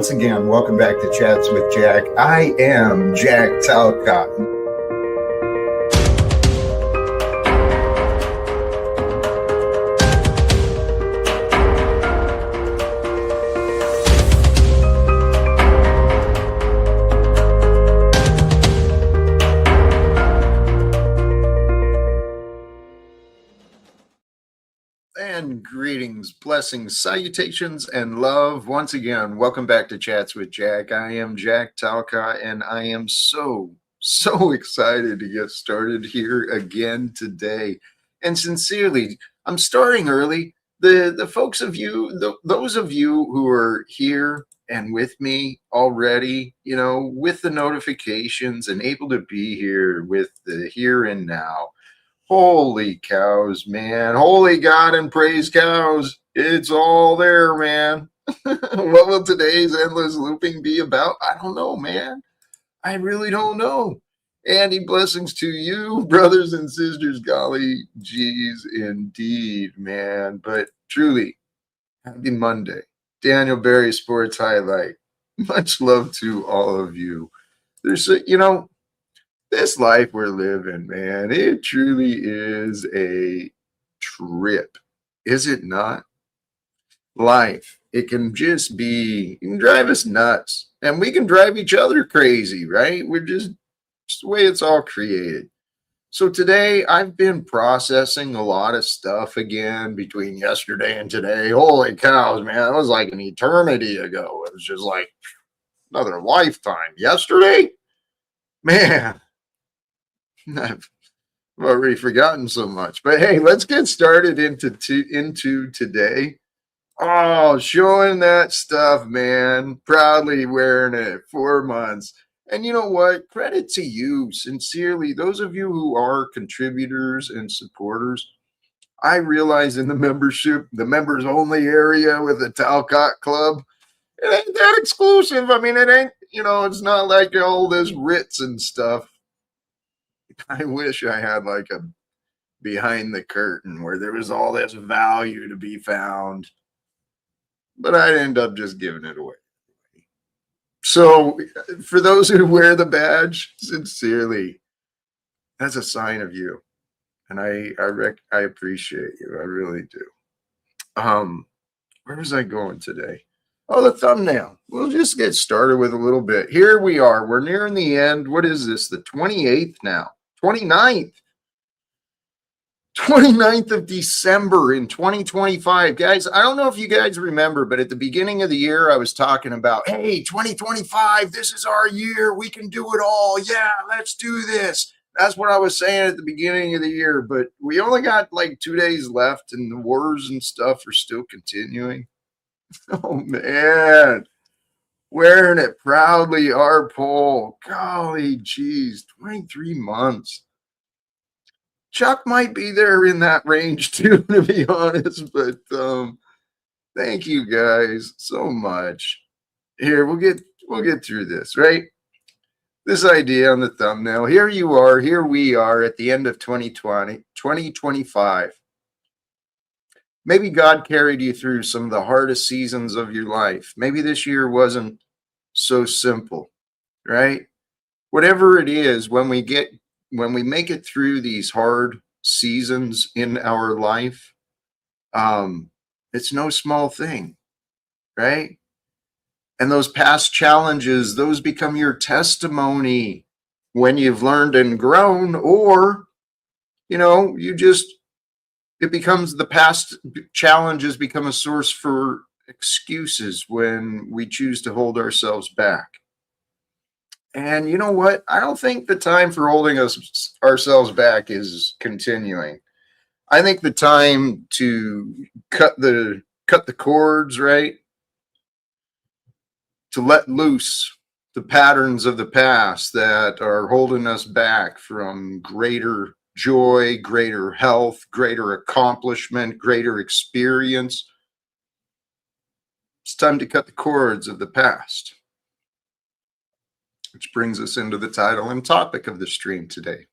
once again, welcome back to Chats with Jack. I am Jack Talcott. And greetings, blessings, salutations, and love. Once again, welcome back to Chats with Jack. I am Jack Talcott, and I am so excited to get started here again today. And sincerely, I'm starting early. The folks of you, those of you who are here and with me already, with the notifications and able to be here with the here and now. Holy cows, man. Holy God and praise cows. It's all there, man. What will today's endless looping be about? I don't know, man. I really don't know. Andy, blessings to you, brothers and sisters. Golly geez, indeed, man. But truly, happy Monday. Daniel Berry Sports Highlight. Much love to all of you. There's, this life we're living, man, it truly is a trip, is it not? Life, it can just be, it can drive us nuts, and we can drive each other crazy, right? We're just the way it's all created. So today, I've been processing a lot of stuff again between yesterday and today. Holy cows, man, that was like an eternity ago. It was just like another lifetime. Yesterday, man. I've already forgotten so much, but hey, let's get started into today. Oh, showing that stuff, man. Proudly wearing it 4 months. And you know what? Credit to you, sincerely. Those of you who are contributors and supporters, I realize in the membership, the members only area with the Talcott Club, it ain't that exclusive. I mean, it ain't, it's not like all this Ritz and stuff. I wish I had like a behind the curtain where there was all this value to be found, but I'd end up just giving it away. So for those who wear the badge, sincerely, that's a sign of you. And I appreciate you. I really do. Where was I going today? Oh, the thumbnail. We'll just get started with a little bit. Here we are. We're nearing the end. What is this? The 28th now. 29th of December in 2025. Guys, I don't know if you guys remember, but at the beginning of the year, I was talking about, hey, 2025, this is our year. We can do it all. Yeah, let's do this. That's what I was saying at the beginning of the year, but we only got like 2 days left and the wars and stuff are still continuing. Oh, man. Wearing it proudly, our poll. Golly geez, 23 months. Chuck might be there in that range too, to be honest, but thank you guys so much. Here, we'll get through this, right? This idea on the thumbnail. Here you are, here we are at the end of 2025. Maybe God carried you through some of the hardest seasons of your life. Maybe this year wasn't so simple, right? Whatever it is, when we make it through these hard seasons in our life, it's no small thing, right? And those past challenges, those become your testimony when you've learned and grown, or, it becomes the past challenges become a source for excuses when we choose to hold ourselves back. And you know what? I don't think the time for holding ourselves back is continuing. I think the time to cut the cords, right? To let loose the patterns of the past that are holding us back from greater joy, greater health, greater accomplishment, greater experience. It's time to cut the cords of the past. Which brings us into the title and topic of the stream today.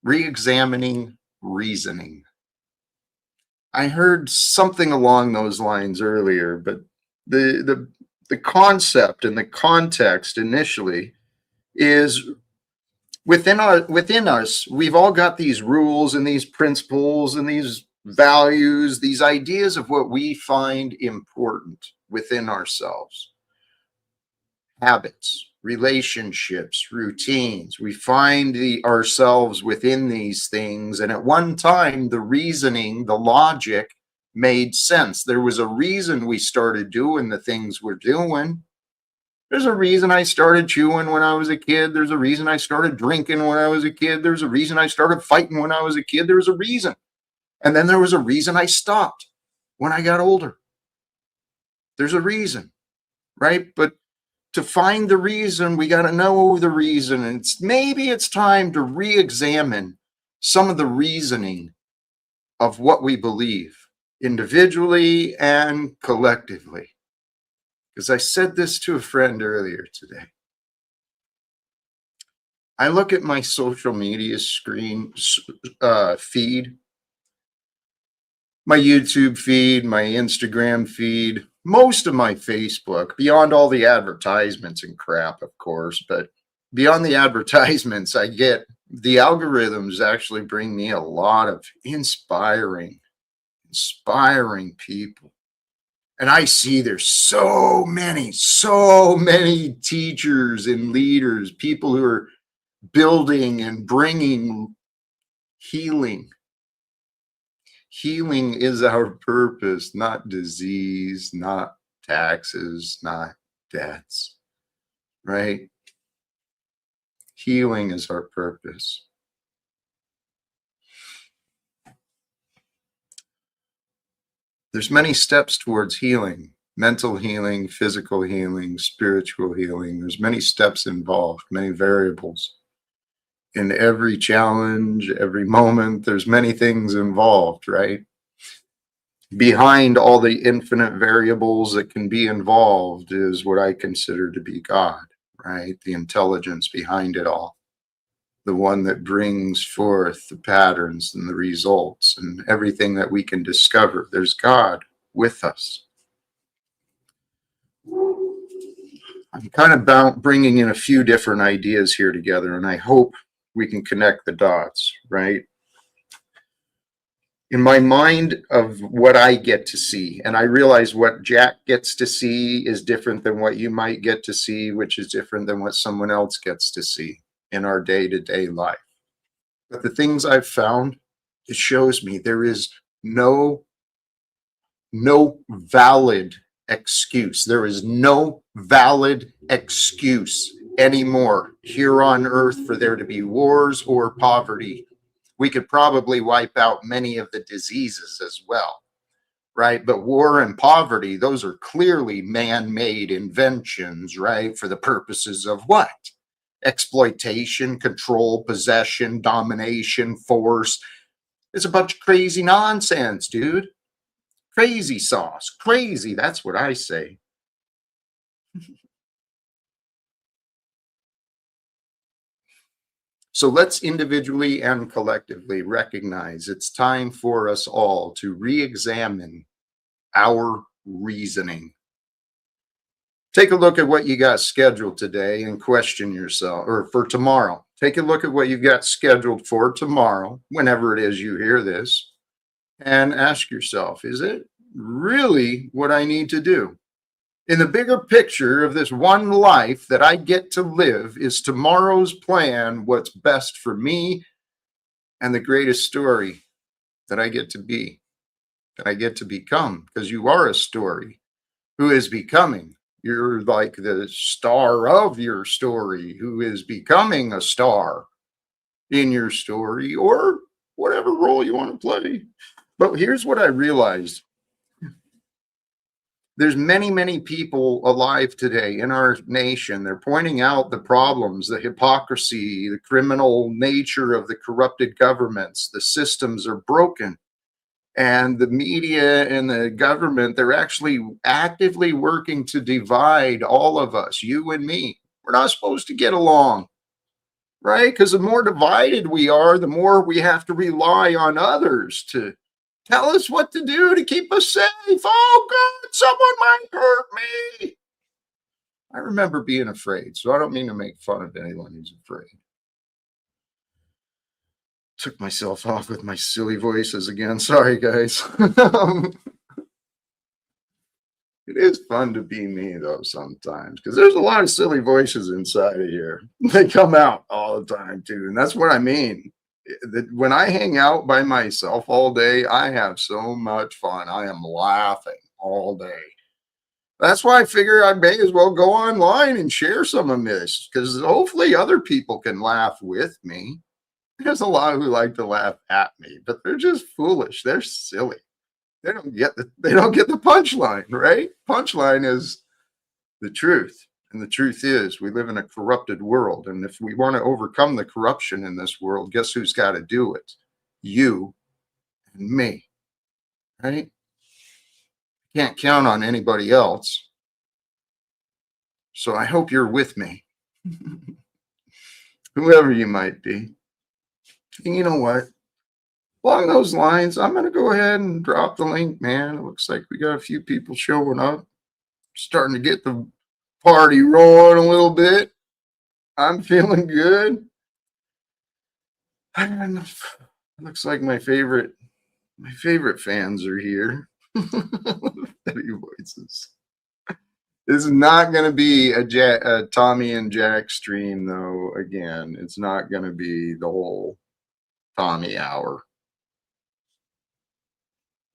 Reexamining reasoning. I heard something along those lines earlier, but the the concept and the context initially is within us, we've all got these rules and these principles and these values, these ideas of what we find important within ourselves. Habits, relationships, routines. We find ourselves within these things. And at one time, the reasoning, the logic made sense. There was a reason we started doing the things we're doing. There's a reason I started chewing when I was a kid. There's a reason I started drinking when I was a kid. There's a reason I started fighting when I was a kid. There was a reason. And then there was a reason I stopped when I got older. There's a reason, right? But to find the reason, we got to know the reason. And maybe it's time to re-examine some of the reasoning of what we believe individually and collectively. Because I said this to a friend earlier today. I look at my social media screen feed, my YouTube feed, my Instagram feed, most of my Facebook, beyond all the advertisements and crap, of course, but beyond the advertisements, I get the algorithms actually bring me a lot of inspiring people. And I see there's so many teachers and leaders, people who are building and bringing healing. Healing is our purpose, not disease, not taxes, not debts, right? Healing is our purpose. There's many steps towards healing, mental healing, physical healing, spiritual healing. There's many steps involved, many variables. In every challenge, every moment, there's many things involved, right? Behind all the infinite variables that can be involved is what I consider to be God, right? The intelligence behind it all. The one that brings forth the patterns and the results and everything that we can discover. There's God with us. I'm kind of bringing in a few different ideas here together, and I hope we can connect the dots, right? In my mind of what I get to see, and I realize what Jack gets to see is different than what you might get to see, which is different than what someone else gets to see in our day-to-day life. But the things I've found, it shows me there is no valid excuse. There is no valid excuse anymore here on earth for there to be wars or poverty. We could probably wipe out many of the diseases as well, right? But war and poverty, those are clearly man-made inventions, right? For the purposes of what? Exploitation, control, possession, domination, force. It's a bunch of crazy nonsense, dude. Crazy sauce. Crazy, that's what I say. So let's individually and collectively recognize it's time for us all to re-examine our reasoning. Take a look at what you got scheduled today and question yourself, or for tomorrow. Take a look at what you've got scheduled for tomorrow, whenever it is you hear this, and ask yourself, is it really what I need to do? In the bigger picture of this one life that I get to live, is tomorrow's plan what's best for me and the greatest story that I get to be, that I get to become? Because you are a story who is becoming. You're like the star of your story who is becoming a star in your story, or whatever role you want to play. But here's what I realized. There's many people alive today in our nation. They're pointing out the problems, the hypocrisy, the criminal nature of the corrupted governments. The systems are broken. And the media and the government, they're actually actively working to divide all of us, you and me. We're not supposed to get along, right? Because the more divided we are, the more we have to rely on others to tell us what to do to keep us safe. Oh, God, someone might hurt me. I remember being afraid, so I don't mean to make fun of anyone who's afraid. Took myself off with my silly voices again. Sorry, guys. It is fun to be me, though, sometimes, because there's a lot of silly voices inside of here. They come out all the time, too. And that's what I mean. When I hang out by myself all day, I have so much fun. I am laughing all day. That's why I figure I may as well go online and share some of this, because hopefully other people can laugh with me. There's a lot who like to laugh at me, but they're just foolish. They're silly. They don't get the punchline, right? Punchline is the truth. And the truth is we live in a corrupted world. And if we want to overcome the corruption in this world, guess who's got to do it? You and me, right? Can't count on anybody else. So I hope you're with me, whoever you might be. And you know what? Along those lines, I'm going to go ahead and drop the link, man. It looks like we got a few people showing up. Starting to get the party rolling a little bit. I'm feeling good. And looks like my favorite fans are here. Steady voices. This is not going to be a Tommy and Jack stream, though. Again, it's not going to be the whole Tommy hour.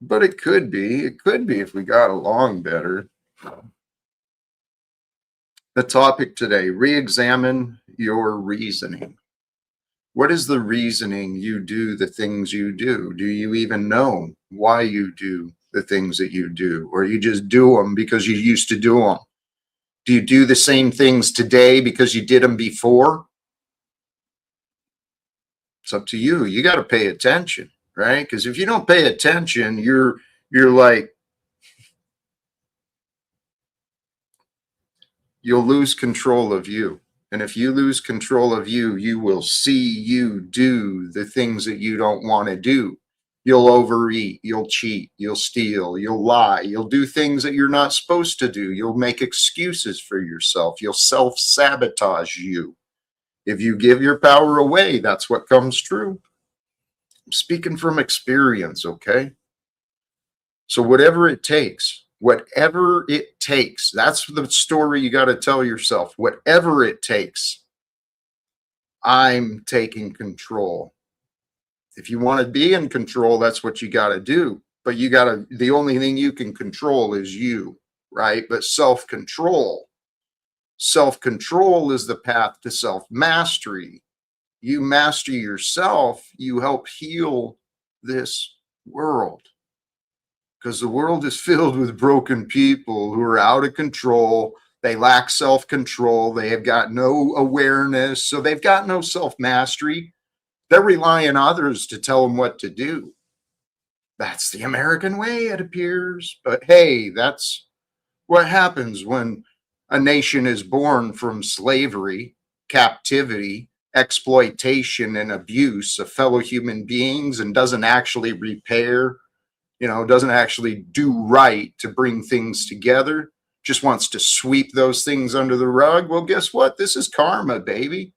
But it could be. It could be if we got along better. The topic today, re-examine your reasoning. What is the reasoning you do the things you do? Do you even know why you do the things that you do? Or you just do them because you used to do them? Do you do the same things today because you did them before? It's up to you. You got to pay attention, right? Because if you don't pay attention, you're like, you'll lose control of you. And if you lose control of you, you will see you do the things that you don't want to do. You'll overeat, you'll cheat, you'll steal, you'll lie, you'll do things that you're not supposed to do. You'll make excuses for yourself. You'll self-sabotage you. If you give your power away, that's what comes true. I'm speaking from experience, okay? So whatever it takes, that's the story you got to tell yourself. Whatever it takes, I'm taking control. If you want to be in control, that's what you got to do. But the only thing you can control is you, right? But self-control is the path to self-mastery. You master yourself, you help heal this world. Because the world is filled with broken people who are out of control. They lack self-control. They have got no awareness. So they've got no self-mastery. They're relying on others to tell them what to do. That's the American way, it appears. But hey, that's what happens when a nation is born from slavery, captivity, exploitation, and abuse of fellow human beings and doesn't actually repair, doesn't actually do right to bring things together, just wants to sweep those things under the rug. Well, guess what? This is karma, baby.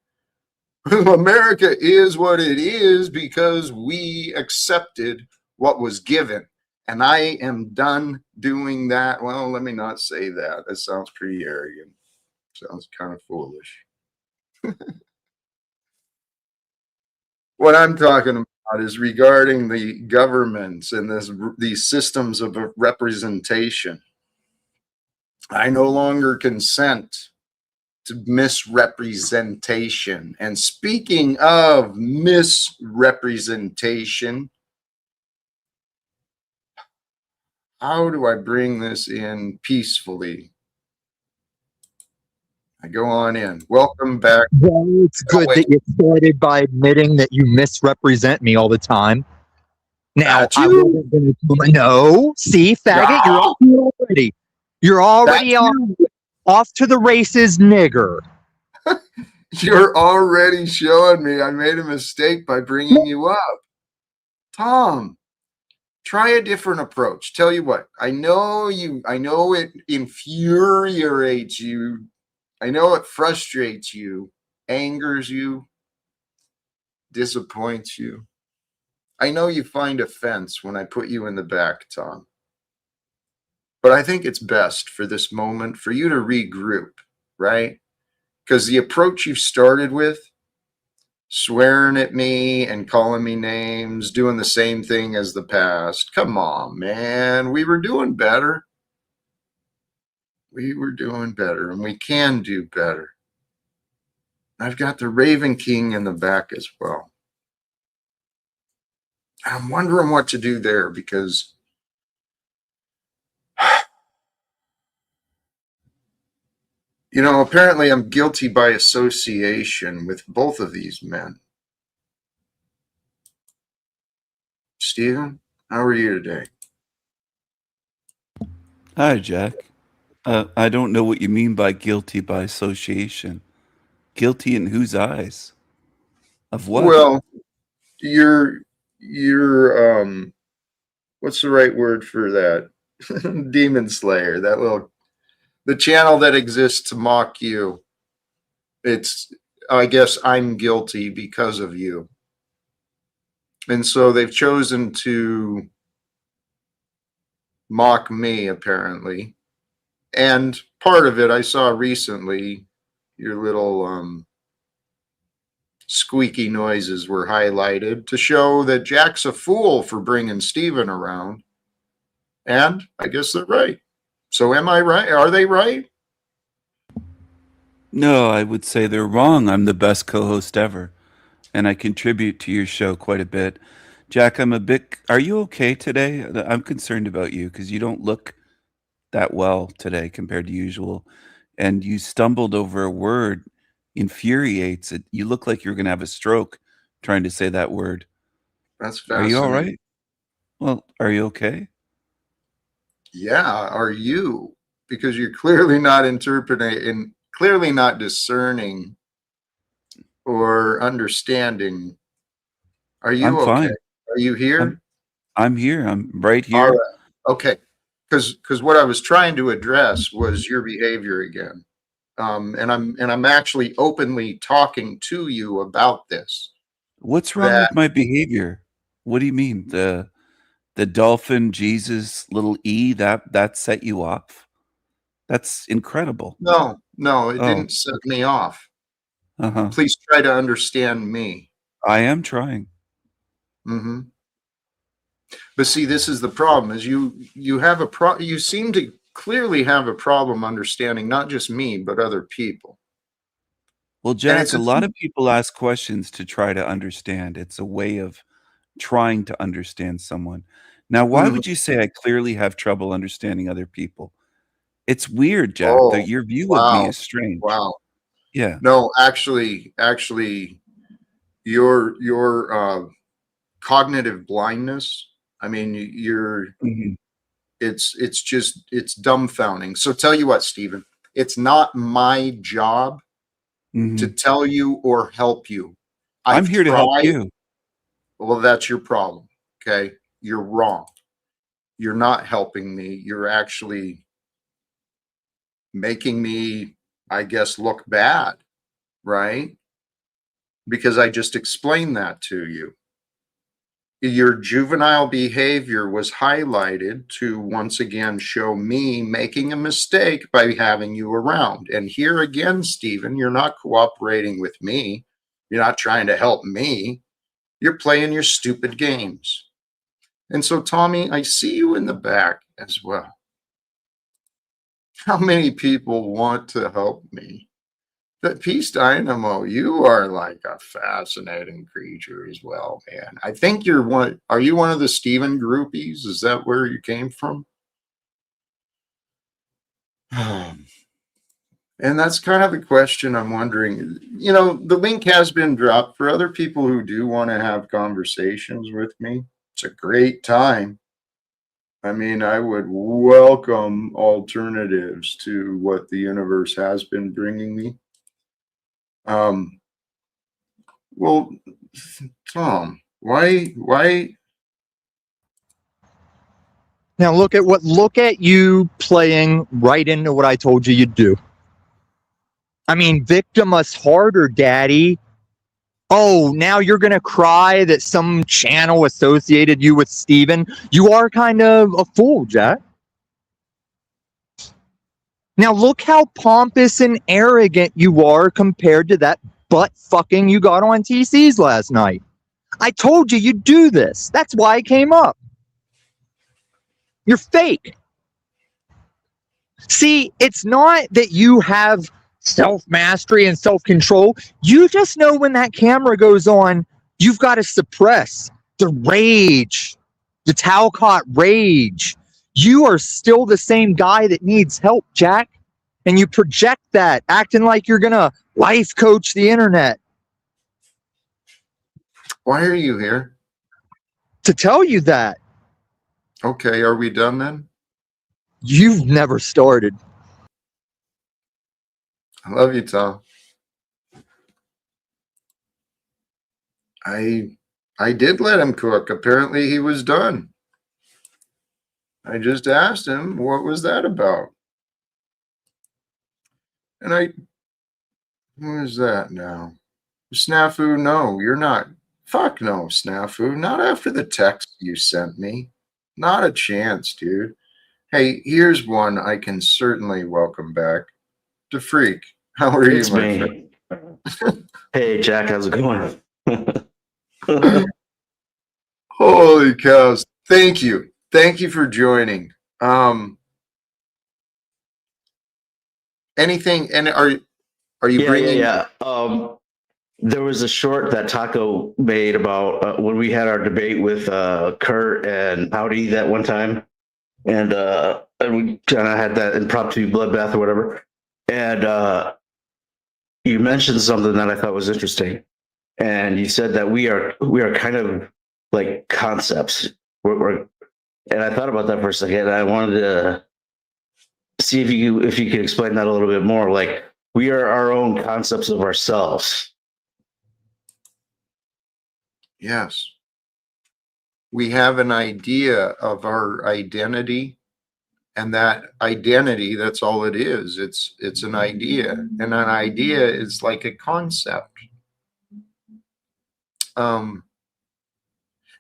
America is what it is because we accepted what was given. And I am done doing that. Well, let me not say that. That sounds pretty arrogant. Sounds kind of foolish. What I'm talking about is regarding the governments and these systems of representation. I no longer consent to misrepresentation. And speaking of misrepresentation, how do I bring this in peacefully? I go on in. Welcome back. Well, it's good that you started by admitting that you misrepresent me all the time. Now, I wasn't going to. No, see, faggot, you're off already. You're already off to the races, nigger. You're already showing me I made a mistake by bringing you up. Tom, try a different approach. Tell you what, I know it infuriates you I know it frustrates you, angers you, disappoints you. I know you find offense when I put you in the back, Tom. But I think it's best for this moment for you to regroup, right? Because the approach you started with, swearing at me and calling me names, doing the same thing as the past. Come on, man. We were doing better. We were doing better, and we can do better. I've got the Raven King in the back as well. I'm wondering what to do there because apparently I'm guilty by association with both of these men. Stephen, how are you today? Hi, Jack. I don't know what you mean by guilty by association. Guilty in whose eyes? Of what? Well, you're what's the right word for that? Demon Slayer, the channel that exists to mock you. It's I guess I'm guilty because of you. And so they've chosen to mock me apparently. And part of it I saw recently, your little squeaky noises were highlighted to show that Jack's a fool for bringing Steven around. And I guess they're right. So am I right? Are they right? No, I would say they're wrong. I'm the best co-host ever, and I contribute to your show quite a bit. Jack, I'm a bit. Are you okay today? I'm concerned about you because you don't look that well today compared to usual, and you stumbled over a word. Infuriates it. You look like you're going to have a stroke trying to say that word. That's Are you all fascinating. right? Well, are you okay? Yeah, are you? Because you're clearly not interpreting and clearly not discerning or understanding. Are I'm you okay? fine. Are you I'm here? I'm here. I'm right All here. right. Okay. Because what I was trying to address was your behavior again. And I'm actually openly talking to you about this. What's wrong That with my behavior? What do you mean? The dolphin Jesus little E that set you off? That's incredible. no, it Oh, didn't set okay. me off. Uh-huh. Please try to understand me. I am trying. Hmm. But see, this is the problem: is you have you seem to clearly have a problem understanding not just me but other people, Well, and Jack, it's a a lot of people ask questions to try to understand. It's a way of trying to understand someone. Now, why Mhm. would you say I clearly have trouble understanding other people? It's weird, Jack, that Oh, your view of me wow, is strange. wow. Yeah. No, actually, your cognitive blindness. I mean, you're Mhm. it's just it's dumbfounding. So tell you what, Stephen, it's not my job to Mhm. tell you or help you. I'm I've here to help tried. you. Well, that's your problem. Okay, you're wrong. You're not helping me. You're actually making me, I guess, look bad, right? Because I just explained that to you. Your juvenile behavior was highlighted to once again show me making a mistake by having you around. And here again, Stephen, you're not cooperating with me. You're not trying to help me. You're playing your stupid games. And so, Tommy, I see you in the back as well. How many people want to help me? But Peace Dynamo, you are like a fascinating creature as well, man. I think you're one. Are you one of the Steven groupies? Is that where you came from? And that's kind of the question I'm wondering. The link has been dropped for other people who do want to have conversations with me. It's a great time. I mean, I would welcome alternatives to what the universe has been bringing me. Um, well, Tom, why? Now look at you playing right into what I told you you'd do. I mean, victim us harder, Daddy. Oh, now you're going to cry that some channel associated you with Steven? You are kind of a fool, Jack. Now look how pompous and arrogant you are compared to that butt fucking you got on TC's last night. I told you you'd do this. That's why I came up. You're fake. See, it's not that you have self-mastery and self-control. You just know when that camera goes on, you've got to suppress the rage, the Talcott rage. You are still the same guy that needs help, Jack. And you project that, acting like you're going to life coach the internet. Why are you here? To tell you that. Okay, are we done then? You've never started. I love you, Tom. I did let him cook. Apparently he was done. I just asked him, what was that about? And who is that now? Snafu, no, you're not. Fuck no, Snafu. Not after the text you sent me. Not a chance, dude. Hey, here's one I can certainly welcome back. To Freak. How are It's you, my me. Hey, Jack, how's it going? Holy cows. Thank you. Thank you for joining. Anything, and are you bringing? Yeah. There was a short that Taco made about when we had our debate with Kurt and Howdy that one time, and we kind of had that impromptu bloodbath or whatever. And you mentioned something that I thought was interesting, and you said that we are kind of like concepts. And I thought about that for a second. And I wanted to see if you could explain that a little bit more. Like, we are our own concepts of ourselves. Yes. We have an idea of our identity, and that identity, that's all it is. It's an idea, and an idea is like a concept. And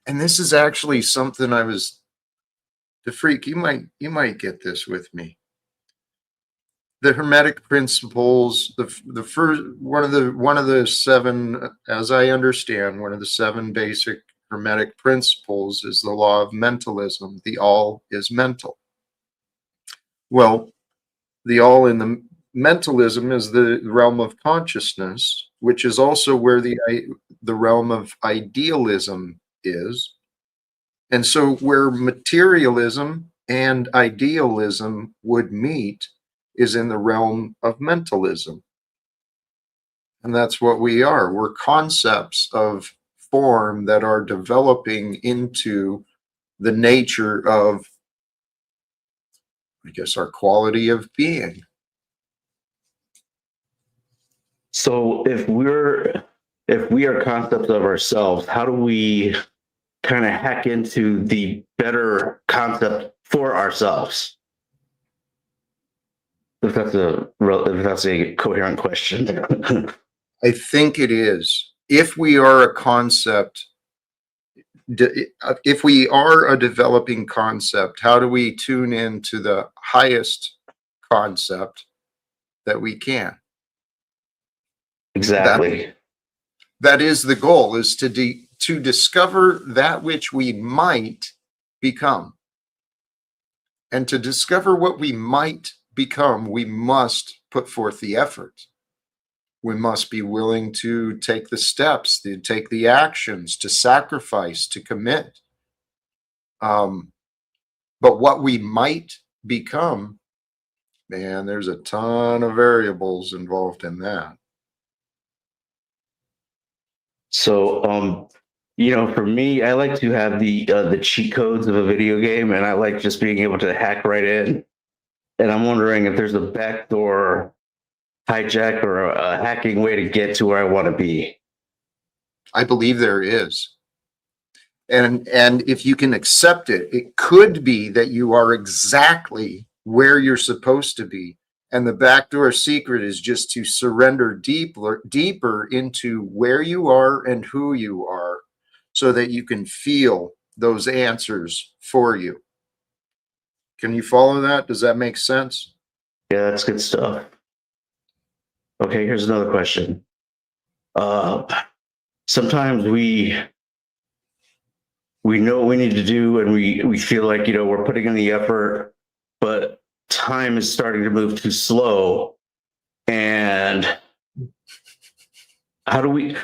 this is actually something the Freak, you might get this with me. The Hermetic principles, the first one of the seven, as I understand, one of the seven basic Hermetic principles is the law of mentalism. The all is mental. Well, the all in the mentalism is the realm of consciousness, which is also where the realm of idealism is. And so where materialism and idealism would meet is in the realm of mentalism. And that's what we are. We're concepts of form that are developing into the nature of, I guess, our quality of being. So if we are concepts of ourselves, how do we kind of hack into the better concept for ourselves? If that's a coherent question. I think it is. If we are a concept, if we are a developing concept, how do we tune into the highest concept that we can? Exactly. That is the goal, is to discover that which we might become. And to discover what we might become, we must put forth the effort. We must be willing to take the steps, to take the actions, to sacrifice, to commit. But what we might become, man, there's a ton of variables involved in that. So, for me, I like to have the cheat codes of a video game, and I like just being able to hack right in. And I'm wondering if there's a backdoor hijack or a hacking way to get to where I want to be. I believe there is. And if you can accept it, it could be that you are exactly where you're supposed to be. And the backdoor secret is just to surrender deeper into where you are and who you are so that you can feel those answers for you. Can you follow that? Does that make sense? Yeah, that's good stuff. Okay, here's another question. Sometimes we know what we need to do, and we feel like, we're putting in the effort, but time is starting to move too slow. And how do we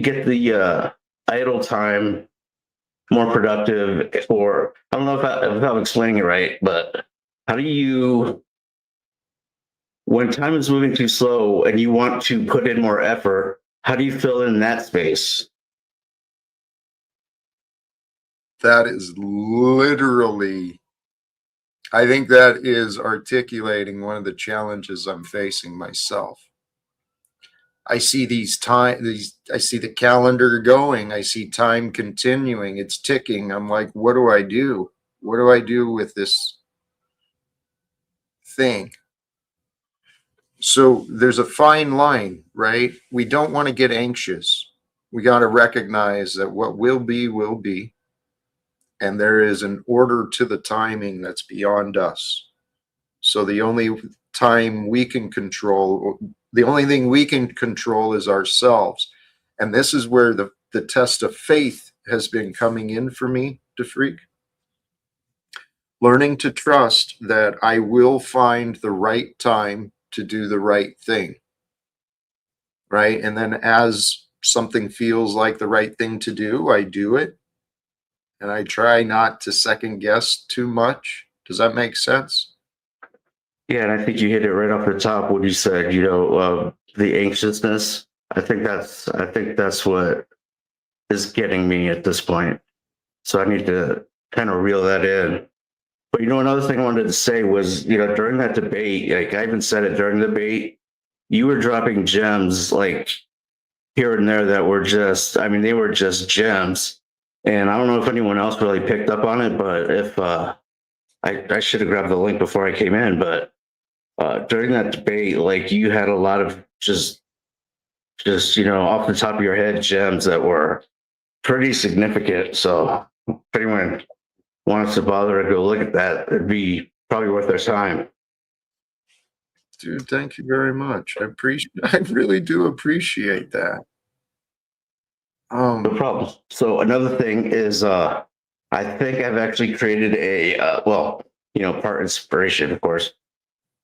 get the idle time more productive? Or I don't know if I'm explaining it right, but how do you, when time is moving too slow and you want to put in more effort, how do you fill in that space? That is literally, I think that is articulating one of the challenges I'm facing myself. I see I see the calendar going. I see time continuing. It's ticking. I'm like, what do I do? What do I do with this thing? So there's a fine line, right? We don't want to get anxious. We got to recognize that what will be. And there is an order to the timing that's beyond us. So the only time we can control, the only thing we can control is ourselves. And this is where the test of faith has been coming in for me, DeFreak. Learning to trust that I will find the right time to do the right thing. Right. And then as something feels like the right thing to do, I do it. And I try not to second guess too much. Does that make sense? Yeah, and I think you hit it right off the top when you said, the anxiousness. I think that's what is getting me at this point. So I need to kind of reel that in. But another thing I wanted to say was, during that debate, like I even said it during the debate, you were dropping gems like here and there that were just, I mean, they were just gems. And I don't know if anyone else really picked up on it, but if I should have grabbed the link before I came in, but during that debate, like you had a lot of just off the top of your head gems that were pretty significant. So if anyone wants to bother to go look at that, it'd be probably worth their time. Dude, thank you very much. I really do appreciate that. No problem. So another thing is, I think I've actually created a part inspiration, of course,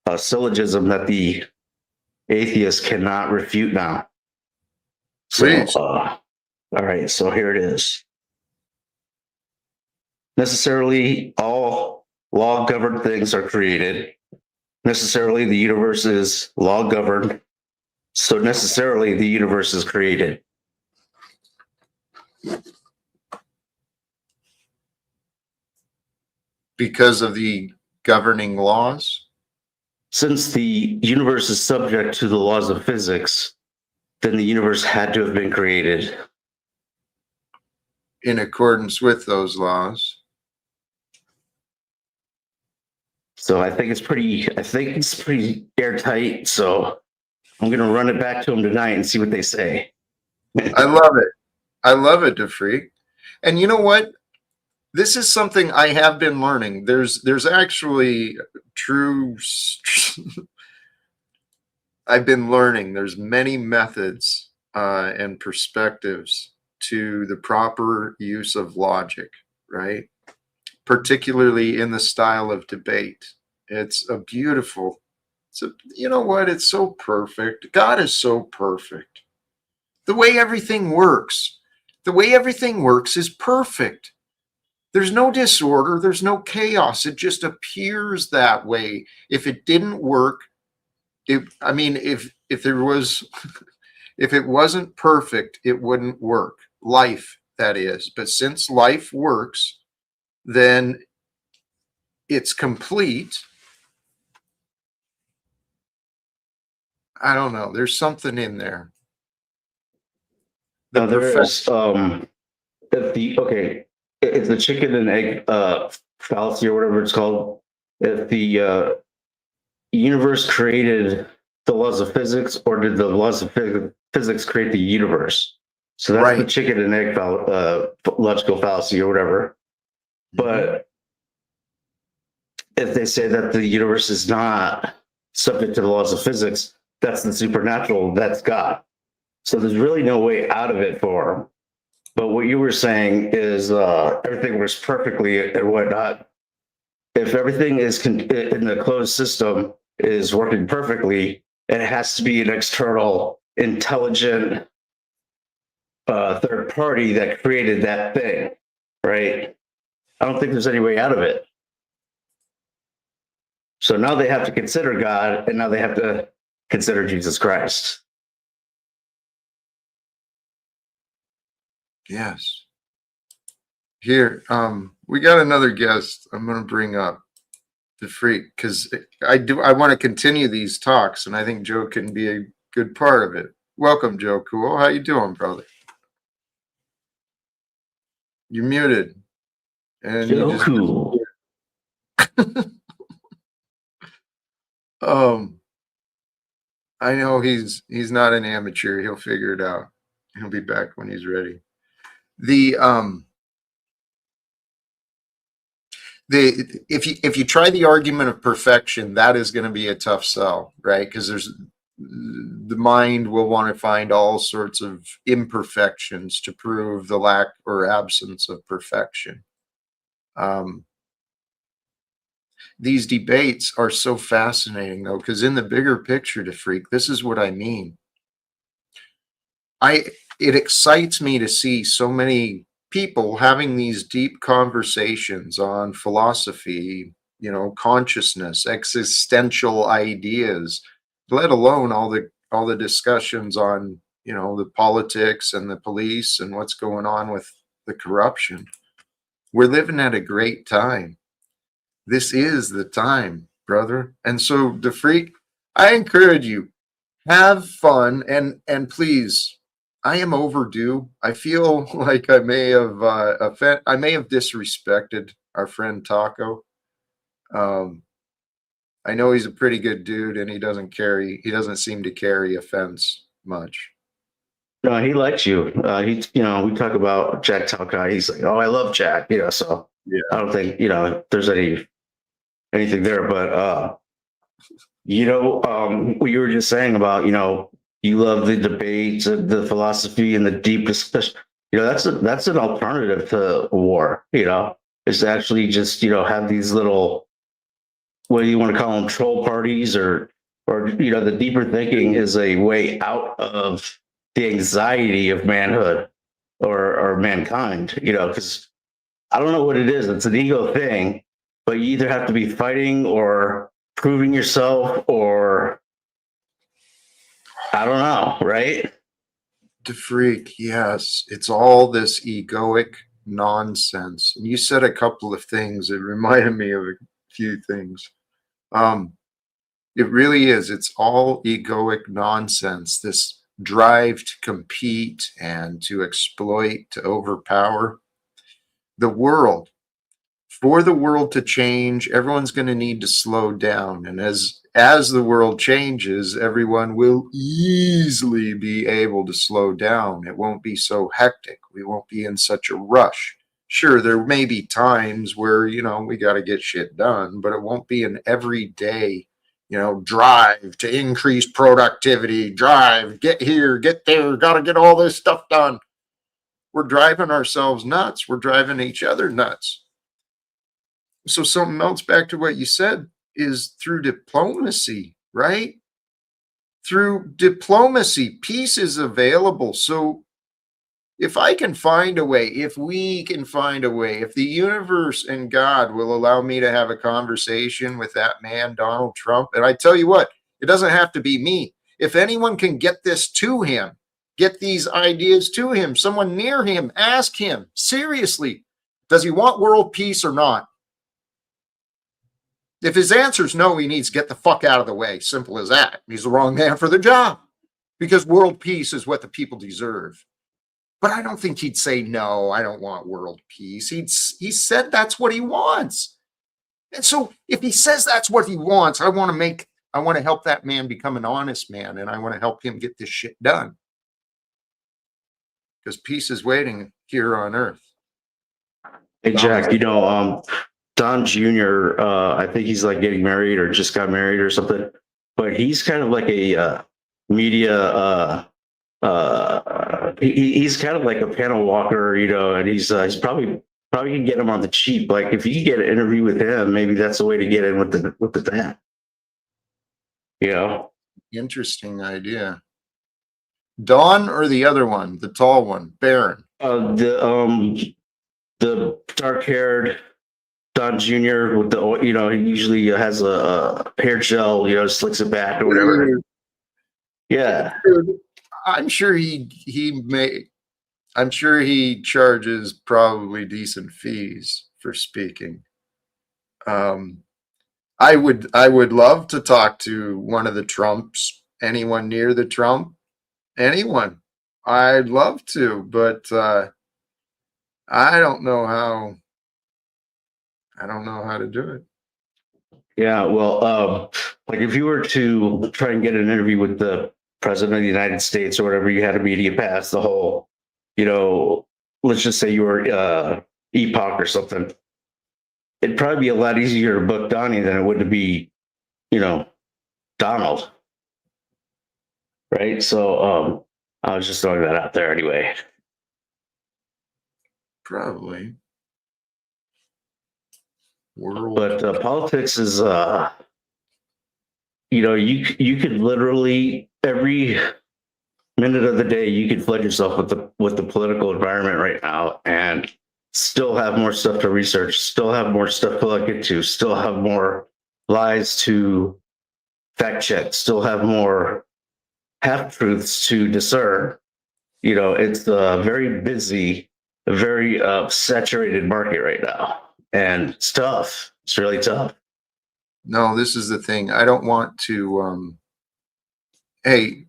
a syllogism that the atheist cannot refute now. So, Please. all right. So here it is. Necessarily, all law-governed things are created. Necessarily, the universe is law-governed. So necessarily, the universe is created. Because of the governing laws? Since the universe is subject to the laws of physics, then the universe had to have been created. In accordance with those laws. So I think it's pretty airtight. So I'm going to run it back to them tonight and see what they say. I love it. I love it, DeFreak. And you know what? This is something I have been learning. There's actually true. I've been learning. There's many methods and perspectives to the proper use of logic, right? Particularly in the style of debate. It's a beautiful. You know what? It's so perfect. God is so perfect. The way everything works is perfect. There's no disorder. There's no chaos. It just appears that way. If it didn't work, if there was, if it wasn't perfect, it wouldn't work. Life, that is. But since life works, then it's complete. I don't know. There's something in there. There's it's the chicken and egg fallacy or whatever it's called. if the universe created the laws of physics, or did the laws of physics create the universe? So that's the Right. chicken and egg logical fallacy or whatever. But if they say that the universe is not subject to the laws of physics, that's the supernatural, that's God. So there's really no way out of it for them. But what you were saying is everything works perfectly and whatnot. If everything is in the closed system is working perfectly, it has to be an external, intelligent third party that created that thing, right? I don't think there's any way out of it. So now they have to consider God, and now they have to consider Jesus Christ. Yes. Here, we got another guest I'm going to bring up, the freak, because I want to continue these talks, and I think Joe can be a good part of it. Welcome, Joe Cool. How you doing, brother? You're muted. And So you just cool. I know he's not an amateur. He'll figure it out. He'll be back when he's ready. If you try the argument of perfection, that is going to be a tough sell, right? Because the mind will want to find all sorts of imperfections to prove the lack or absence of perfection. These debates are so fascinating, though, because in the bigger picture, to freak, this is what I mean. It excites me to see so many people having these deep conversations on philosophy, consciousness, existential ideas, let alone all the discussions on, the politics and the police and what's going on with the corruption. We're living at a great time. This is the time, brother. And so, the freak, I encourage you, have fun, and please, I am overdue. I feel like I may have disrespected our friend Taco. I know he's a pretty good dude, and he doesn't seem to carry offense much. No, he likes you. We talk about Jack Talcott. He's like, oh, I love Jack. So Yeah. I don't think there's anything there. But what you were just saying about you love the debates and the philosophy and the deep discussion. That's an alternative to war. Is actually just have these little, what do you want to call them, troll parties, or the deeper thinking is a way out of the anxiety of manhood or mankind. Because I don't know what it is. It's an ego thing, but you either have to be fighting or proving yourself, or I don't know, right? The freak, yes. It's all this egoic nonsense. And you said a couple of things that reminded me of a few things. It really is. It's all egoic nonsense. This drive to compete and to exploit, to overpower the world. For the world to change, everyone's going to need to slow down. And as the world changes, everyone will easily be able to slow down. It won't be so hectic. We won't be in such a rush. Sure, there may be times where, we got to get shit done, but it won't be an everyday, drive to increase productivity, drive, get here, get there, got to get all this stuff done. We're driving ourselves nuts. We're driving each other nuts. So something else, back to what you said, is through diplomacy, right? Through diplomacy, peace is available. So if I can find a way, if we can find a way, if the universe and God will allow me to have a conversation with that man, Donald Trump, and I tell you what, it doesn't have to be me. If anyone can get this to him, get these ideas to him, someone near him, ask him, seriously, does he want world peace or not? If his answer is no, he needs to get the fuck out of the way. Simple as that. He's the wrong man for the job, because world peace is what the people deserve. But I don't think he'd say, no, I don't want world peace. He said that's what he wants. And so if he says that's what he wants, I want to help that man become an honest man, and I want to help him get this shit done. Because peace is waiting here on earth. Hey, Jack, Don Jr., I think he's like getting married or just got married or something, but he's kind of like a media, he's kind of like a panel walker, and he's probably can get him on the cheap. Like if you can get an interview with him, maybe that's the way to get in with the dad. Interesting idea. Don or the other one, the tall one, Baron? The dark-haired Don Jr. with the, he usually has a hair gel, slicks it back or whatever. Yeah. I'm sure I'm sure he charges probably decent fees for speaking. I would love to talk to one of the Trumps, anyone near the Trump, anyone. I'd love to, but I don't know how to do it. Yeah, well, like if you were to try and get an interview with the president of the United States or whatever, you had a media pass, the whole, let's just say you were Epoch or something. It'd probably be a lot easier to book Donnie than it would to be, Donald. Right? So I was just throwing that out there anyway. Probably. But politics is, you could literally every minute of the day you could flood yourself with the political environment right now and still have more stuff to research, still have more stuff to look into, still have more lies to fact check, still have more half truths to discern. It's a very busy, a very saturated market right now. And it's tough. It's really tough. No, this is the thing. I don't want to. Hey,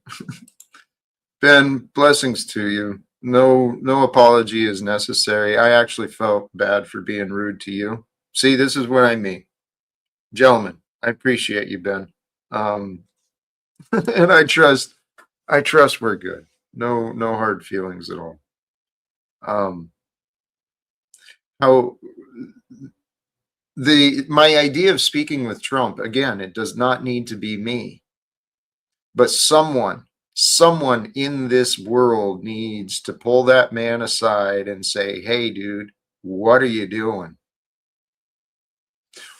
Ben, blessings to you. No apology is necessary. I actually felt bad for being rude to you. See, this is what I mean. Gentlemen, I appreciate you, Ben. And I trust we're good. No hard feelings at all. My idea of speaking with Trump, again, it does not need to be me, but someone in this world needs to pull that man aside and say, hey, dude, what are you doing?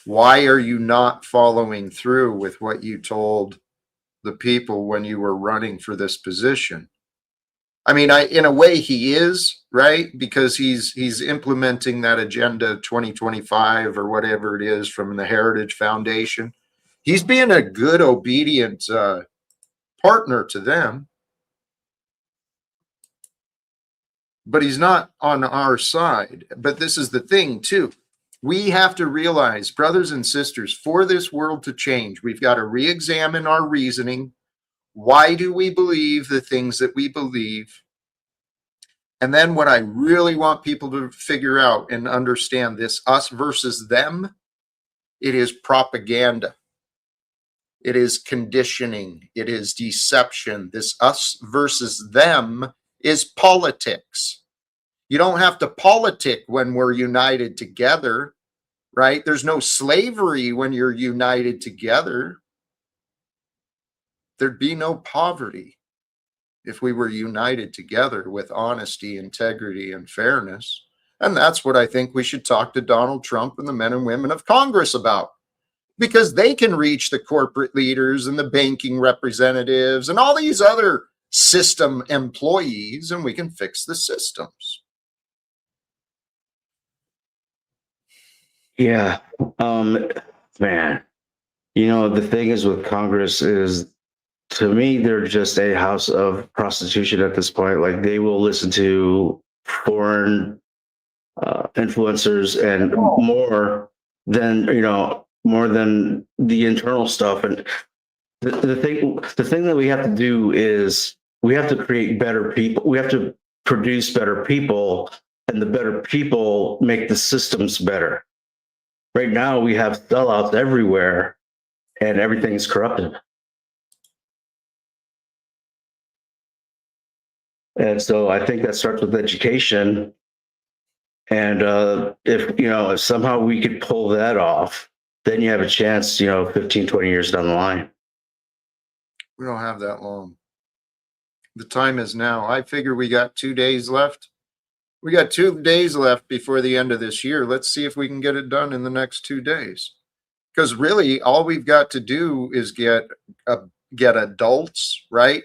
Why are you not following through with what you told the people when you were running for this position? I mean, in a way he is, right? Because he's implementing that agenda 2025 or whatever it is from the Heritage Foundation. He's being a good, obedient partner to them. But he's not on our side. But this is the thing, too. We have to realize, brothers and sisters, for this world to change, we've got to re-examine our reasoning. Why do we believe the things that we believe? And then what I really want people to figure out and understand, this us versus them, it is propaganda. It is conditioning. It is deception. This us versus them is politics. You don't have to politic when we're united together, right? There's no slavery when you're united together. There'd be no poverty if we were united together with honesty, integrity, and fairness. And that's what I think we should talk to Donald Trump and the men and women of Congress about, because they can reach the corporate leaders and the banking representatives and all these other system employees, and we can fix the systems. Yeah. Man, the thing is with Congress is, to me, they're just a house of prostitution at this point. Like, they will listen to foreign influencers and more than the internal stuff. And the thing that we have to do is we have to create better people. We have to produce better people, and the better people make the systems better. Right now, we have sellouts everywhere, and everything's corrupted. And so I think that starts with education. And if somehow we could pull that off, then you have a chance, 15, 20 years down the line. We don't have that long. The time is now. I figure we got 2 days left. We got 2 days left before the end of this year. Let's see if we can get it done in the next 2 days. Because really, all we've got to do is get adults, right?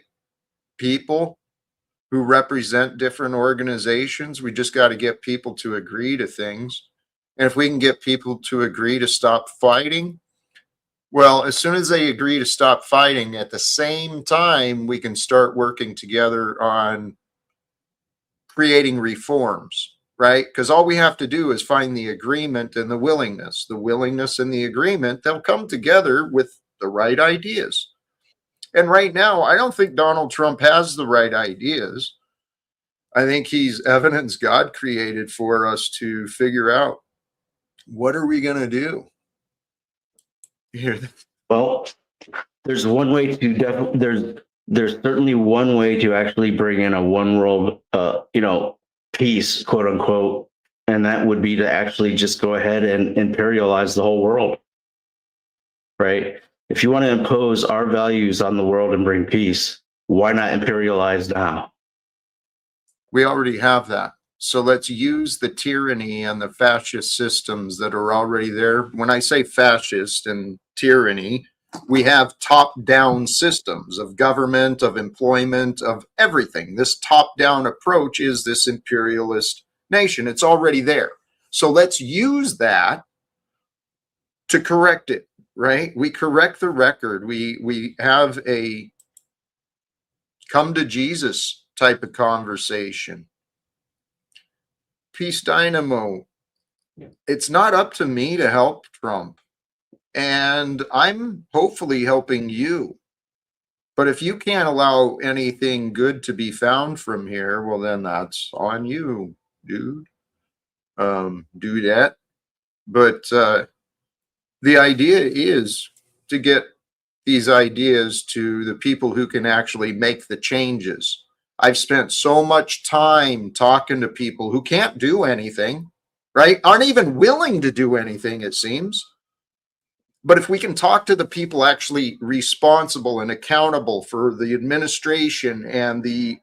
People who represent different organizations. We just got to get people to agree to things. And if we can get people to agree to stop fighting, well, as soon as they agree to stop fighting, at the same time, we can start working together on creating reforms, right? Because all we have to do is find the agreement and the willingness and the agreement. They'll come together with the right ideas. And right now, I don't think Donald Trump has the right ideas. I think he's evidence God created for us to figure out, what are we going to do here? Well, there's one way to there's certainly one way to actually bring in a one world, peace, quote unquote, and that would be to actually just go ahead and imperialize the whole world, right? If you want to impose our values on the world and bring peace, why not imperialize now? We already have that. So let's use the tyranny and the fascist systems that are already there. When I say fascist and tyranny, we have top-down systems of government, of employment, of everything. This top-down approach is this imperialist nation. It's already there. So let's use that to correct it, right? We correct the record. We have a come to Jesus type of conversation. Peace Dynamo. It's not up to me to help Trump. And I'm hopefully helping you. But if you can't allow anything good to be found from here, well, then that's on you, dude. Do that. But the idea is to get these ideas to the people who can actually make the changes. I've spent so much time talking to people who can't do anything, right? Aren't even willing to do anything, it seems. But if we can talk to the people actually responsible and accountable for the administration and the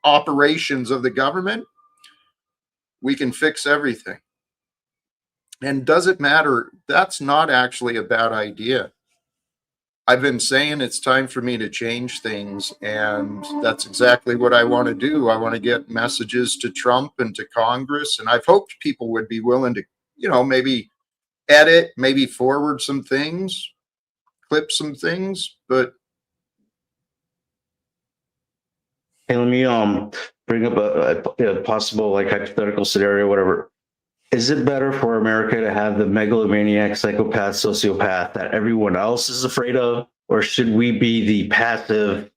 operations of the government, we can fix everything. And does it matter? That's not actually a bad idea. I've been saying it's time for me to change things, and that's exactly what I want to do. I want to get messages to Trump and to Congress, and I've hoped people would be willing to, maybe edit, maybe forward some things, clip some things, but Hey, let me bring up a possible hypothetical scenario, whatever. Is it better for America to have the megalomaniac, psychopath, sociopath that everyone else is afraid of, or should we be the passive,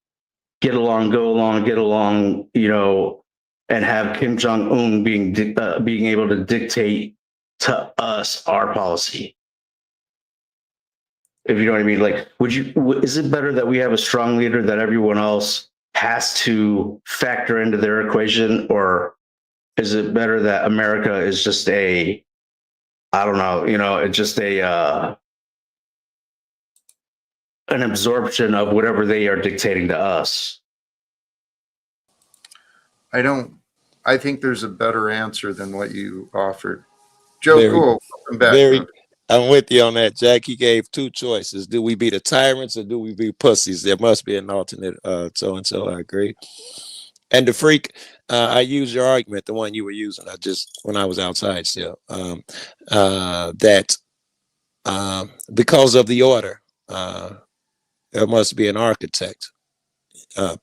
get along, go along, get along, and have Kim Jong Un being able to dictate to us our policy? If you know what I mean, is it better that we have a strong leader that everyone else has to factor into their equation, or is it better that America is just it's just an absorption of whatever they are dictating to us? I think there's a better answer than what you offered. Joe, cool. Welcome back. I'm with you on that, Jack. He gave two choices. Do we be the tyrants or do we be pussies? There must be an alternate so-and-so. I agree. And the freak, I use your argument, the one you were using. When I was outside still, that because of the order, there must be an architect.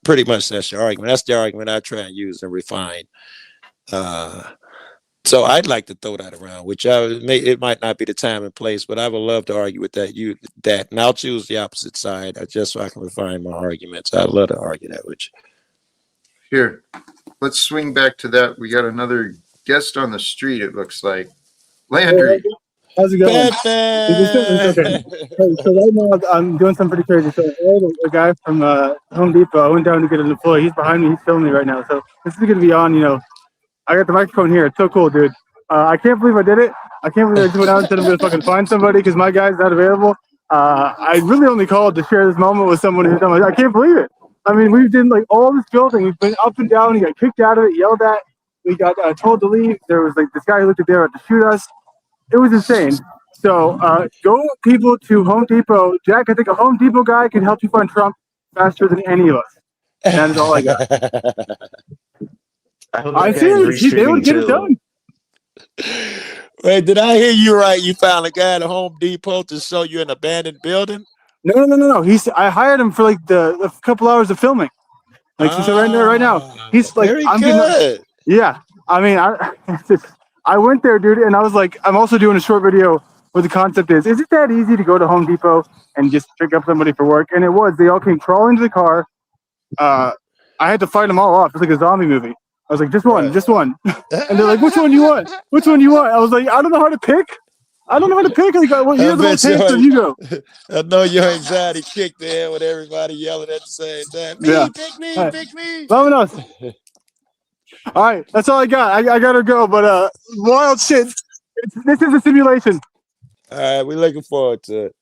Pretty much that's your argument. That's the argument I try and use and refine. So I'd like to throw that around, which it might not be the time and place, but I would love to argue with that. And I'll choose the opposite side just so I can refine my arguments. I'd love to argue that with you. Here, let's swing back to that. We got another guest on the street, it looks like. Landry. How's it going? It's okay. Pepe. Hey, so right now I'm doing something pretty crazy. So a guy from Home Depot, I went down to get a deploy. He's behind me. He's filming me right now. So this is gonna be on. I got the microphone here. It's so cool, dude. I can't believe I did it. I can't believe I just went out and said I'm gonna fucking find somebody because my guy's not available. I really only called to share this moment with someone who's like, I can't believe it. I mean, we've done like all this building. We've been up and down. He got kicked out of it, yelled at. We got told to leave. There was like this guy who looked at there to shoot us. It was insane. So go people to Home Depot. Jack, I think a Home Depot guy can help you find Trump faster than any of us. That is all I got. I hope I that see guy's it. They would restreaming get it too. done. Wait, did I hear you right? You found a guy at Home Depot to show you an abandoned building? No. I hired him for like a couple hours of filming. Like so right now, he's like, very I'm good. yeah. I mean, I went there, dude, and I was like, I'm also doing a short video where the concept is it that easy to go to Home Depot and just pick up somebody for work? And it was. They all came crawling to the car. I had to fight them all off. It's like a zombie movie. I was like, just one. And they're like, which one do you want? Which one do you want? I was like, I don't know how to pick. Like, well, here's the bet most handsome, you go. I know your anxiety kicked in with everybody yelling at the same time. Yeah. Pick me, All right. pick me. Vámonos. All right, that's all I got. I gotta go, but wild shit. This is a simulation. All right, we're looking forward to it.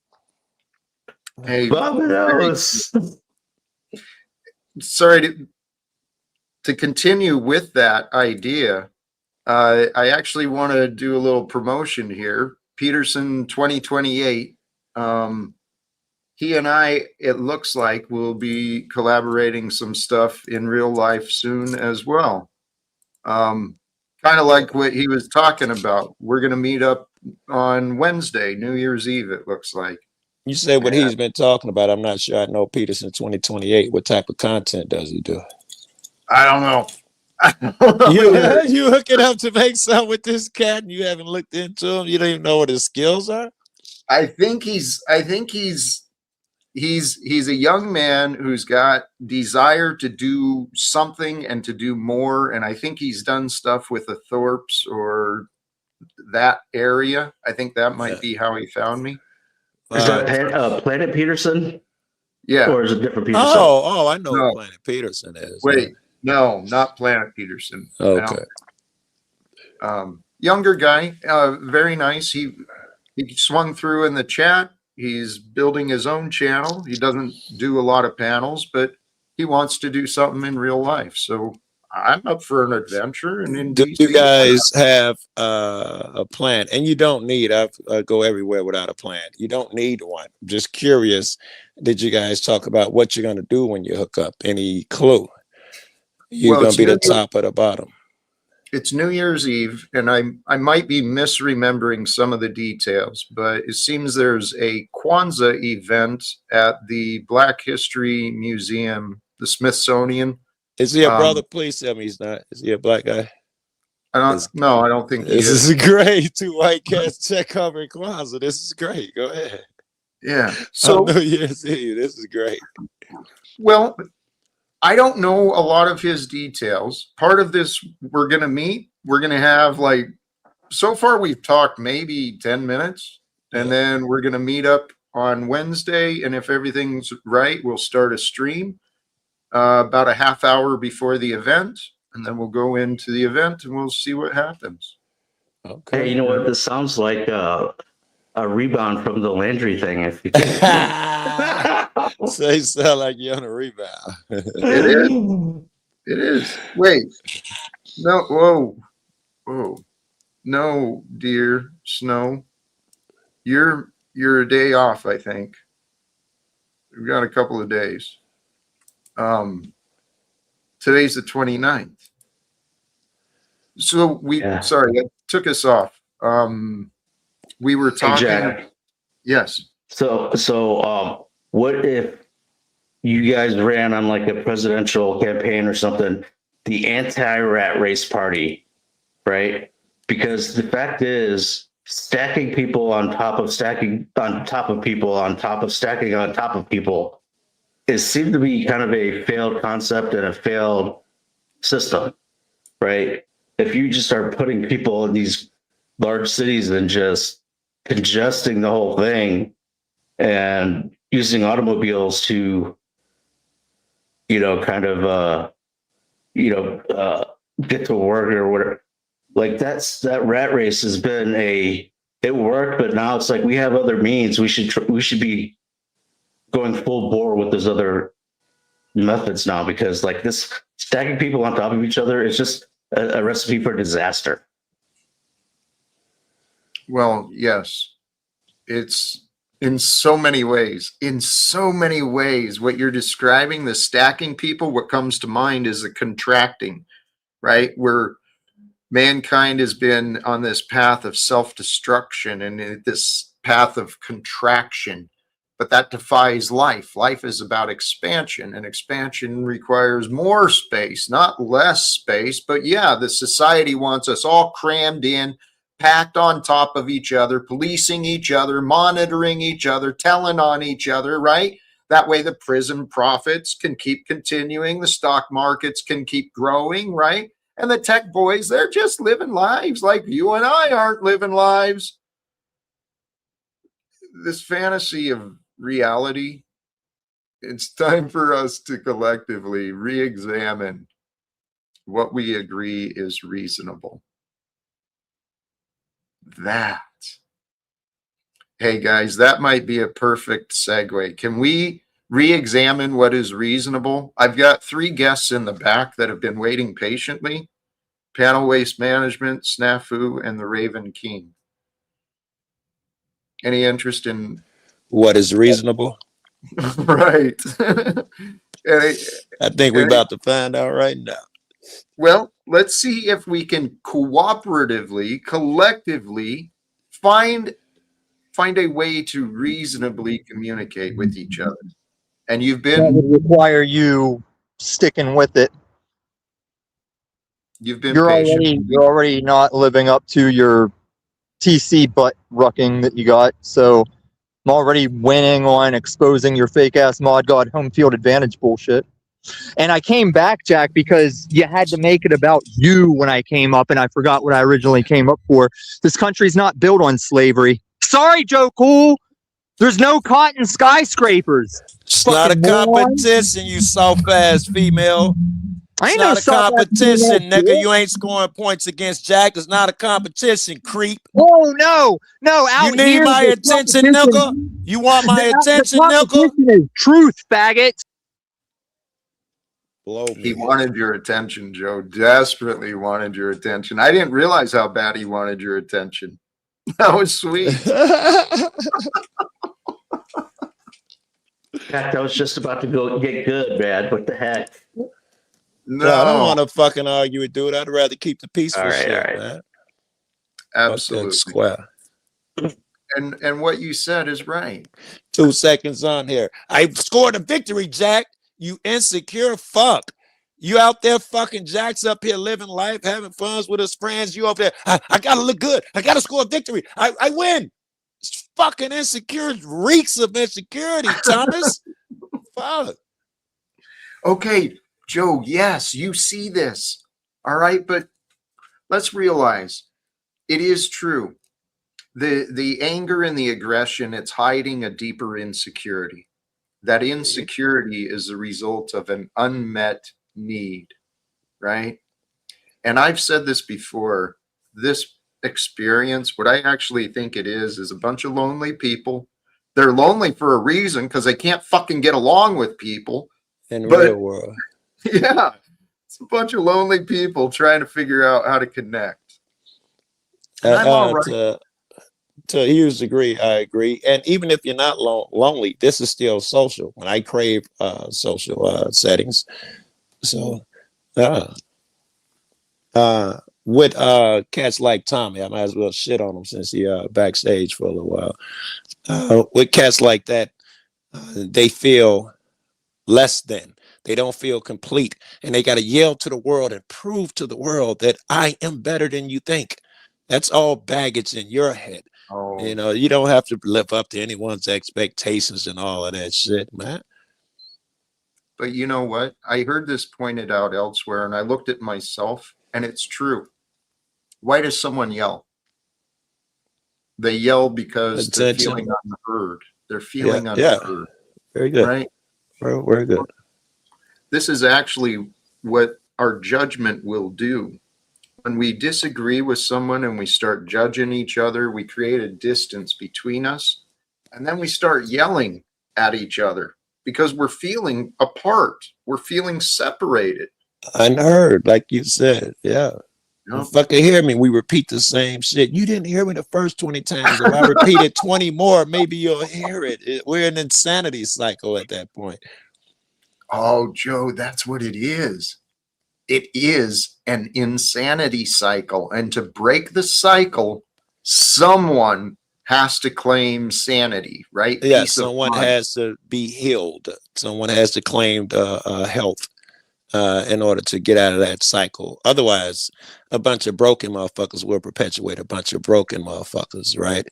Hey, Vámonos. sorry to continue with that idea. I actually want to do a little promotion here. Peterson 2028. He and I, it looks like, will be collaborating some stuff in real life soon as well. Kind of like what he was talking about. We're going to meet up on Wednesday, New Year's Eve, it looks like. You say what he's been talking about. I'm not sure I know Peterson 2028. What type of content does he do? I don't know. You hook it up to make something with this cat and you haven't looked into him. You don't even know what his skills are. I think he's a young man who's got desire to do something and to do more. And I think he's done stuff with the Thorpes or that area. I think that might be how he found me. Is that Planet Peterson? Yeah. Or is it different Peterson? Oh, I know No. what Planet Peterson is. Wait, no, not Planet Peterson. Okay. Younger guy, very nice. He swung through in the chat. He's building his own channel. He doesn't do a lot of panels, but he wants to do something in real life. So I'm up for an adventure. And in Do DC, you guys have a plan? And you don't need, I go everywhere without a plan. You don't need one. I'm just curious. Did you guys talk about what you're going to do when you hook up? Any clue? You're going to be the top or the bottom? It's New Year's Eve, and I might be misremembering some of the details, but it seems there's a Kwanzaa event at the Black History Museum, the Smithsonian. Is he a brother? Please tell me he's not. Is he a black guy? No, I don't think he is. This is great. Two white cats check covering Kwanzaa. This is great. Go ahead. Yeah. So New Year's Eve. This is great. Well, I don't know a lot of his details. Part of this, we're going to meet. We're going to have so far we've talked maybe 10 minutes, and then we're going to meet up on Wednesday. And if everything's right, we'll start a stream about a half hour before the event. And then we'll go into the event and we'll see what happens. Okay. Hey, you know what? This sounds like a rebound from the Landry thing. If you can. So you sound like you're on a rebound. It is. It is. Wait. No. Whoa. No, dear Snow. You're a day off, I think. We've got a couple of days. Today's the 29th. So sorry, that took us off. We were talking. Hey, Jack. Yes. So what if you guys ran on like a presidential campaign or something, the anti-rat race party, right? Because the fact is, stacking people on top of stacking on top of people on top of stacking on top of people seemed to be kind of a failed concept and a failed system, right? If you just start putting people in these large cities and just congesting the whole thing and using automobiles to, kind of, get to work or whatever. Like that rat race has been it worked, but now it's like we have other means. We should be going full bore with those other methods now, because like this stacking people on top of each other is just a recipe for disaster. Well, yes, it's in so many ways. In so many ways, what you're describing, the stacking people, what comes to mind is the contracting, right? Where mankind has been on this path of self-destruction and this path of contraction, but that defies life. Life is about expansion, and expansion requires more space, not less space. But yeah, the society wants us all crammed in, packed on top of each other, policing each other, monitoring each other, telling on each other, right? That way the prison profits can keep continuing, the stock markets can keep growing, right? And the tech boys, they're just living lives like you and I aren't living lives. This fantasy of reality, it's time for us to collectively re-examine what we agree is reasonable. That. Hey guys, that might be a perfect segue. Can we re-examine what is reasonable? I've got 3 guests in the back that have been waiting patiently. Panel Waste Management, Snafu, and the Raven King. Any interest in What is reasonable? right? I think we're about to find out right now. Well, let's see if we can cooperatively, collectively find a way to reasonably communicate with each other. And you've That been would require you sticking with it. patient. You're already not living up to your TC butt rucking that you got. So I'm already winning on exposing your fake ass mod god home field advantage bullshit. And I came back, Jack, because you had to make it about you when I came up, and I forgot what I originally came up for. This country's not built on slavery. Sorry, Joe Cool. There's no cotton skyscrapers. It's not a Fucking moron. competition, you soft ass female. I It's ain't not no a soft-ass competition, female, nigga. bitch. You ain't scoring points against Jack. It's not a competition, creep. Oh no, out You need here, my the attention, nigga. You want my the attention, nigga? competition is truth, faggots. Blow me. He wanted your attention, Joe. Desperately wanted your attention. I didn't realize how bad he wanted your attention. That was sweet. Heck, I was just about to go get good, man. What the heck? No, I don't want to fucking argue with dude. I'd rather keep the peaceful All right, shit, all right. man. absolutely. Fucking square. And what you said is right. 2 seconds on here. I scored a victory, Jack. You insecure fuck. You out there fucking Jack's up here living life, having fun with his friends. You over there. I gotta look good. I gotta score a victory. I win. It's fucking insecure, reeks of insecurity, Thomas. Fuck. Okay, Joe, yes, you see this. All right, but let's realize it is true. The anger and the aggression, it's hiding a deeper insecurity. That insecurity is the result of an unmet need, right? And I've said this before, this experience, what I actually think it is a bunch of lonely people. They're lonely for a reason because they can't fucking get along with people. In the But- real world. Yeah, it's a bunch of lonely people trying to figure out how to connect. And I'm all right. To a huge degree, I agree. And even if you're not lonely, this is still social. When I crave social settings, so with cats like Tommy, I might as well shit on him since he backstage for a little while. With cats like that, they feel less than. They don't feel complete, and they got to yell to the world and prove to the world that I am better than you think. That's all baggage in your head. Oh, You know, you don't have to live up to anyone's expectations and all of that shit, man. but you know what? I heard this pointed out elsewhere, and I looked at myself, and it's true. Why does someone yell? They yell because they're Attention. feeling unheard. They're feeling Yeah. unheard, Very good. right? Very good. This is actually what our judgment will do. When we disagree with someone and we start judging each other, we create a distance between us, and then we start yelling at each other because we're feeling apart. We're feeling separated. Unheard, like you said. Yeah. You know? Fucking hear me. We repeat the same shit. You didn't hear me the first 20 times. If I repeat it 20 more, maybe you'll hear it. We're in an insanity cycle at that point. Oh, Joe, that's what it is. It is an insanity cycle. And to break the cycle, someone has to claim sanity, right? Yeah, Peace of someone mind. has to be healed. Someone has to claim health in order to get out of that cycle. Otherwise, a bunch of broken motherfuckers will perpetuate a bunch of broken motherfuckers, right?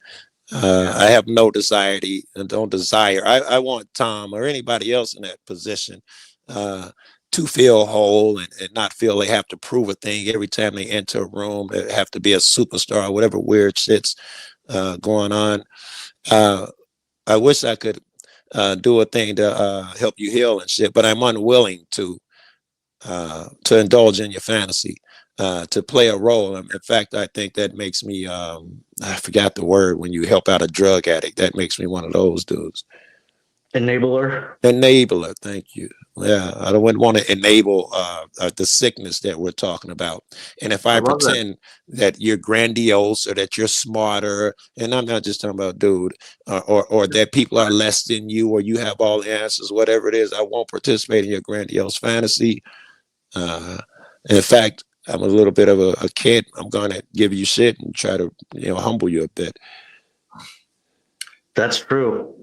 I have no desire and don't desire. I want Tom or anybody else in that position to feel whole and not feel they have to prove a thing every time they enter a room. They have to be a superstar or whatever weird shit's going on. I wish I could do a thing to help you heal and shit, but I'm unwilling to indulge in your fantasy, to play a role. In fact, I think that makes me, I forgot the word, when you help out a drug addict, that makes me one of those dudes. Enabler. Enabler, thank you. Yeah, I don't want to enable the sickness that we're talking about. And if I pretend that you're grandiose or that you're smarter, and I'm not just talking about dude, or that people are less than you, or you have all the answers, whatever it is, I won't participate in your grandiose fantasy. In fact, I'm a little bit of a kid. I'm going to give you shit and try to, humble you a bit. That's true.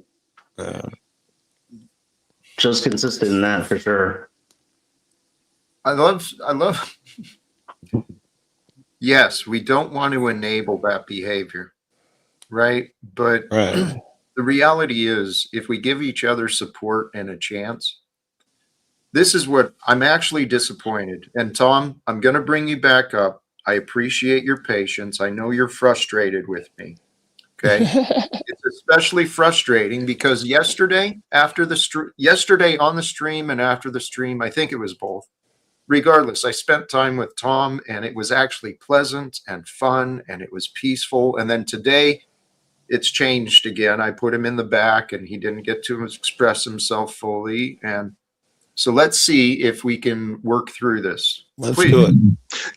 Just consistent in that for sure. I love. Yes, we don't want to enable that behavior, right? But Right. The reality is, if we give each other support and a chance, this is what I'm actually disappointed. And Tom, I'm going to bring you back up. I appreciate your patience. I know you're frustrated with me. Okay. It's especially frustrating because yesterday on the stream and after the stream, I think it was both. Regardless, I spent time with Tom and it was actually pleasant and fun and it was peaceful. And then today it's changed again. I put him in the back and he didn't get to express himself fully. And so let's see if we can work through this. Let's do it.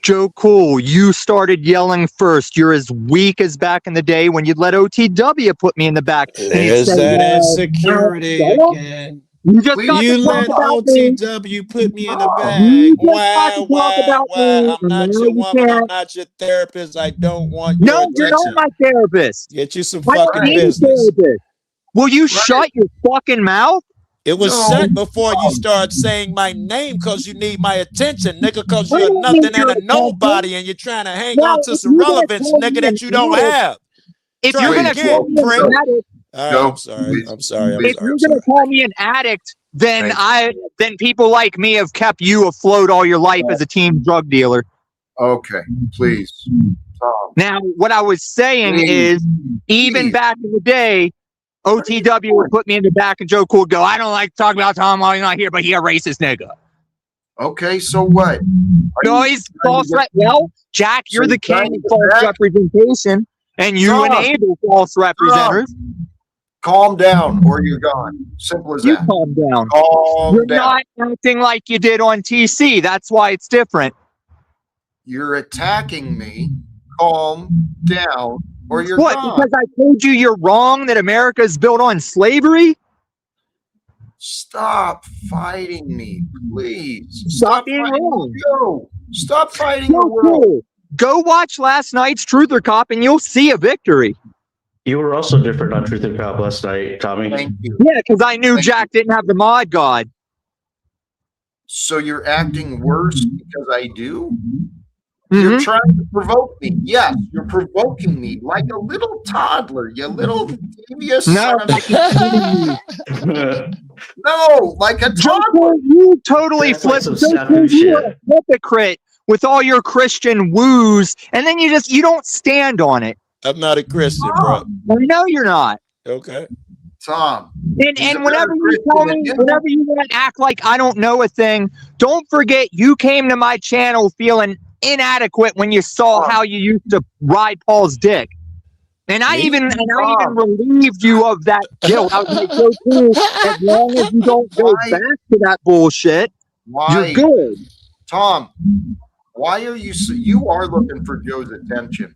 Joe Cool, you started yelling first. You're as weak as back in the day when you'd let OTW put me in the back. There's that insecurity again. You just got You to let talk about me. OTW put me in the You bag. just got to talk about me. I'm not your woman. I'm not your therapist. I don't want your No, you're not attention. my therapist. Get you some I don't fucking need a business. therapist. Will you shut your fucking mouth? It was No. shut before you started saying my name because you need my attention, nigga, because I you're don't nothing need your and a nobody and you're trying to hang Now, on to if some you're gonna relevance, call me nigga, that an you don't addict, have. If Try you're it going to again, call me an prick. addict, All right, No, I'm sorry. please. I'm sorry. I'm if sorry. you're I'm going to sorry. call me an addict, then Thank then people like me have kept you afloat all your life as a team drug dealer. Okay, please. Tom. Now, what I was saying is, even Please. back in the day, OTW would put me in the back and Joe Cool would go, I don't like to talk about Tom while he's not here, but he a racist nigga. Okay, so what? No, he's false. Well, Jack, you're So the you're trying king to of get false back? representation, and you Tom. enable false representers. Calm down or you're gone. Simple as You that. calm down. Calm You're down. not acting like you did on TC. That's why it's different. You're attacking me. Calm down or you're What? gone. Because I told you you're wrong that America is built on slavery? Stop fighting me, please. Stop being fighting wrong. the world. Stop fighting the So world. cool. Go watch last night's Truther Cop and you'll see a victory. You were also different on Truth and Cop last night, Tommy. Thank you. Yeah, because I knew Thank Jack didn't have the mod god. So you're acting worse because I do? Mhm. You're trying to provoke me. Yes, you're provoking me like a little toddler, you little devious No, son of a... No, like a Joe toddler. Cool, you totally That's like flipped. some Joe Cool, snafu you are shit. a hypocrite with all your Christian woos, and then you don't stand on it. I'm not a Christian, bro. I know you're not. Okay. Tom. He's a And whenever better you Christian tell than me, you. whenever you want to act like I don't know a thing, don't forget you came to my channel feeling inadequate when you saw how you used to ride Paul's dick. And I Me? even relieved you of that guilt. I was like, so cool. As long as you don't go Why? back to that bullshit, you're Why, good. Tom? Why are you are looking for Joe's attention?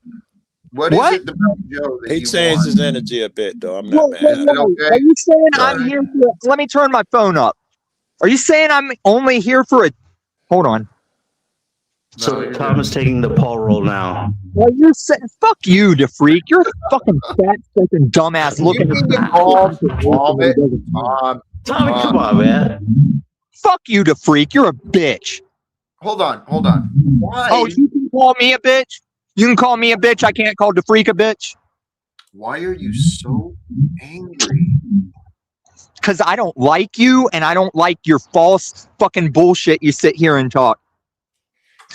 What is it about Joe that He you changed want? his energy a bit, though. I'm not mad Is at it it. okay? Are you saying All I'm right. here for? Let me turn my phone up. Are you saying I'm only here for a? Hold on. No, So you're Tom good. is taking the Paul role now. Well, you're saying fuck you, DeFreak. You're a fucking fat, fucking dumbass You looking. need to calm it, Tom. Tommy, come on, man. Fuck you, DeFreak. You're a bitch. Hold on. Why? Oh, you can call me a bitch. You can call me a bitch. I can't call DeFreak a bitch Why are you so angry? because I don't like you and I don't like your false fucking bullshit. You sit here and talk.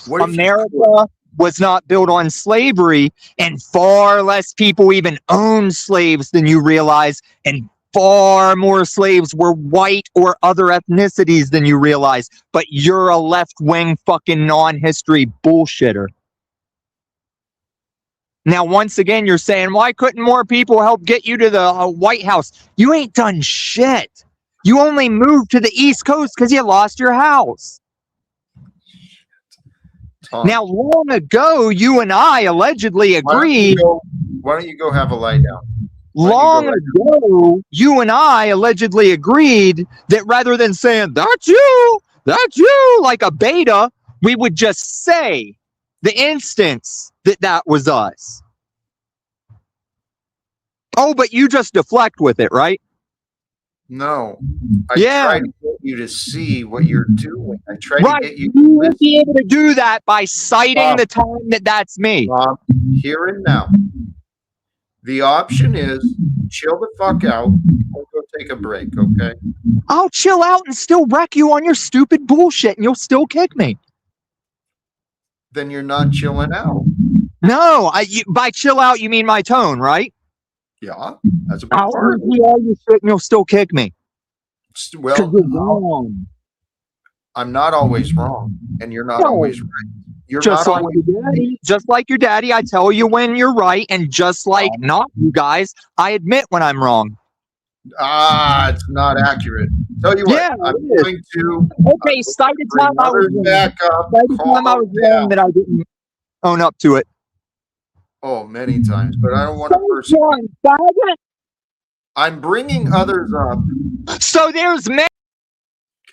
What if you America was not built on slavery, and far less people even owned slaves than you realize, and far more slaves were white or other ethnicities than you realize. But you're a left-wing fucking non-history bullshitter. Now, once again, you're saying, why couldn't more people help get you to the White House? You ain't done shit. You only moved to the East Coast because you lost your house. Tom, Now, long ago, you and I allegedly agreed. why don't you go have a lie down? Long ago, you and I allegedly agreed that rather than saying, that's you, like a beta, we would just say the instance that was us. Oh, but you just deflect with it, right? No. I Yeah. try to get you to see what you're doing. I try Right. to get you You to won't be able to do that by citing Tom. the time that's me. Tom, here and now. The option is chill the fuck out or go take a break, okay? I'll chill out and still wreck you on your stupid bullshit and you'll still kick me. Then you're not chilling out. No, by chill out, you mean my tone, right? Yeah, that's a big I'll part of argue all your shit and you'll still kick me. it. 'Cause Well, you're wrong. I'm not always wrong, and you're not No. always right. You're Just not like always your daddy. Just like your daddy, I tell you when you're right, and just like not you guys, I admit when I'm wrong. it's not accurate. Tell you what, Yeah, I'm it is. going to Okay, cite the bring time I was others wrong. back up. Cite the time I was Calm wrong down. that I didn't own up to it. Oh, many times, but I don't want to Cite persecute. one, faggot. I'm bringing others up. So there's me.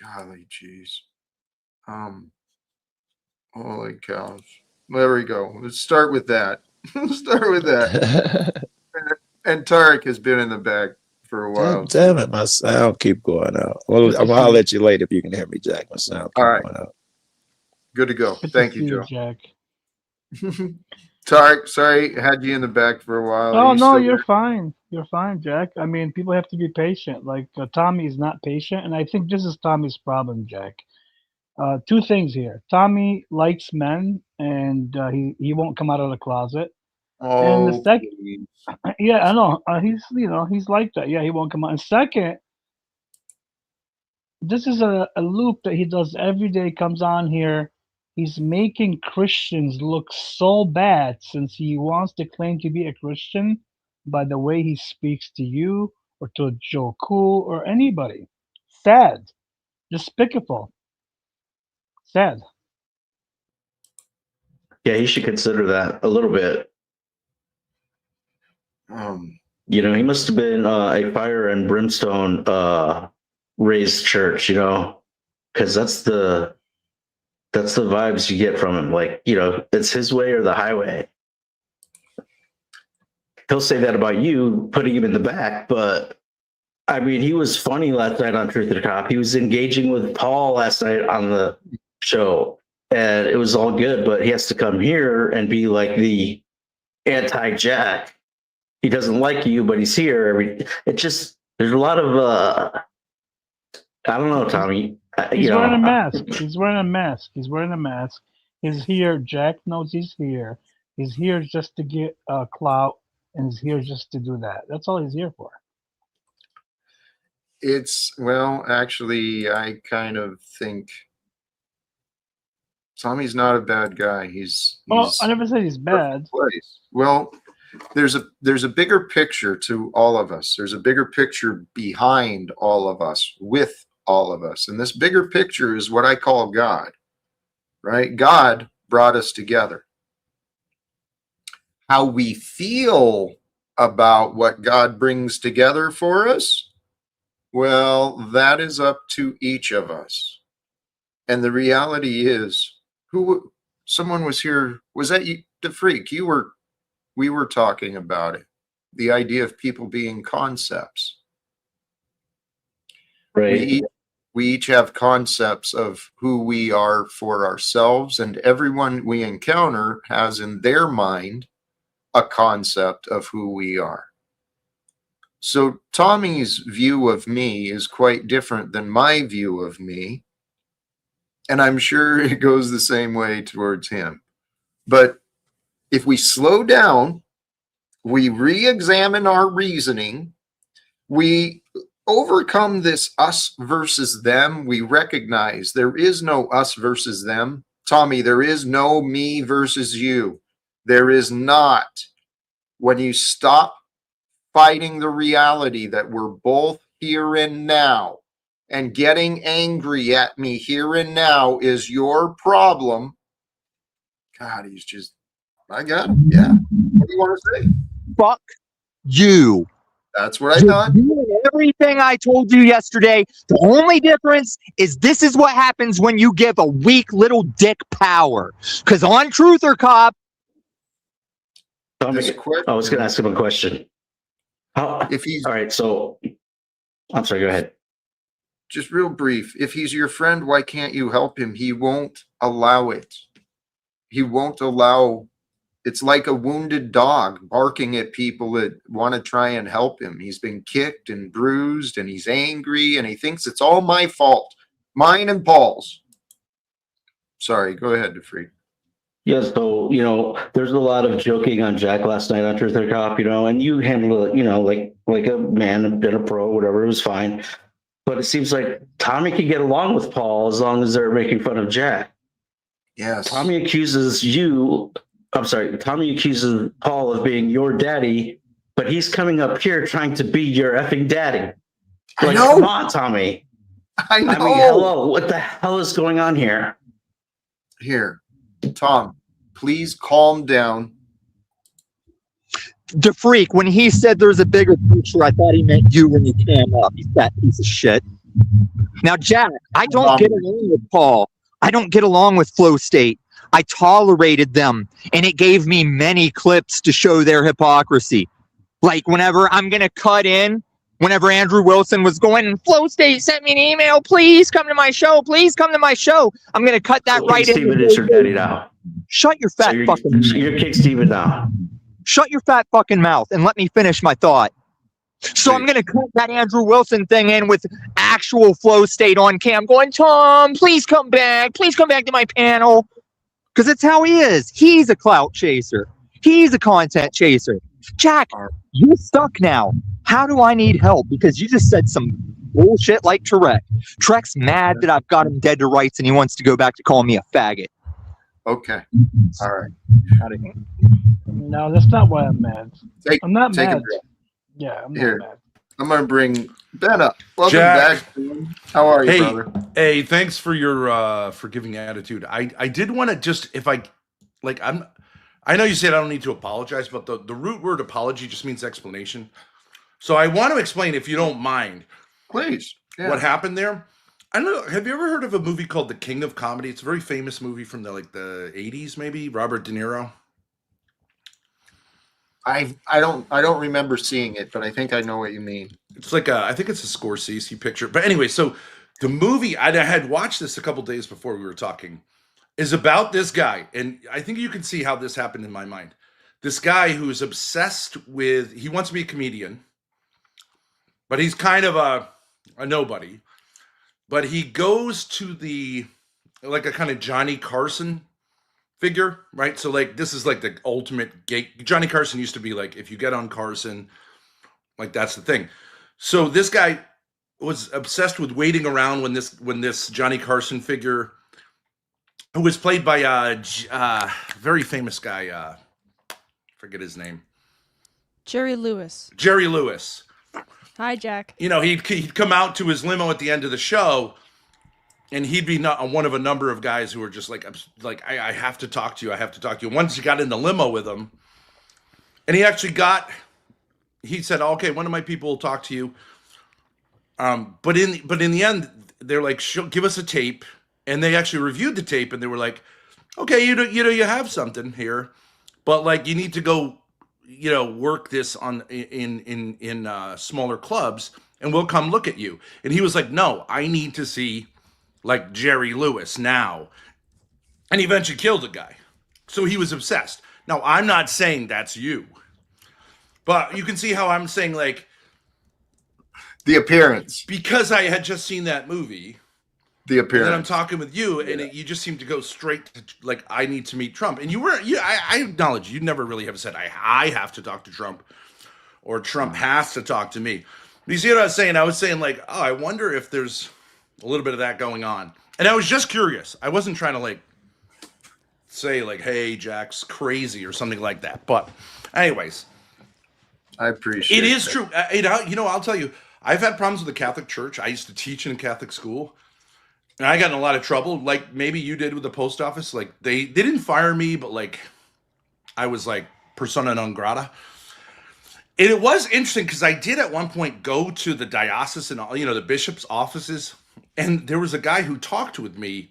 Golly, jeez. Holy cows. There we go. Let's start with that. Let's start with that. And Tarek has been in the back for a while. God damn it, my sound keep going out. Well, I'll let you later if you can hear me, Jack. My sound keep All right. going out. Good to go. Good to Thank see you, you, Joe. Jack. Tarek, sorry, had you in the back for a while. Oh Are you no, still you're there? fine. You're fine, Jack. I mean, people have to be patient. Like Tommy is not patient, and I think this is Tommy's problem, Jack. Two things here. Tommy likes men, and he won't come out of the closet. And the Oh, second, please. yeah, I know he's like that. Yeah, he won't come out. And second, this is a loop that he does every day. Comes on here. He's making Christians look so bad since he wants to claim to be a Christian by the way he speaks to you or to Joe Cool or anybody. Sad. Despicable. Sad. Yeah, he should consider that a little bit. You know, he must have been a fire and brimstone raised church, you know, because that's the vibes you get from him. Like, you know, it's his way or the highway. He'll say that about you, putting him in the back, but I mean, he was funny last night on Truth or Cop. He was engaging with Paul last night on the show, and it was all good. But he has to come here and be like the anti-Jack. He doesn't like you, but he's here. There's a lot of I don't know, Tommy. He's wearing a mask. He's wearing a mask. He's wearing a mask. He's here. Jack knows he's here. He's here just to get clout and is here just to do that. That's all he's here for. Actually, I kind of think Tommy's not a bad guy. He's Well, I never said he's bad. place. Well, there's a bigger picture to all of us. There's a bigger picture behind all of us, with all of us. And this bigger picture is what I call God, right? God brought us together. How we feel about what God brings together for us, well, that is up to each of us. And the reality is, someone was here, was that you, the freak? We were talking about it. The idea of people being concepts. Right. We each have concepts of who we are for ourselves, and everyone we encounter has in their mind a concept of who we are. So Tommy's view of me is quite different than my view of me. And I'm sure it goes the same way towards him. But if we slow down, we re-examine our reasoning, we overcome this us versus them, we recognize there is no us versus them. Tommy, there is no me versus you. There is not. When you stop fighting the reality that we're both here and now, and getting angry at me here and now is your problem. God, he's just, I got him. Yeah. What do you want to say? Fuck you. That's what I You're thought. doing everything I told you yesterday. The only difference is this is what happens when you give a weak little dick power. Because on Truth or Cop, I was going to ask him a question. If he's all right, so I'm sorry, go ahead. Just real brief. If he's your friend, why can't you help him? He won't allow it. He won't allow. It's like a wounded dog barking at people that want to try and help him. He's been kicked and bruised and he's angry and he thinks it's all my fault. Mine and Paul's. Sorry, go ahead, DeFreak. Yeah, so, there's a lot of joking on Jack last night on Truth or Cop, and you handle it, like a man and a pro, whatever, it was fine. But it seems like Tommy can get along with Paul as long as they're making fun of Jack. Yes. Tommy accuses Paul of being your daddy, but he's coming up here trying to be your effing daddy. Like, come on, Tommy. I know. I mean, hello, what the hell is going on here? Here, Tom, please calm down. DeFreak, when he said there's a bigger picture, I thought he meant you when you came up. You fat piece of shit. Now, Jack, I don't get along with Paul. I don't get along with Flow State. I tolerated them, and it gave me many clips to show their hypocrisy. Like whenever I'm going to cut in, whenever Andrew Wilson was going, Flow State sent me an email, please come to my show, please come to my show. I'm going to cut that right in. Steven is your daddy now. Shut your fat fucking mouth. You're Kick Steven now. Shut your fat fucking mouth and let me finish my thought. So I'm going to cut that Andrew Wilson thing in with actual Flow State on cam going, Tom, please come back. Please come back to my panel. Because it's how he is. He's a clout chaser. He's a content chaser. Jack, you're stuck now. How do I need help? Because you just said some bullshit like Trek. Trek's mad that I've got him dead to rights and he wants to go back to calling me a faggot. Okay. All right. No, that's not why I'm mad. I'm not mad. Yeah, I'm not mad. I'm going to bring Ben up. Welcome Jack. back. How are you, brother? Hey, thanks for your forgiving attitude. I did want to just, I know you said I don't need to apologize, but the root word apology just means explanation. So I want to explain, if you don't mind, please, what happened there. I don't know. Have you ever heard of a movie called The King of Comedy? It's a very famous movie from the 80s, maybe. Robert De Niro. I don't remember seeing it, but I think I know what you mean. It's like I think it's a Scorsese picture. But anyway, so the movie, I had watched this a couple days before we were talking, is about this guy. And I think you can see how this happened in my mind. This guy who's obsessed with, he wants to be a comedian, but he's kind of a nobody. But he goes to a kind of Johnny Carson figure, right? So like this is like the ultimate gate. Johnny Carson used to be like, if you get on Carson, like that's the thing. So this guy was obsessed with waiting around when this Johnny Carson figure, who was played by very famous guy, forget his name, Jerry Lewis. Jerry Lewis. Hi, Jack. You know, he'd come out to his limo at the end of the show, and he'd be one of a number of guys who were just like I have to talk to you. I have to talk to you. Once he got in the limo with him, and he said, okay, one of my people will talk to you. But in the end, they're like, give us a tape. And they actually reviewed the tape, and they were like, okay, you have something here, but like you need to go, work this on in smaller clubs, and we'll come look at you. And he was like, no, I need to see like Jerry Lewis now. And he eventually killed the guy. So he was obsessed. Now, I'm not saying that's you, but you can see how I'm saying like the appearance, because I had just seen that movie. The appearance. And then I'm talking with you, and you just seem to go straight to like, I need to meet Trump. And I acknowledge you never really have said I have to talk to Trump, or Trump has to talk to me. You see what I was saying? I was saying like, oh, I wonder if there's a little bit of that going on. And I was just curious. I wasn't trying to like say like, hey, Jack's crazy or something like that. But anyways, I appreciate it. It is that. true. I'll tell you, I've had problems with the Catholic Church. I used to teach in a Catholic school. And I got in a lot of trouble, like maybe you did with the post office. Like they didn't fire me, but like I was like persona non grata. And it was interesting because I did at one point go to the diocese and the bishop's offices, and there was a guy who talked with me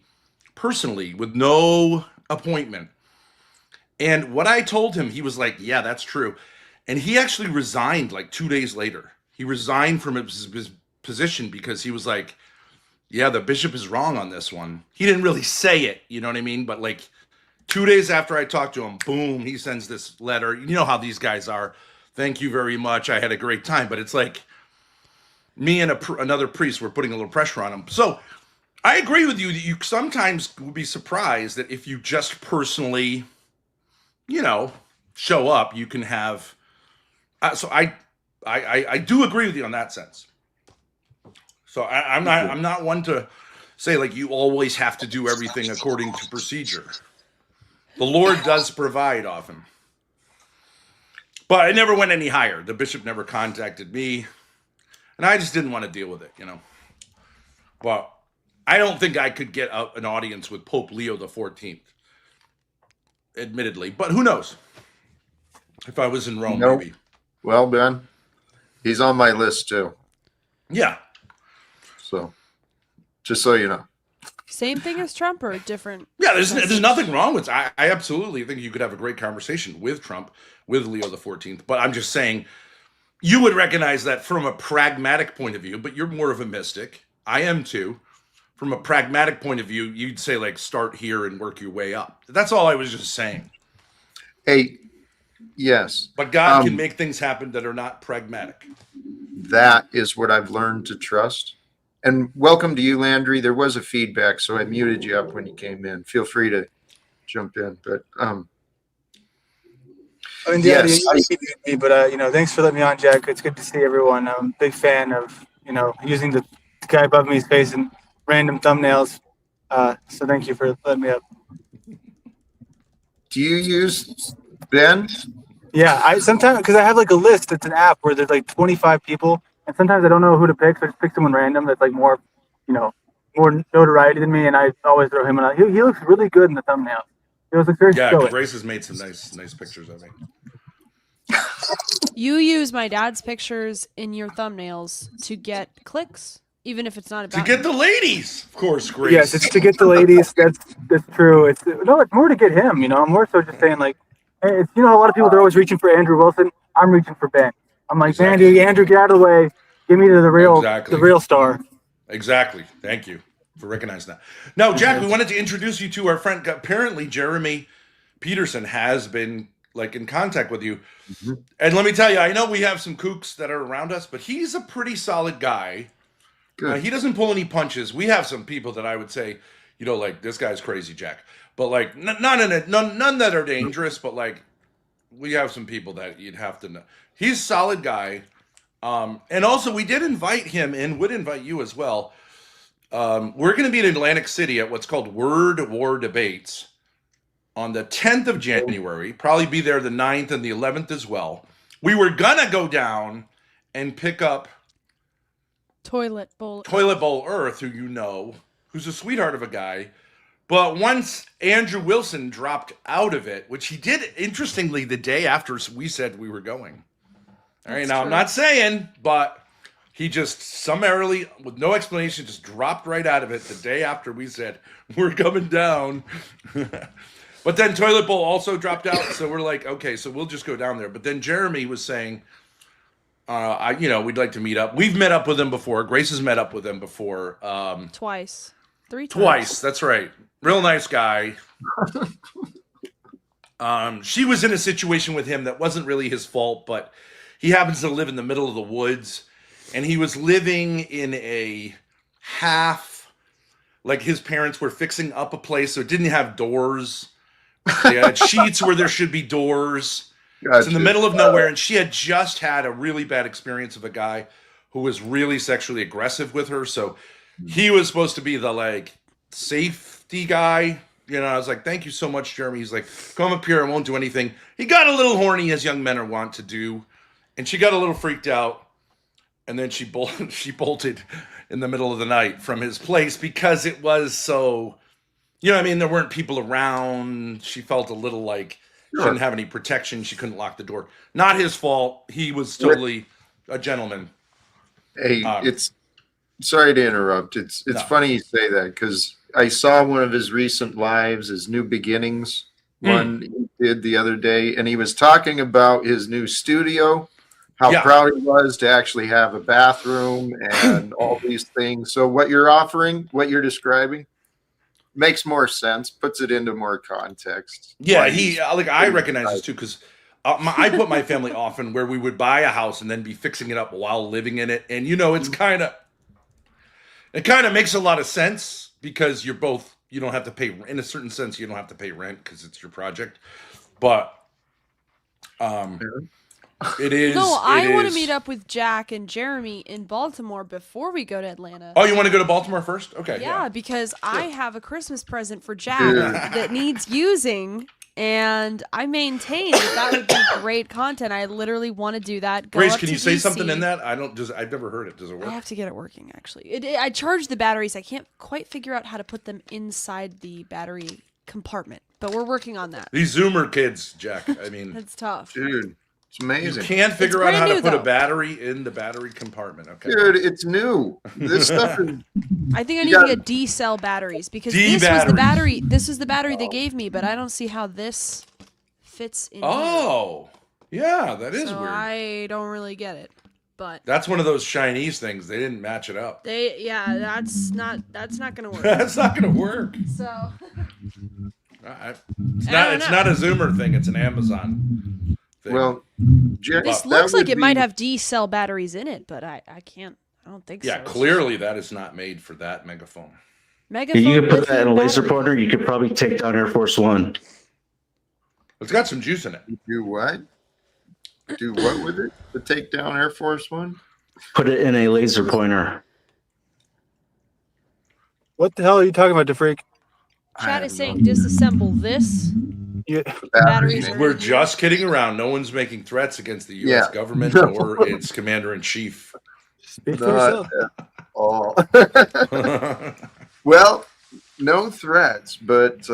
personally with no appointment. And what I told him, he was like, "Yeah, that's true." And he actually resigned like 2 days later. He resigned from his position because he was like, yeah, the bishop is wrong on this one. He didn't really say it, you know what I mean? But like 2 days after I talked to him, boom, he sends this letter. You know how these guys are. Thank you very much. I had a great time. But it's like me and another priest were putting a little pressure on him. So I agree with you that you sometimes would be surprised that if you just personally, show up, you can have. So I do agree with you on that sense. So I'm not one to say like you always have to do everything according to procedure. The Lord does provide often. But I never went any higher. The bishop never contacted me. And I just didn't want to deal with it, But I don't think I could get an audience with Pope Leo XIV, admittedly. But who knows? If I was in Rome, maybe. Well, Ben, he's on my list too. Yeah. So, just so you know. Same thing as Trump or different? Yeah, there's nothing wrong with it. I absolutely think you could have a great conversation with Trump, with Leo XIV. But I'm just saying, you would recognize that from a pragmatic point of view, but you're more of a mystic. I am too. From a pragmatic point of view, you'd say like start here and work your way up. That's all I was just saying. Hey, yes. But God can make things happen that are not pragmatic. That is what I've learned to trust. And welcome to you, Landry. There was a feedback, so I muted you up when you came in. Feel free to jump in. But yes, but thanks for letting me on, Jack. It's good to see everyone. I'm a big fan of using the guy above me's face in random thumbnails. So thank you for letting me up. Do you use Ben? Yeah, I sometimes because I have like a list. It's an app where there's like 25 people, and sometimes I don't know who to pick, so I just pick someone random that's like more notoriety than me, and I always throw him in. He looks really good in the thumbnail. It was like very stoic. Grace has made some nice pictures of me. You use my dad's pictures in your thumbnails to get clicks, even if it's not about to get the ladies, of course, Grace. Yes, it's to get the ladies. That's true. It's more to get him. I'm more so just saying like, hey, it's a lot of people are always reaching for Andrew Wilson. I'm reaching for Ben. I'm like, exactly. Andrew, get out of the way. Give me the real star. Exactly. Thank you for recognizing that. Now, Jack, we wanted to introduce you to our friend. Apparently, Jeremy Peterson has been like in contact with you. Mm-hmm. And let me tell you, I know we have some kooks that are around us, but he's a pretty solid guy. He doesn't pull any punches. We have some people that I would say, like, this guy's crazy, Jack. but like none that are dangerous. But like we have some people that you'd have to know. He's a solid guy. And also we did invite him and would invite you as well. We're going to be in Atlantic City at what's called Word War Debates on the 10th of January. Probably be there the 9th and the 11th as well. We were going to go down and pick up Toilet Bowl Earth, who you know, who's a sweetheart of a guy. But once Andrew Wilson dropped out of it, which he did, interestingly, the day after we said we were going. All right, now I'm not saying, but he just summarily, with no explanation, just dropped right out of it the day after we said we're coming down. But then Toilet Bowl also dropped out, so we're like, okay, so we'll just go down there. But then Jeremy was saying, we'd like to meet up. We've met up with him before. Grace has met up with him before. Twice. 3 times. Twice, that's right. Real nice guy. She was in a situation with him that wasn't really his fault, but he happens to live in the middle of the woods, and he was living in a half, like his parents were fixing up a place, so it didn't have doors. They had sheets where there should be doors. Gotcha. It's in the middle of nowhere, and she had just had a really bad experience of a guy who was really sexually aggressive with her, so he was supposed to be the, like, safety guy. You know, I was like, thank you so much, Jeremy. He's like, come up here, I won't do anything. He got a little horny, as young men are wont to do, and she got a little freaked out, and then she bolted in the middle of the night from his place because it was so, you know what I mean? There weren't people around. She felt a little like she didn't have any protection. She couldn't lock the door. Not his fault. He was totally a gentleman. Hey, it's sorry to interrupt. It's funny you say that because I saw one of his recent lives, his New Beginnings one he did the other day, and he was talking about his new studio, how proud he was to actually have a bathroom and all these things. So what you're offering, what you're describing, makes more sense, puts it into more context. Yeah, I recognize this too because I put my family often where we would buy a house and then be fixing it up while living in it, and you know, it kind of makes a lot of sense because you don't have to pay, in a certain sense, you don't have to pay rent because it's your project, but it is. No, I want to meet up with Jack and Jeremy in Baltimore before we go to Atlanta. Oh, you want to go to Baltimore first? Okay. Yeah, because I have a Christmas present for Jack that needs using, and I maintain that would be great content. I literally want to do that. Grace, can you say something in that? I've never heard it. Does it work? I have to get it working, actually. I charged the batteries. I can't quite figure out how to put them inside the battery compartment, but we're working on that. These Zoomer kids, Jack. I mean, it's tough. Dude. It's amazing. You can't figure out how to put a battery in the battery compartment. Okay, dude, it's new. This stuff is. I think I need to get D-cell batteries because this was the battery. This is the battery they gave me, but I don't see how this fits in. Oh, yeah, that is weird. I don't really get it, but that's one of those Chinese things. They didn't match it up. That's not gonna work. That's not gonna work. So. It's not a Zoomer thing. It's an Amazon. Well, this looks like it might have D-cell batteries in it, but I can't. I don't think so. Yeah, clearly that is not made for that megaphone. You could put that in a laser pointer. You could probably take down Air Force One. It's got some juice in it. Do what? Do what with it to take down Air Force One? Put it in a laser pointer. What the hell are you talking about, DeFreak? Chat is saying disassemble this. Yeah. Batteries. We're just kidding around. No one's making threats against the U.S. government or its commander-in-chief. Well, no threats, but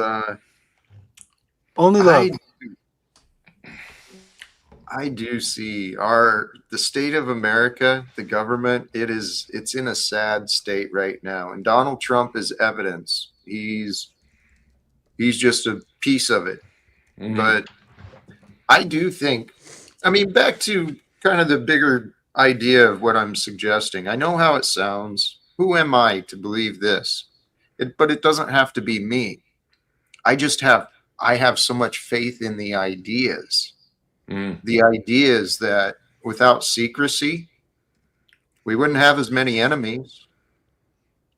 only love. I do see the state of America, the government. It's in a sad state right now, and Donald Trump is evidence. He's just a piece of it. Mm-hmm. But I do think, back to kind of the bigger idea of what I'm suggesting. I know how it sounds. Who am I to believe this? But it doesn't have to be me. I have so much faith in the ideas. The ideas that without secrecy, we wouldn't have as many enemies.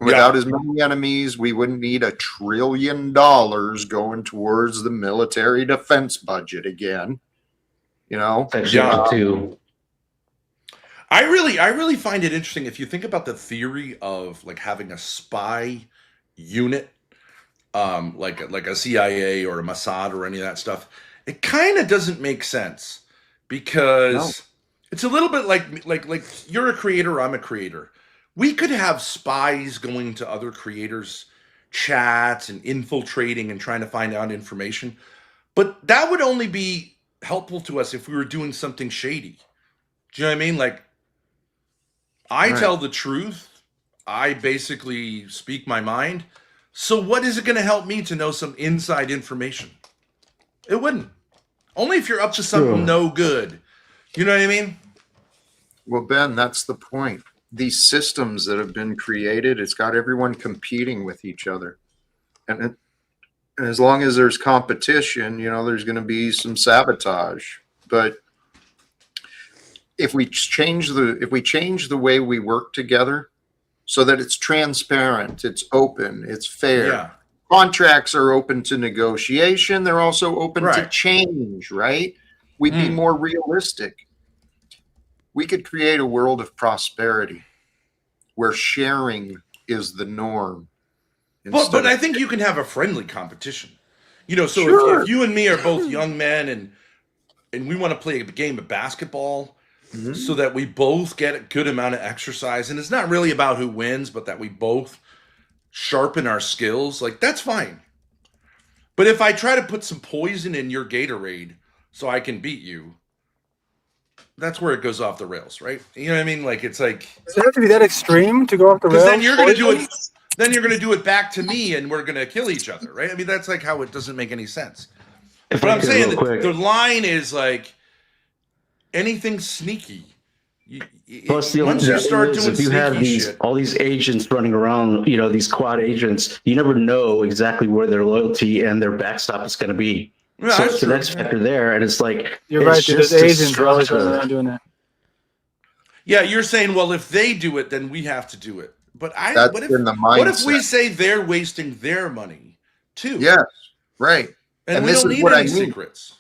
Without as many enemies, we wouldn't need $1 trillion going towards the military defense budget again. You know? Section 2. I really find it interesting if you think about the theory of like having a spy unit, like a CIA or a Mossad or any of that stuff. It kind of doesn't make sense because it's a little bit like you're a creator, I'm a creator. We could have spies going to other creators' chats and infiltrating and trying to find out information, but that would only be helpful to us if we were doing something shady. Do you know what I mean? Like, I tell the truth. I basically speak my mind. So what is it going to help me to know some inside information? It wouldn't. Only if you're up to something no good. You know what I mean? Well, Ben, that's the point. These systems that have been created, it's got everyone competing with each other. And as long as there's competition, you know, there's going to be some sabotage. But if we change the way we work together so that it's transparent, it's open, it's fair. Contracts are open to negotiation. They're also open to change, right? We'd be more realistic. We could create a world of prosperity where sharing is the norm. But I think you can have a friendly competition. You know, so if you and me are both young men and we want to play a game of basketball so that we both get a good amount of exercise, and it's not really about who wins, but that we both sharpen our skills, like that's fine. But if I try to put some poison in your Gatorade so I can beat you, that's where it goes off the rails, right? You know what I mean? Like, it's like, does it have to be that extreme to go off the rails? Because then you're going to do it. Then you're going to do it back to me, and we're going to kill each other, right? I mean, that's like how it doesn't make any sense. But I'm saying that the line is like anything sneaky. Plus, once you start doing if you have all these agents running around, you know, these quad agents, you never know exactly where their loyalty and their backstop is going to be. Yeah, so it's the next factor there, and it's like you're right. There's agents always doing that. Yeah, you're saying, well, if they do it, then we have to do it. But what if we say they're wasting their money too? Yes, right. And we don't need any secrets.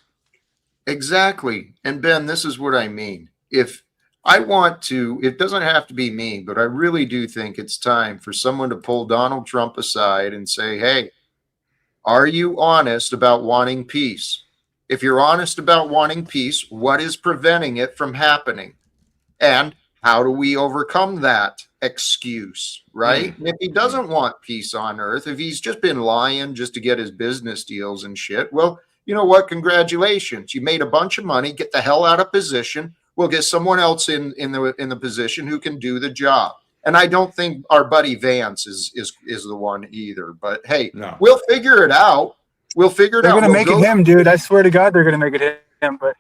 Exactly. And Ben, this is what I mean. If I want to, it doesn't have to be me, but I really do think it's time for someone to pull Donald Trump aside and say, hey, are you honest about wanting peace? If you're honest about wanting peace, what is preventing it from happening? And how do we overcome that excuse, right? And if he doesn't want peace on earth, if he's just been lying just to get his business deals and shit, well, you know what? Congratulations. You made a bunch of money. Get the hell out of position. We'll get someone else in the position who can do the job. And I don't think our buddy Vance is the one either. But hey, we'll figure it out. We'll figure it out. They're going to make it him, dude. I swear to God, they're going to make it him. But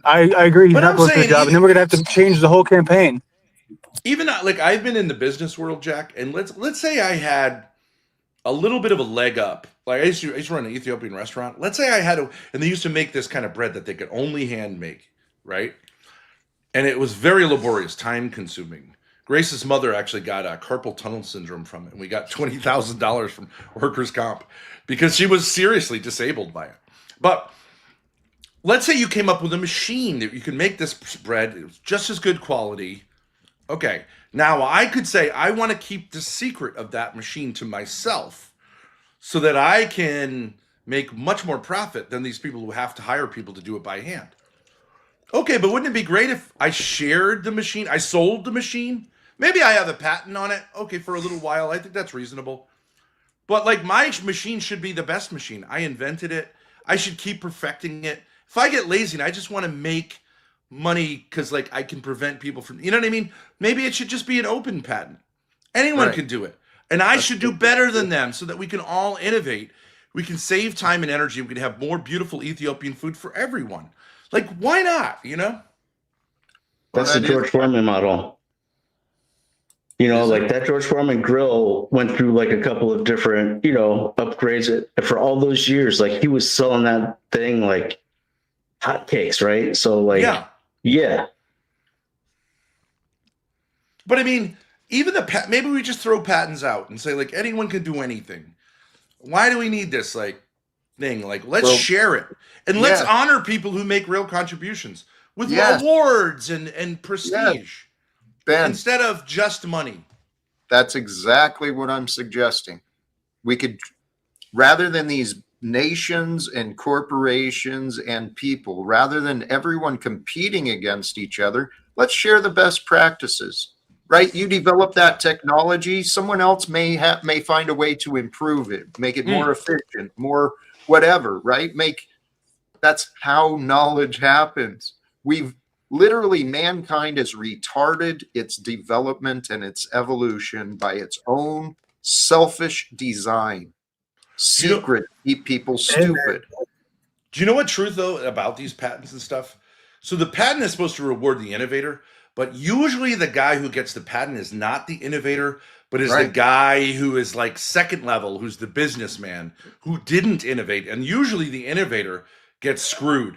I agree. He's not going to do the job. And then we're going to have to change the whole campaign. Even like I've been in the business world, Jack, and let's say I had a little bit of a leg up. Like I used to run an Ethiopian restaurant. Let's say I had and they used to make this kind of bread that they could only hand make, right? And it was very laborious, time consuming. Grace's mother actually got carpal tunnel syndrome from it, and we got $20,000 from workers' comp because she was seriously disabled by it. But let's say you came up with a machine that you can make this bread. It was just as good quality. Okay, now I could say I want to keep the secret of that machine to myself so that I can make much more profit than these people who have to hire people to do it by hand. Okay, but wouldn't it be great if I shared the machine? I sold the machine? Maybe I have a patent on it. Okay, for a little while. I think that's reasonable. But like my machine should be the best machine. I invented it. I should keep perfecting it. If I get lazy and I just want to make money because like I can prevent people from, you know what I mean? Maybe it should just be an open patent. Anyone can do it. And I should do better than them so that we can all innovate. We can save time and energy. We can have more beautiful Ethiopian food for everyone. Like, why not, you know? That's the George Foreman model. You know, like that George Foreman grill went through like a couple of different, you know, upgrades. For all those years, like he was selling that thing like hotcakes, right? So like, yeah. But I mean, even maybe we just throw patents out and say like anyone can do anything. Why do we need this like thing? Like let's share it and let's honor people who make real contributions with awards and prestige instead of just money. That's exactly what I'm suggesting. We could, rather than these nations and corporations and people, rather than everyone competing against each other, let's share the best practices. Right? You develop that technology, someone else may find a way to improve it, make it more efficient, more whatever, right? That's how knowledge happens. Mankind has retarded its development and its evolution by its own selfish design. Secret, keep people stupid. Do you know what truth though about these patents and stuff? So the patent is supposed to reward the innovator, but usually the guy who gets the patent is not the innovator, but is the guy who is like second level, who's the businessman who didn't innovate. And usually the innovator gets screwed.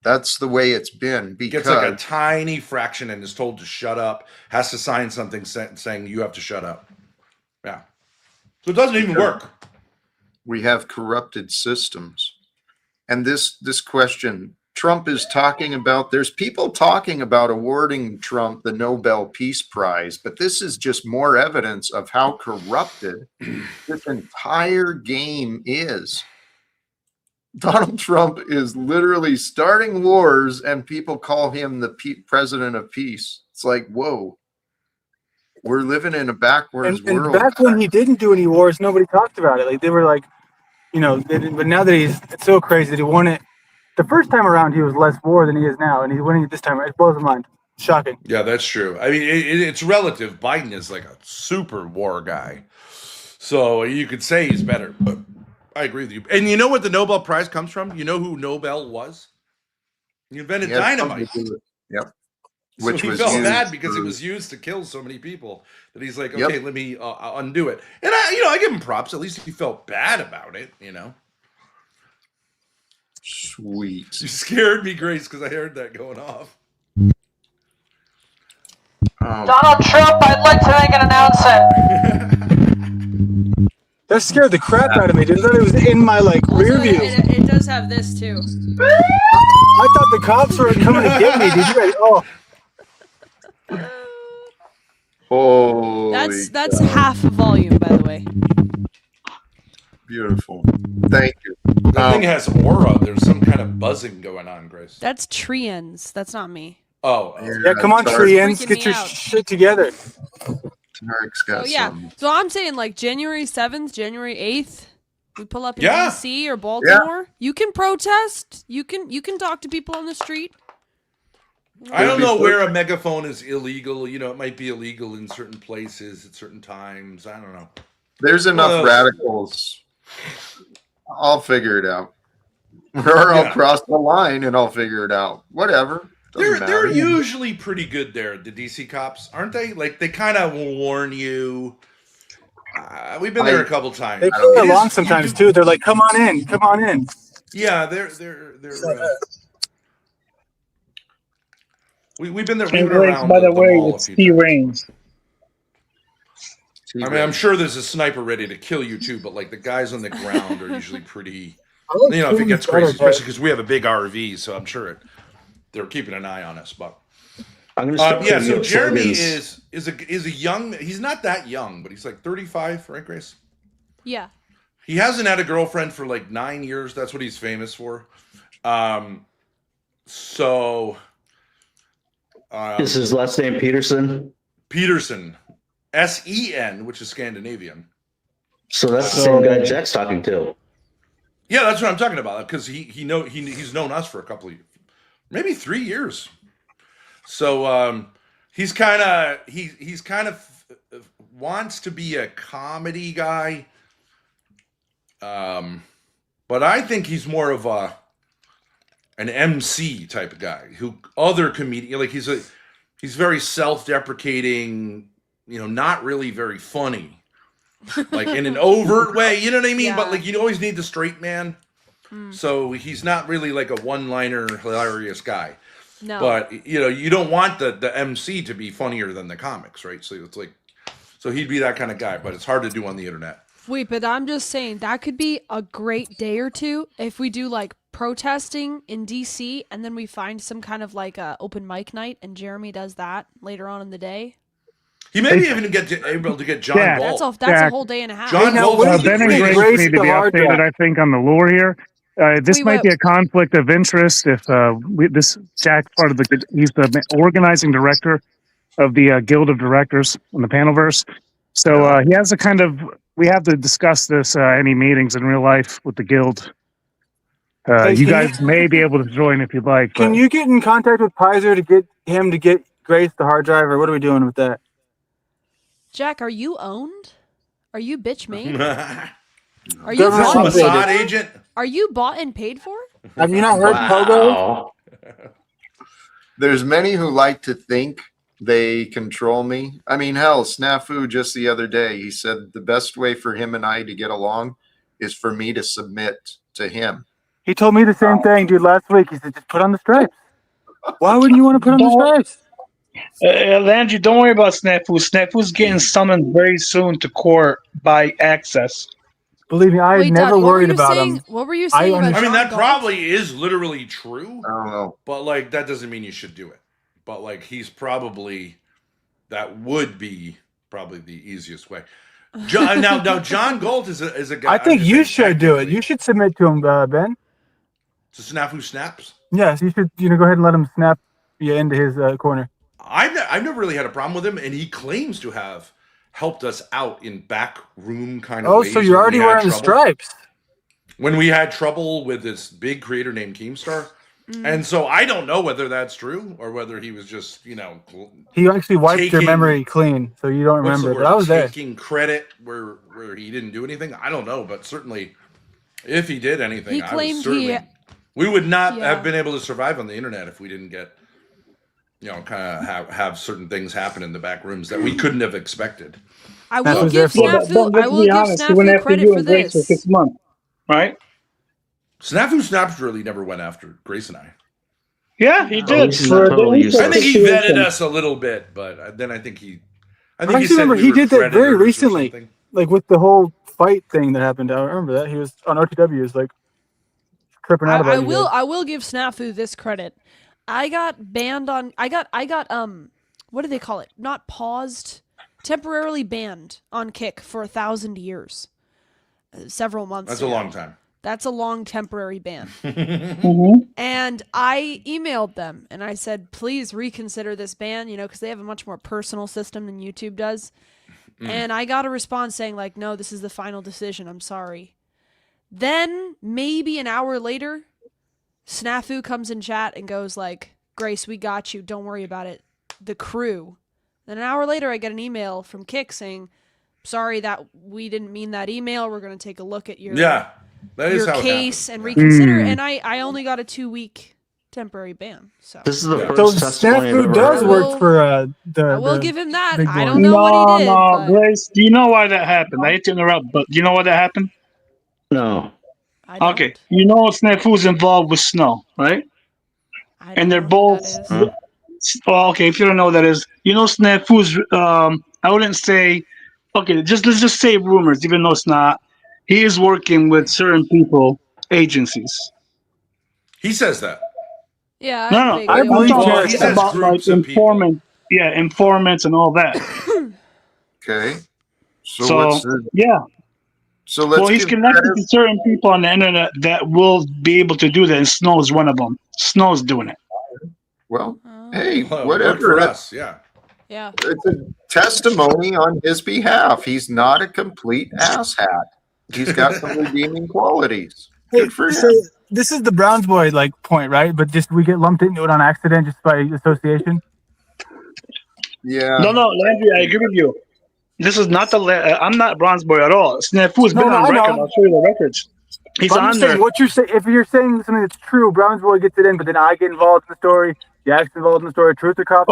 That's the way it's been. Because gets like a tiny fraction and is told to shut up, has to sign something saying you have to shut up. Yeah. So it doesn't even work. We have corrupted systems. And this question, Trump is talking about, there's people talking about awarding Trump the Nobel Peace Prize, but this is just more evidence of how corrupted this entire game is. Donald Trump is literally starting wars and people call him the president of peace. It's like, whoa, we're living in a backwards world. And back when he didn't do any wars, nobody talked about it. Like they were like, but now that it's so crazy that he won it. The first time around, he was less war than he is now, and he's winning it this time. It blows my mind. Shocking. Yeah, that's true. I mean, it's relative. Biden is like a super war guy. So you could say he's better, but I agree with you. And you know what the Nobel Prize comes from? You know who Nobel was? He invented dynamite. Yep. So he felt bad because it was used to kill so many people that he's like, okay, let me undo it. And I give him props. At least he felt bad about it, Sweet. You scared me, Grace, because I heard that going off. Donald Trump, I'd like to make an announcement. That scared the crap out of me. I thought it was in my rear view. It does have this too. I thought the cops were coming to get me. Did you? Oh. That's half volume, by the way. Beautiful. Thank you. That thing has aura. There's some kind of buzzing going on, Grace. That's Treans. That's not me. Oh. Yeah, come on, Treans. Get your shit together. Tarek's got some. So I'm saying January 7th, January 8th, we pull up in DC or Baltimore. Yeah. You can protest. You can talk to people on the street. I don't know where a megaphone is illegal. It might be illegal in certain places at certain times. I don't know. There's enough radicals. I'll figure it out. Or I'll cross the line and I'll figure it out. Whatever. They're usually pretty good there, the DC cops, aren't they? Like they kind of will warn you. We've been there a couple times. They play along sometimes too. They're like, "Come on in, come on in." Yeah, they're. We've been there. We've been around. By the way, it's T-Reigns. I mean, I'm sure there's a sniper ready to kill you too, but the guys on the ground are usually pretty. If it gets crazy, especially because we have a big RV, so I'm sure they're keeping an eye on us. But I'm gonna so Jeremy is a young. He's not that young, but he's 35, right, Grace? Yeah. He hasn't had a girlfriend for 9 years. That's what he's famous for. Is his last name Peterson? Peterson, SEN, which is Scandinavian. So that's the same guy Jack's talking to. Yeah, that's what I'm talking about. Because he's known us for a couple of, maybe 3 years. So he's kind of wants to be a comedy guy. But I think he's more of an MC type of guy who other comedian, he's very self-deprecating, not really very funny, in an overt way, you know what I mean? Yeah. But you always need the straight man. So he's not really a one-liner hilarious guy. No. But you don't want the MC to be funnier than the comics, right? So it's like, so he'd be that kind of guy, but it's hard to do on the internet. Wait, but I'm just saying that could be a great day or two if we do like protesting in DC and then we find some kind of like a open mic night and Jeremy does that later on in the day. He may be even able to get John Galt. That's a whole day and a half. John Galt Ben and Grace need to be updated, I think, on the lore here. This might be a conflict of interest if this Jack part of he's the organizing director of the Guild of Directors in the Panelverse. So he has we have to discuss this any meetings in real life with the Guild. You guys may be able to join if you'd like. Can you get in contact with Pizer to get him to get Grace the hard drive, or what are we doing with that? Jack, are you owned? Are you bitch made? Are you Mossad agent? Are you bought and paid for? Have you not heard Pogo? There's many who like to think they control me. I mean, hell, Snafu just the other day, he said the best way for him and I to get along is for me to submit to him. He told me the same thing, dude, last week. He said, just put on the stripes. Why wouldn't you want to put on the stripes? Landry, don't worry about Snafu. Snafu's getting summoned very soon to court by Access. Believe me, I never worried about him. What were you saying about I mean, that John probably is literally true. I don't know. But, like, that doesn't mean you should do it. But, like, that would be probably the easiest way. Now, John Galt is a guy. I think you should do it. You should submit to him, Ben. To Snafu Snaps? Yes, you should go ahead and let him snap you into his corner. I've never really had a problem with him, and he claims to have helped us out in back room kind of ways. So you're already wearing the stripes. When we had trouble with this big creator named Keemstar. And so I don't know whether that's true or whether he was just, he actually wiped your memory clean, so you don't remember. But I was there. Taking credit where he didn't do anything. I don't know, but certainly if he did anything, He claimed we would not have been able to survive on the internet if we didn't get, kind of have certain things happen in the back rooms that we couldn't have expected. I will give Snafu credit for this. For 6 months, right? Snafu Snaps really never went after Grace and I. Yeah, he did. I think he vetted us a little bit, but then I think he remember he did that very recently, like with the whole fight thing that happened. I remember that he was on OTWs, like tripping out about it. I will give Snafu this credit. I got banned on. I got what do they call it? Not paused, temporarily banned on Kick for 1,000 years, several months. That's a long time. That's a long temporary ban. Mm-hmm. And I emailed them and I said, please reconsider this ban, because they have a much more personal system than YouTube does. And I got a response saying like, no, this is the final decision. I'm sorry. Then maybe an hour later, Snafu comes in chat and goes like, Grace, we got you. Don't worry about it. The crew. Then an hour later, I get an email from Kick saying, sorry that we didn't mean that email. We're going to take a look at your case and reconsider. And I only got a 2-week temporary ban. So this is the first testimony. Snafu does work for I will give him that. I don't know no, what he did. No, Grace, do you know why that happened? I hate to interrupt, but do you know why that happened? No. Okay, Snafu's involved with Snow, right? And they're both. Well, okay, if you don't know what that is, Snafu's. I wouldn't say. Okay, let's just say rumors, even though it's not. He is working with certain people, agencies. He says that. Yeah. No, I believe he says about like informants. Yeah, informants and all that. Okay. So he's connected to certain people on the internet that will be able to do that, and Snow's one of them. Snow's doing it. Well, hey, whatever. For us, yeah. It's a testimony on his behalf. He's not a complete asshat. He's got some redeeming qualities. Good for him. So this is the Browns boy point, right? But just we get lumped into it on accident just by association. Yeah. No, Landry, I agree with you. This is not I'm not Bronze Boy at all. Snafu's been on record. I'll show you the records. He's on there. What you're saying, if you're saying something that's true, Browns boy gets it in, but then I get involved in the story. Jack's involved in the story. Truth or Cop?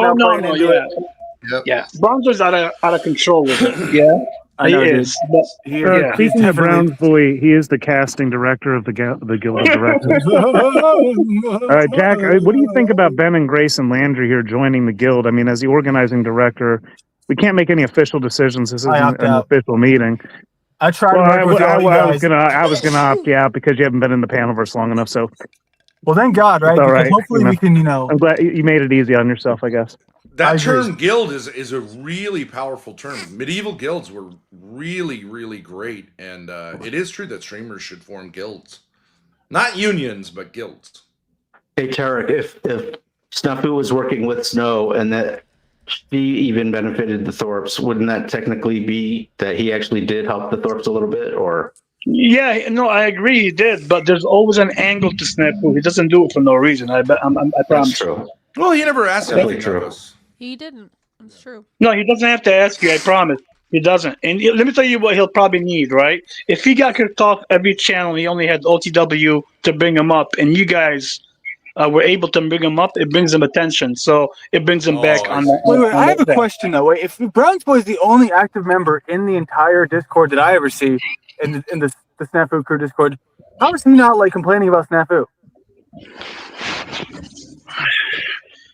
Yeah. Bronze Boy's out of control with it. Yeah. I know, dude. is. But, He yeah. he's Speaking of definitely. Browns Boy, he is the casting director of the Guild of Directors. Jack, what do you think about Ben and Grace and Landry here joining the Guild? I mean, as the organizing director, we can't make any official decisions. This I isn't opt an out. official meeting. I tried Well, working with all you I was guys. gonna opt you out because you haven't been in the Panelverse long enough. So Well, thank God, right? it's all Because right. hopefully we can, I'm glad you made it easy on yourself, I guess. That I agree. term guild is a really powerful term. Medieval guilds were really, really great. And it is true that streamers should form guilds. Not unions, but guilds. Hey, Tarek, if Snuffy was working with Snow and that she even benefited the Thorpes, wouldn't that technically be that he actually did help the Thorpes a little bit, or? Yeah, no, I agree he did, but there's always an angle to Snafu. He doesn't do it for no reason. I promise. That's true. Well, he never asked Definitely anything of true. us. He didn't. It's true. No, he doesn't have to ask you. I promise. He doesn't. And let me tell you what he'll probably need, right? If he got to talk every channel, he only had OTW to bring him up, and you guys were able to bring him up. It brings him attention, so it brings him back I on see. that. Wait, I have a question though. Wait, if Browns Boy is the only active member in the entire Discord that I ever see in the Snafu Crew Discord, how is he not like complaining about Snafu?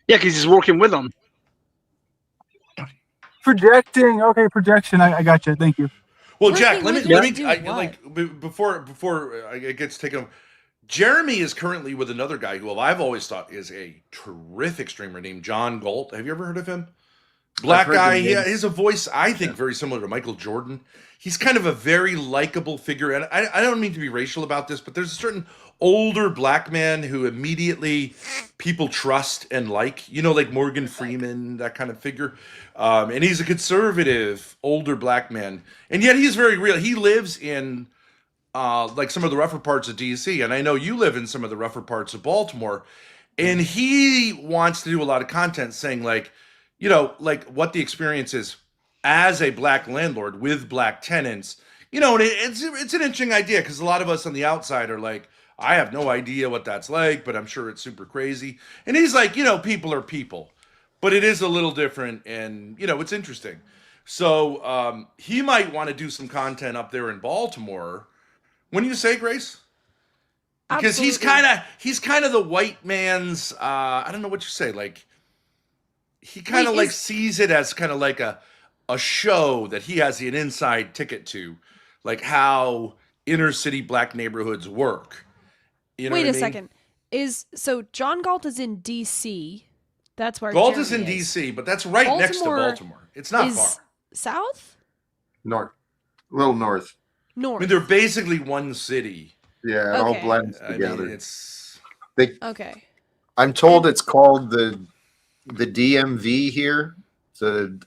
Yeah, because he's working with them. Projecting. Okay, projection. I got you. Thank you. Well, Working Jack, with let me do I, what? like before it gets taken. Jeremy is currently with another guy who I've always thought is a terrific streamer named John Galt. Have you ever heard of him? Black heard the guy. name. He has a voice I think very similar to Michael Jordan. He's kind of a very likable figure, and I don't mean to be racial about this, but there's a certain older black man who immediately people trust and like, like Morgan Freeman, that kind of figure. And he's a conservative older black man, and yet he's very real. He lives in like some of the rougher parts of DC, and I know you live in some of the rougher parts of Baltimore, and he wants to do a lot of content saying like, like what the experience is as a black landlord with black tenants, and it's an interesting idea because a lot of us on the outside are like, I have no idea what that's like, but I'm sure it's super crazy. And he's like, people are people, but it is a little different, and it's interesting. So he might want to do some content up there in Baltimore. When you say, Grace? Because Absolutely. he's kind of the white man's I don't know what you say, like he kind of Wait, like is- sees it as kind of like a show that he has an inside ticket to, like how inner city black neighborhoods work. You know Wait what I a mean? second. So John Galt is in DC. That's where Galt Jeremy is in DC, but that's right next to Baltimore. It's not is far. south? North, a little north. I North. mean, they're basically one city. Yeah, it all Okay. blends I together. mean, it's Okay. I'm told it's called the DMV here, the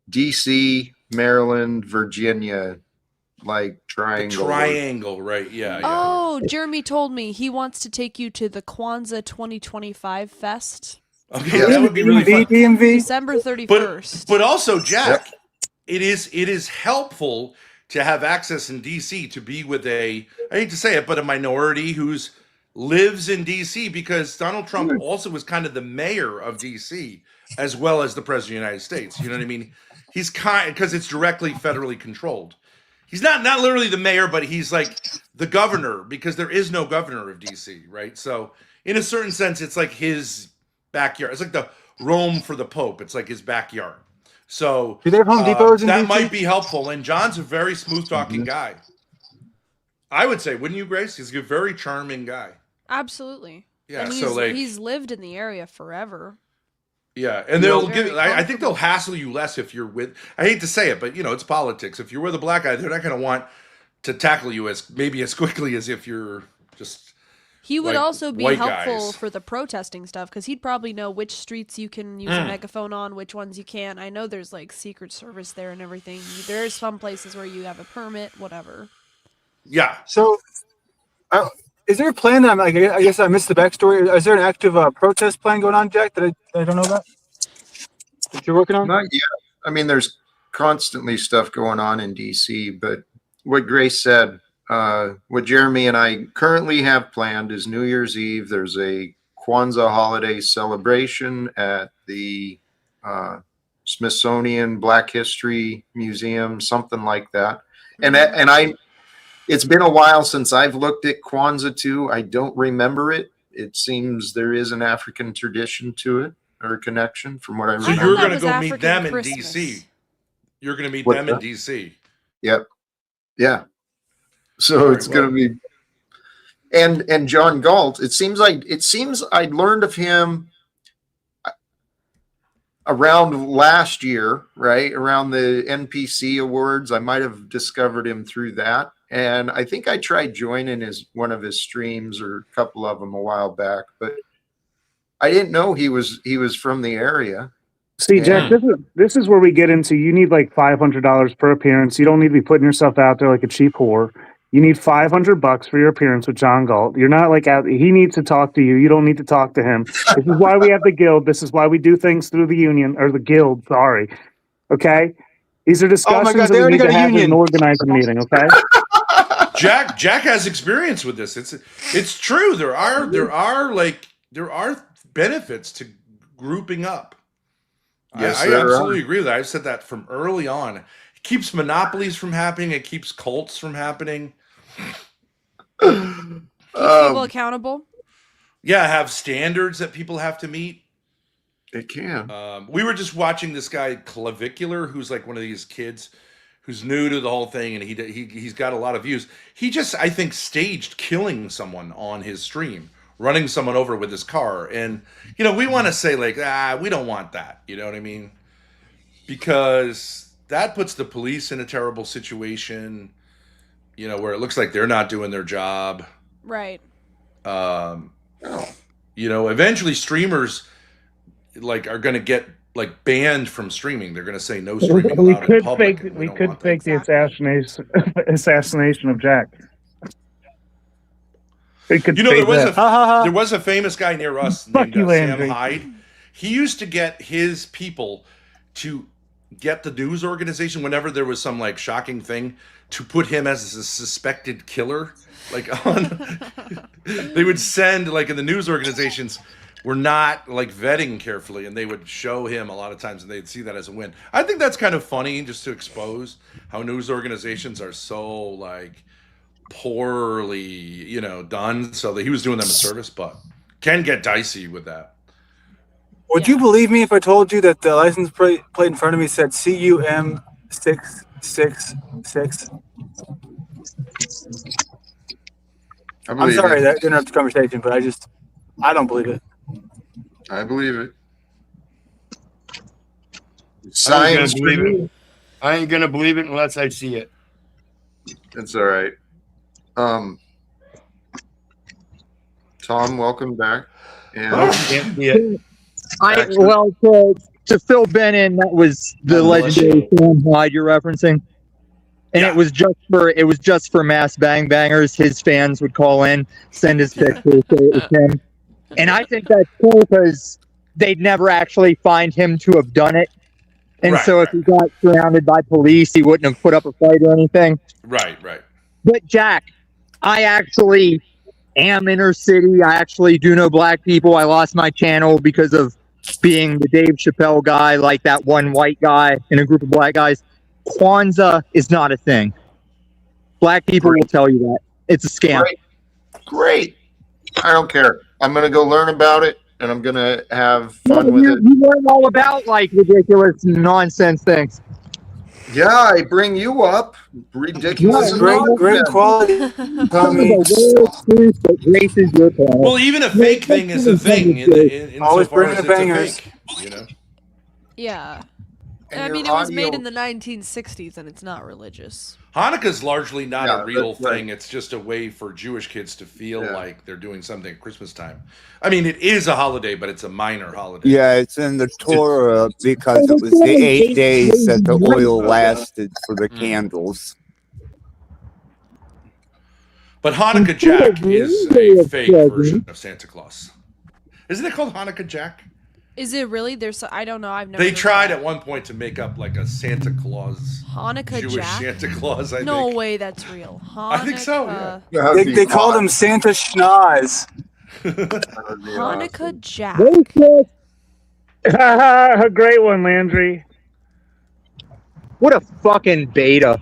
DC, Maryland, Virginia, like the triangle. triangle, right? Yeah. Oh, Jeremy told me he wants to take you to the Kwanzaa 2025 Fest, Okay, that would be really fun. DMV. December 31st. But also, Jack, it is helpful to have access in DC to be with I hate to say it, but a minority who's lives in DC, because Donald Trump also was kind of the mayor of DC as well as the president of the United States. You know what I mean? He's because it's directly federally controlled. He's not literally the mayor, but he's like the governor, because there is no governor of DC, right? So in a certain sense, it's like his backyard. It's like the Rome for the Pope. It's like his backyard. So Do they have Home Depots in that DC? might be helpful. And John's a very smooth talking guy. I would say, wouldn't you, Grace? He's a very charming guy. Absolutely. Yeah. And So like, he's lived in the area forever. yeah, and He's they'll very give. I think comfortable. they'll hassle you less if you're with. I hate to say it, but it's politics. If you're with a black guy, they're not going to want to tackle you as quickly as if you're just. He would like also be white helpful guys. for the protesting stuff because he'd probably know which streets you can use a megaphone on, which ones you can't. I know there's like Secret Service there and everything. There's some places where you have a permit, whatever. Yeah. So, is there a plan that I guess I missed the backstory? Is there an active protest plan going on, Jack, that I don't know about? That you're working on? Not yet. I mean, there's constantly stuff going on in DC, but what Grace said, what Jeremy and I currently have planned is New Year's Eve. There's a Kwanzaa holiday celebration at the Smithsonian Black History Museum, something like that. And it's been a while since I've looked at Kwanzaa too. I don't remember it. It seems there is an African tradition to it, or a connection from what I So remember. you're going to go meet them in DC. You're going to meet them in DC. Yep. Yeah. So it's going to be, and John Galt. It seems I'd learned of him around last year, right? Around the NPC awards. I might have discovered him through that. And I think I tried joining one of his streams or a couple of them a while back, but I didn't know he was from the area. See, Jack, this is where we get into, you need like $500 per appearance. You don't need to be putting yourself out there like a cheap whore. You need $500 for your appearance with John Galt. You're not like out. He needs to talk to you. You don't need to talk to him. This is why we have the guild. This is why we do things through the union or the guild. Sorry. Okay. These are discussions that we need to have in an organizing meeting. Okay. Jack has experience with this. It's true. There are benefits to grouping up. Yes, I absolutely agree with that. I've said that from early on. It keeps monopolies from happening. It keeps cults from happening. Keeps people accountable. Yeah, have standards that people have to meet. It can. We were just watching this guy Clavicular, who's like one of these kids who's new to the whole thing, and he's got a lot of views. He just, I think, staged killing someone on his stream, running someone over with his car. And, we want to say like, we don't want that. You know what I mean? Because that puts the police in a terrible situation, where it looks like they're not doing their job. Right. Eventually streamers are going to get banned from streaming. They're going to say no streaming allowed in public. We could fake the assassination of Jack. There was a famous guy near us named Sam Hyde. He used to get his people to get the news organization whenever there was some shocking thing to put him as a suspected killer. They would send in the news organizations were not vetting carefully, and they would show him a lot of times, and they'd see that as a win. I think that's kind of funny, just to expose how news organizations are so poorly, done. So that he was doing them a service, but can get dicey with that. Would you believe me if I told you that the license plate in front of me said CUM 666? I'm sorry that interrupted the conversation, but I don't believe it. I believe it. Science. I ain't gonna believe it unless I see it. That's all right. Tom, welcome back. And can't see it. To fill Ben in, that was the legendary Sam Hyde you're referencing. And it was just for mass bangers. His fans would call in, send his pictures, say it was him. And I think that's cool because they'd never actually find him to have done it. And if he got surrounded by police, he wouldn't have put up a fight or anything. Right. But Jack, I actually am inner city. I actually do know black people. I lost my channel because of being the Dave Chappelle guy, like that one white guy in a group of black guys. Kwanzaa is not a thing. Black people will tell you that. It's a scam. Great. I don't care. I'm going to go learn about it, and I'm going to have fun with it. You learn all about ridiculous nonsense things. Yeah, I bring you up. Ridiculous. Great quality. Well, even a fake thing is a thing. Always bring the bangers. Yeah. I mean, it was made in the 1960s, and it's not religious. Hanukkah's largely not a real thing. It's just a way for Jewish kids to feel like they're doing something at Christmas time. I mean, it is a holiday, but it's a minor holiday. Yeah, it's in the Torah because it was the 8 days that the oil lasted for the candles. But Hanukkah Jack is a fake version of Santa Claus. Isn't it called Hanukkah Jack? Is it really? I don't know. I've never. They tried at one point to make up a Santa Claus, Hanukkah Jewish Jack? Santa Claus. I no think. way, that's real. Hanukkah. I think so. Yeah. They called him Santa Schnoz. Hanukkah Jack. A great one, Landry. What a fucking beta.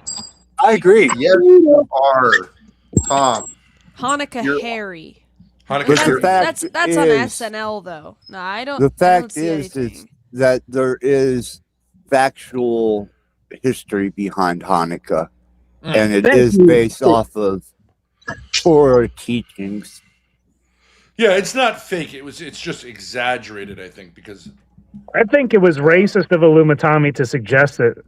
I agree. Yes, you are, Tom. Hanukkah You're- Harry. Hanukkah But the Harry. fact That's on is, SNL though. No, I don't. the I don't fact see is anything. that there is factual history behind Hanukkah, and it is based off of Torah teachings. Yeah, it's not fake. It's just exaggerated, I think, because I think it was racist of Illumitami to suggest that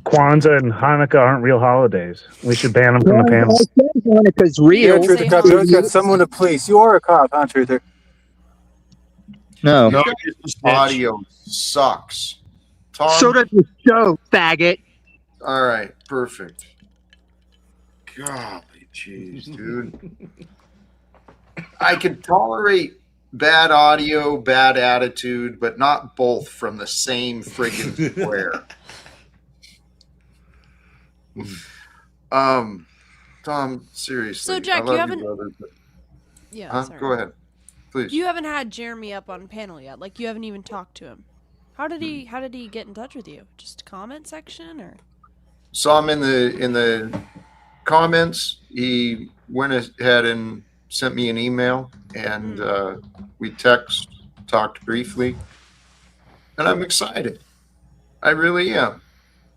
Kwanzaa and Hanukkah aren't real holidays. We should ban them from the panel. Hanukkah's Yeah, real. Truther Cop, you always got someone to police. You are a cop, huh, Truther? No. No, this audio sucks. Tom. So does the show, faggot. All right, perfect. Golly, jeez, dude. I can tolerate bad audio, bad attitude, but not both from the same friggin' square. Tom, seriously. So, Jack, I love you haven't- brother, but- Yeah. huh? Sorry. Go ahead, please. You haven't had Jeremy up on panel yet. Like you haven't even talked to him. How did he get in touch with you? Just comment section or? Saw him in the comments. He went ahead and sent me an email, and we talked briefly, and I'm excited. I really am,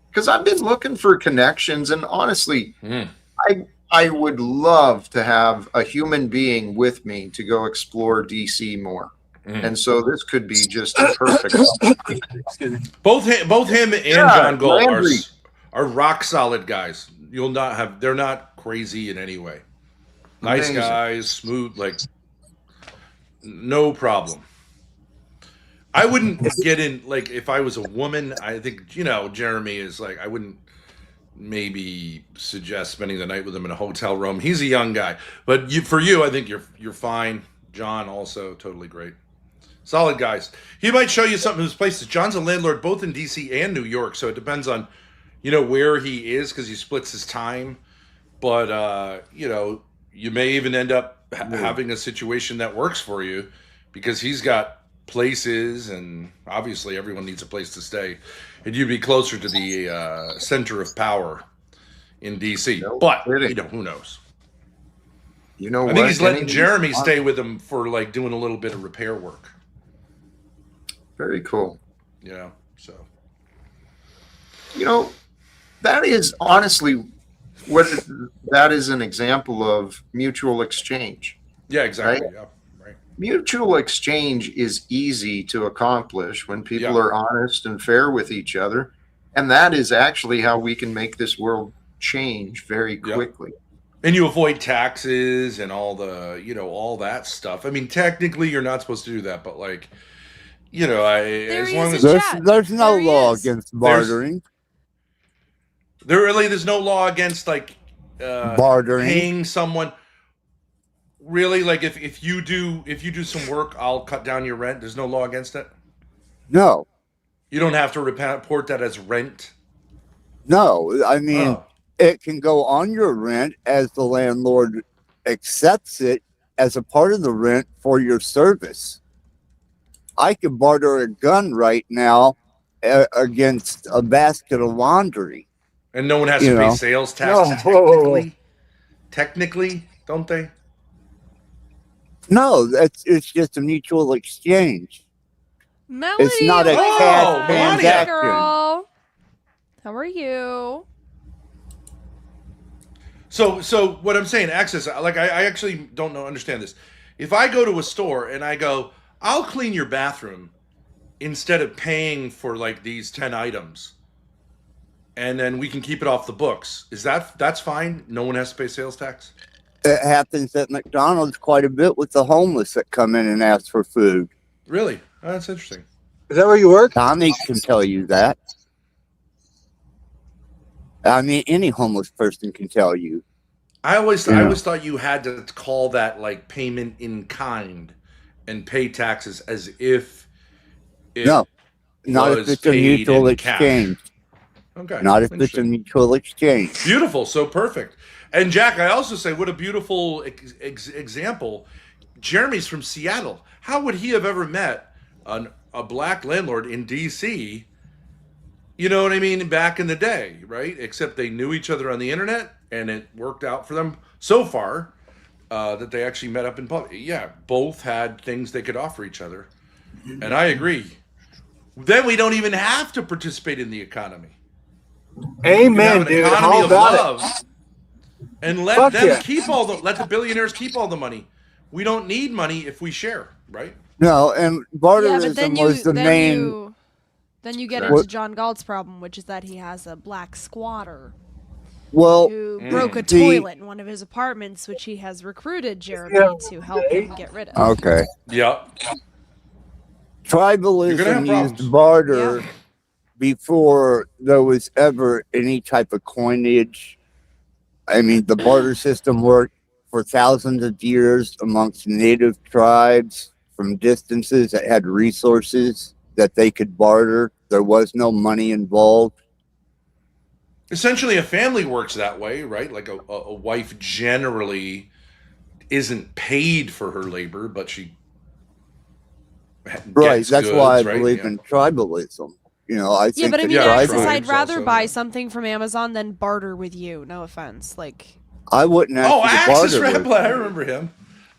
because I've been looking for connections, and honestly, I would love to have a human being with me to go explore DC more. And so this could be just a perfect. both him and Yeah, John Gold Landry. are rock solid guys. They're not crazy in any way. Nice Amazing. guys, smooth, like no problem. I wouldn't get in, like, if I was a woman. I think Jeremy is like, I wouldn't maybe suggest spending the night with him in a hotel room. He's a young guy, but for you, I think you're fine. John also totally great. Solid guys. He might show you something in his places. John's a landlord both in DC and New York, so it depends on, where he is, because he splits his time. But you may even end up having a situation that works for you, because he's got places, and obviously everyone needs a place to stay, and you'd be closer to the center of power in DC. But who knows? I think he's letting Jeremy stay with him for like doing a little bit of repair work. Very cool. So. That is honestly that is an example of mutual exchange. Yeah, exactly. Right? Yeah, right. Mutual exchange is easy to accomplish when people are honest and fair with each other. And that is actually how we can make this world change very quickly. And you avoid taxes and all the, all that stuff. I mean, technically you're not supposed to do that, but like, as long as there's no law against bartering. There's no law against like bartering, paying someone. Really, like if you do some work, I'll cut down your rent. There's no law against it. No, you don't have to report that as rent. No, I mean it can go on your rent as the landlord accepts it as a part of the rent for your service. I could barter a gun right now against a basket of laundry. And no one has to pay sales tax. Technically, don't they? No, it's just a mutual exchange. Melody, it's not a cash transaction. Girl. How are you? So what I'm saying, access, like I actually don't understand this. If I go to a store and I go, I'll clean your bathroom instead of paying for like these 10 items, and then we can keep it off the books. That's fine? No one has to pay sales tax? It happens at McDonald's quite a bit with the homeless that come in and ask for food. Really? Oh, that's interesting. Is that where you work? Tommy can tell you that. I mean, any homeless person can tell you. I always thought you had to call that like payment in kind and pay taxes as if not if it's a mutual exchange. Okay. Not if it's a mutual exchange. Beautiful. So perfect. And Jack, I also say, what a beautiful example. Jeremy's from Seattle. How would he have ever met a black landlord in DC You know what I mean? Back in the day, right? Except they knew each other on the internet, and it worked out for them so far that they actually met up in public. Yeah, both had things they could offer each other, and I agree. Then we don't even have to participate in the economy. Amen, an dude. economy How of about love, it? and let Fuck them yeah. keep let the billionaires keep all the money. We don't need money if we share, right? No, and Yeah, barterism but then was the main. then you get Exactly. into John Galt's problem, which is that he has a black squatter Well, who broke a the- toilet in one of his apartments, which he has recruited Jeremy to help him get rid of. Okay. Yeah. Tribalism used barter before there was ever any type of coinage. I mean, the barter system worked for thousands of years amongst native tribes from distances that had resources that they could barter. There was no money involved. Essentially, a family works that way, right? Like a wife generally isn't paid for her labor, but she Right. gets That's goods, why I right? believe in tribalism. You know, I Yeah, think but I that mean, Axis, tribalism. I'd rather buy something from Amazon than barter with you. No offense. Like, I wouldn't ask you to Axis barter with Rebel, I remember him.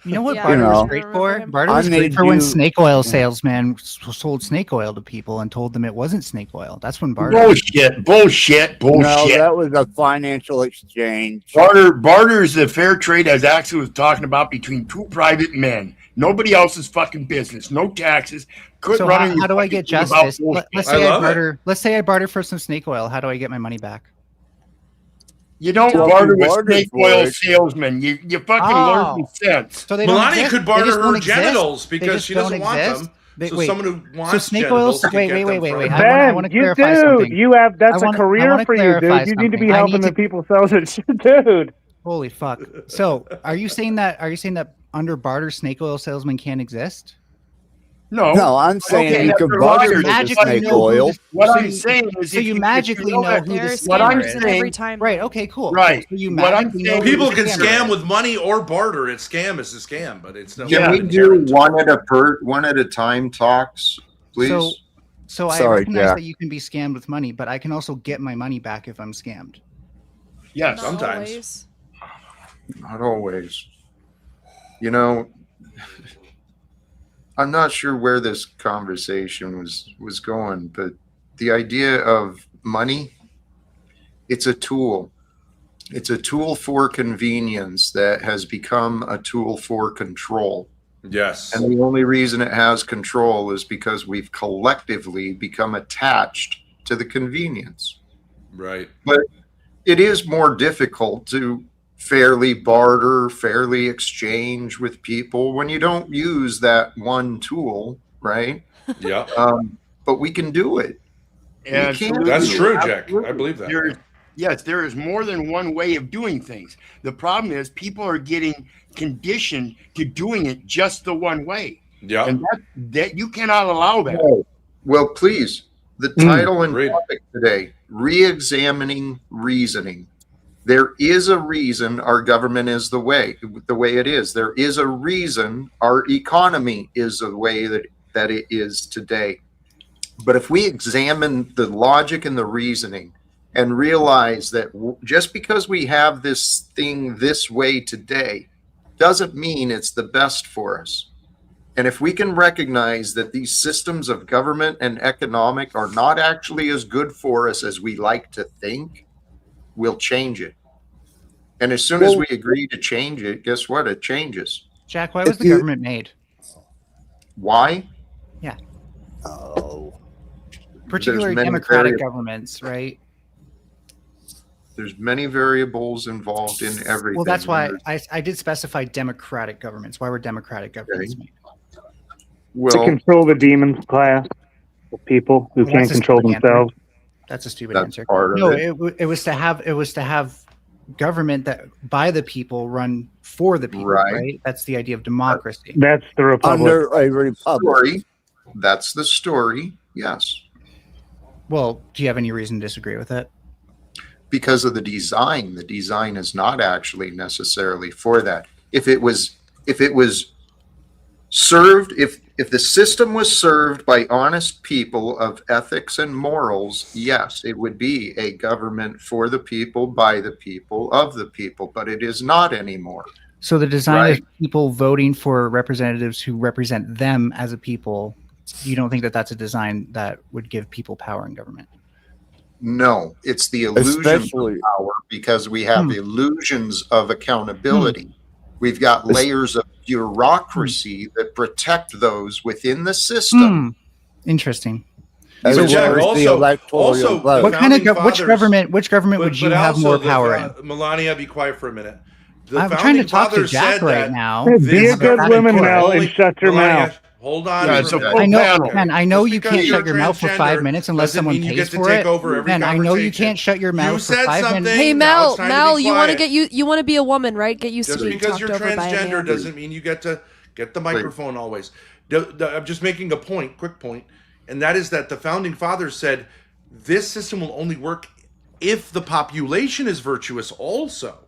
You know what Yeah, barter You was know. great for? Barter I was great made for when you- snake oil salesman sold snake oil to people and told them it wasn't snake oil. That's when barter. Bullshit. No, that was a financial exchange. Barter is the fair trade, as Axel was talking about, between two private men. Nobody else's fucking business. No taxes. Quit So running how your do I get fucking thing about justice? bullshit. Let's say I barter. Let's say I barter for some snake oil. How do I get my money back? You don't Well, barter you with bartered snake for oil it. salesmen. You fucking learn some sense. So they don't Melania exist? could They barter just her don't exist? genitals They because just she doesn't don't want exist? them. They- So wait. someone who wants snake genitals oils. can Wait. get them I from wanna Ben, clarify dude, something. you have that's I wanna- a I career wanna for you, dude. clarify You need to be something. I helping need the to- people sell it, dude. Holy fuck! So are you saying that? Are you saying that under barter, snake oil salesmen can't exist? No, I'm saying Okay, you could so barter you for the magically snake know who oil. the- What so I'm you- saying is, so if you you magically know know that- who There are the what I'm scammers in saying- every time. Right. Okay. Cool. Right. So you What I'm magically saying- know who People the can scammer scam is. with money or barter. It's scam is a scam, but it's no. Can we do one at a time talks, please? So I Sorry, recognize Jack. that you can be scammed with money, but I can also get my money back if I'm scammed. Yeah, Not sometimes. always. Not always. You know, I'm not sure where this conversation was going, but the idea of money, it's a tool. It's a tool for convenience that has become a tool for control. Yes. And the only reason it has control is because we've collectively become attached to the convenience. Right. But it is more difficult to fairly barter, fairly exchange with people when you don't use that one tool, right? Yeah. But we can do it. And We can That's do true, it. Jack. I believe that. Yes, there is more than one way of doing things. The problem is people are getting conditioned to doing it just the one way. Yeah. And that you cannot allow that. Oh, well, please. The title and topic today, Reexamining Reasoning. There is a reason our government is the way it is. There is a reason our economy is the way that it is today. But if we examine the logic and the reasoning and realize that just because we have this thing this way today doesn't mean it's the best for us. And if we can recognize that these systems of government and economic are not actually as good for us as we like to think, we'll change it. And as soon as we agree to change it, guess what? It changes. Jack, why was the government made? Why? Yeah. Oh. Particularly many democratic variables. governments, right? There's many variables involved in everything. Well, that's why I did specify democratic governments. Why were democratic governments made? To Well, control the demon class of people who Well, can't that's a control stupid answer. themselves. That's a stupid That's answer. part of No, it. it was to have government that by the people run for the people, Right. right? That's the idea of democracy. That's the republic. Under a republic. story. That's the story. Yes. Well, do you have any reason to disagree with that? Because of the design. The design is not actually necessarily for that. If it was served, if If the system was served by honest people of ethics and morals, yes, it would be a government for the people, by the people, of the people, but it is not anymore. So the design Right. of people voting for representatives who represent them as a people, you don't think that that's a design that would give people power in government? No, it's the illusion Especially- of power, because we have illusions of accountability. We've got layers of bureaucracy that protect those within the system. Interesting. As So well Jack, as the electoral vote. what kind of founding which fathers- government would you have more power in? Melania, be quiet for a minute. The I'm trying to founding talk to fathers Jack said right that now. Hey, be this a good back and woman, forth. Mel, and shut your Melania, mouth. hold on. Yeah, for it's a a minute. full I know, panel. man. I know Just you because can't you're shut your mouth for 5 transgender minutes unless doesn't someone mean you pays get to for take it. over every Man, I know you conversation. can't shut your mouth You for said 5 something. minutes. Hey Now Mel, it's time to Mel, be you want to quiet. get you want to be a woman, right? Get used Just to being because talked you're over by a transgender man. doesn't mean you get to get the microphone always. I'm just making a point, quick point, and that is that the founding fathers said this system will only work if the population is virtuous also.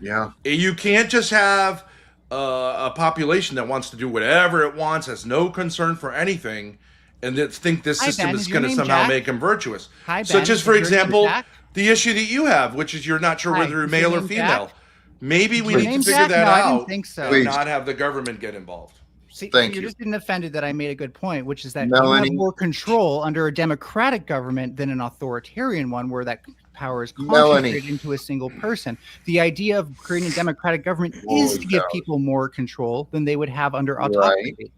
Yeah. You can't just have a population that wants to do whatever it wants, has no concern for anything, and that think this Hi, system Ben. is Is your going to name somehow Jack? make them virtuous. Hi, Such Ben. as, for Is your name example, Jack? the issue that you have, which is you're not sure Hi, whether you're is your male or name female. Jack? Maybe we Your need to name's figure Jack? that No, I out didn't think so. and Please. not have the government get involved. See, Thank you're you. just getting offended that I made a good point, which is that you Melanie. have more control under a democratic government than an authoritarian one, where that power is Melanie. concentrated into a single person. The idea of creating a democratic government is Holy to give cow. people more control than they would have under Right. autocracy.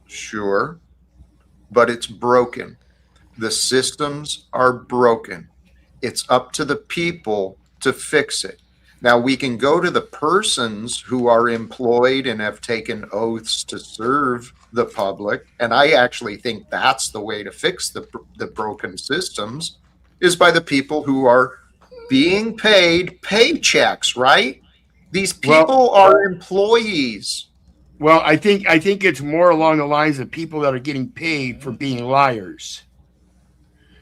Sure. But it's broken. The systems are broken. It's up to the people to fix it. Now, we can go to the persons who are employed and have taken oaths to serve the public, and I actually think that's the way to fix the broken systems, is by the people who are being paid paychecks, right? These people are employees. Well, I think it's more along the lines of people that are getting paid for being liars.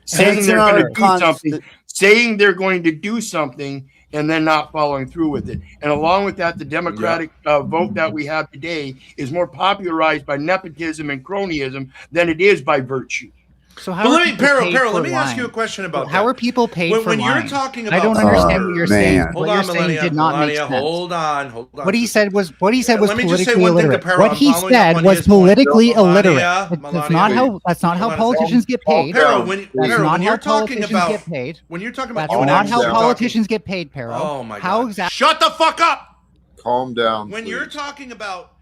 Saying It's they're not going a to do something, saying they're going to do something, and then not following through with it. And along with that, the Democratic vote that we have today is more popularized by nepotism and cronyism than it is by virtue. So But how are let me, people Peril, paid for let me ask lying? you a question about How that. are people paid for When you're lying? talking I don't about- understand what you're saying. man. Hold What you're on, saying Melania. did not make Melania, sense. hold on. What he said was Let me just say politically one thing to illiterate. Peril. What I'm he following up said on was his point. politically illiterate. Melania, That's Melania, not wait. how. That's not how Hold on a politicians get paid. Peril, That's Peril, not when how you're talking politicians about get paid. when you're talking about That's you and not I how were politicians get paid, Peril. Oh my How God! exactly? Shut the fuck up! Calm down. When please. you're talking about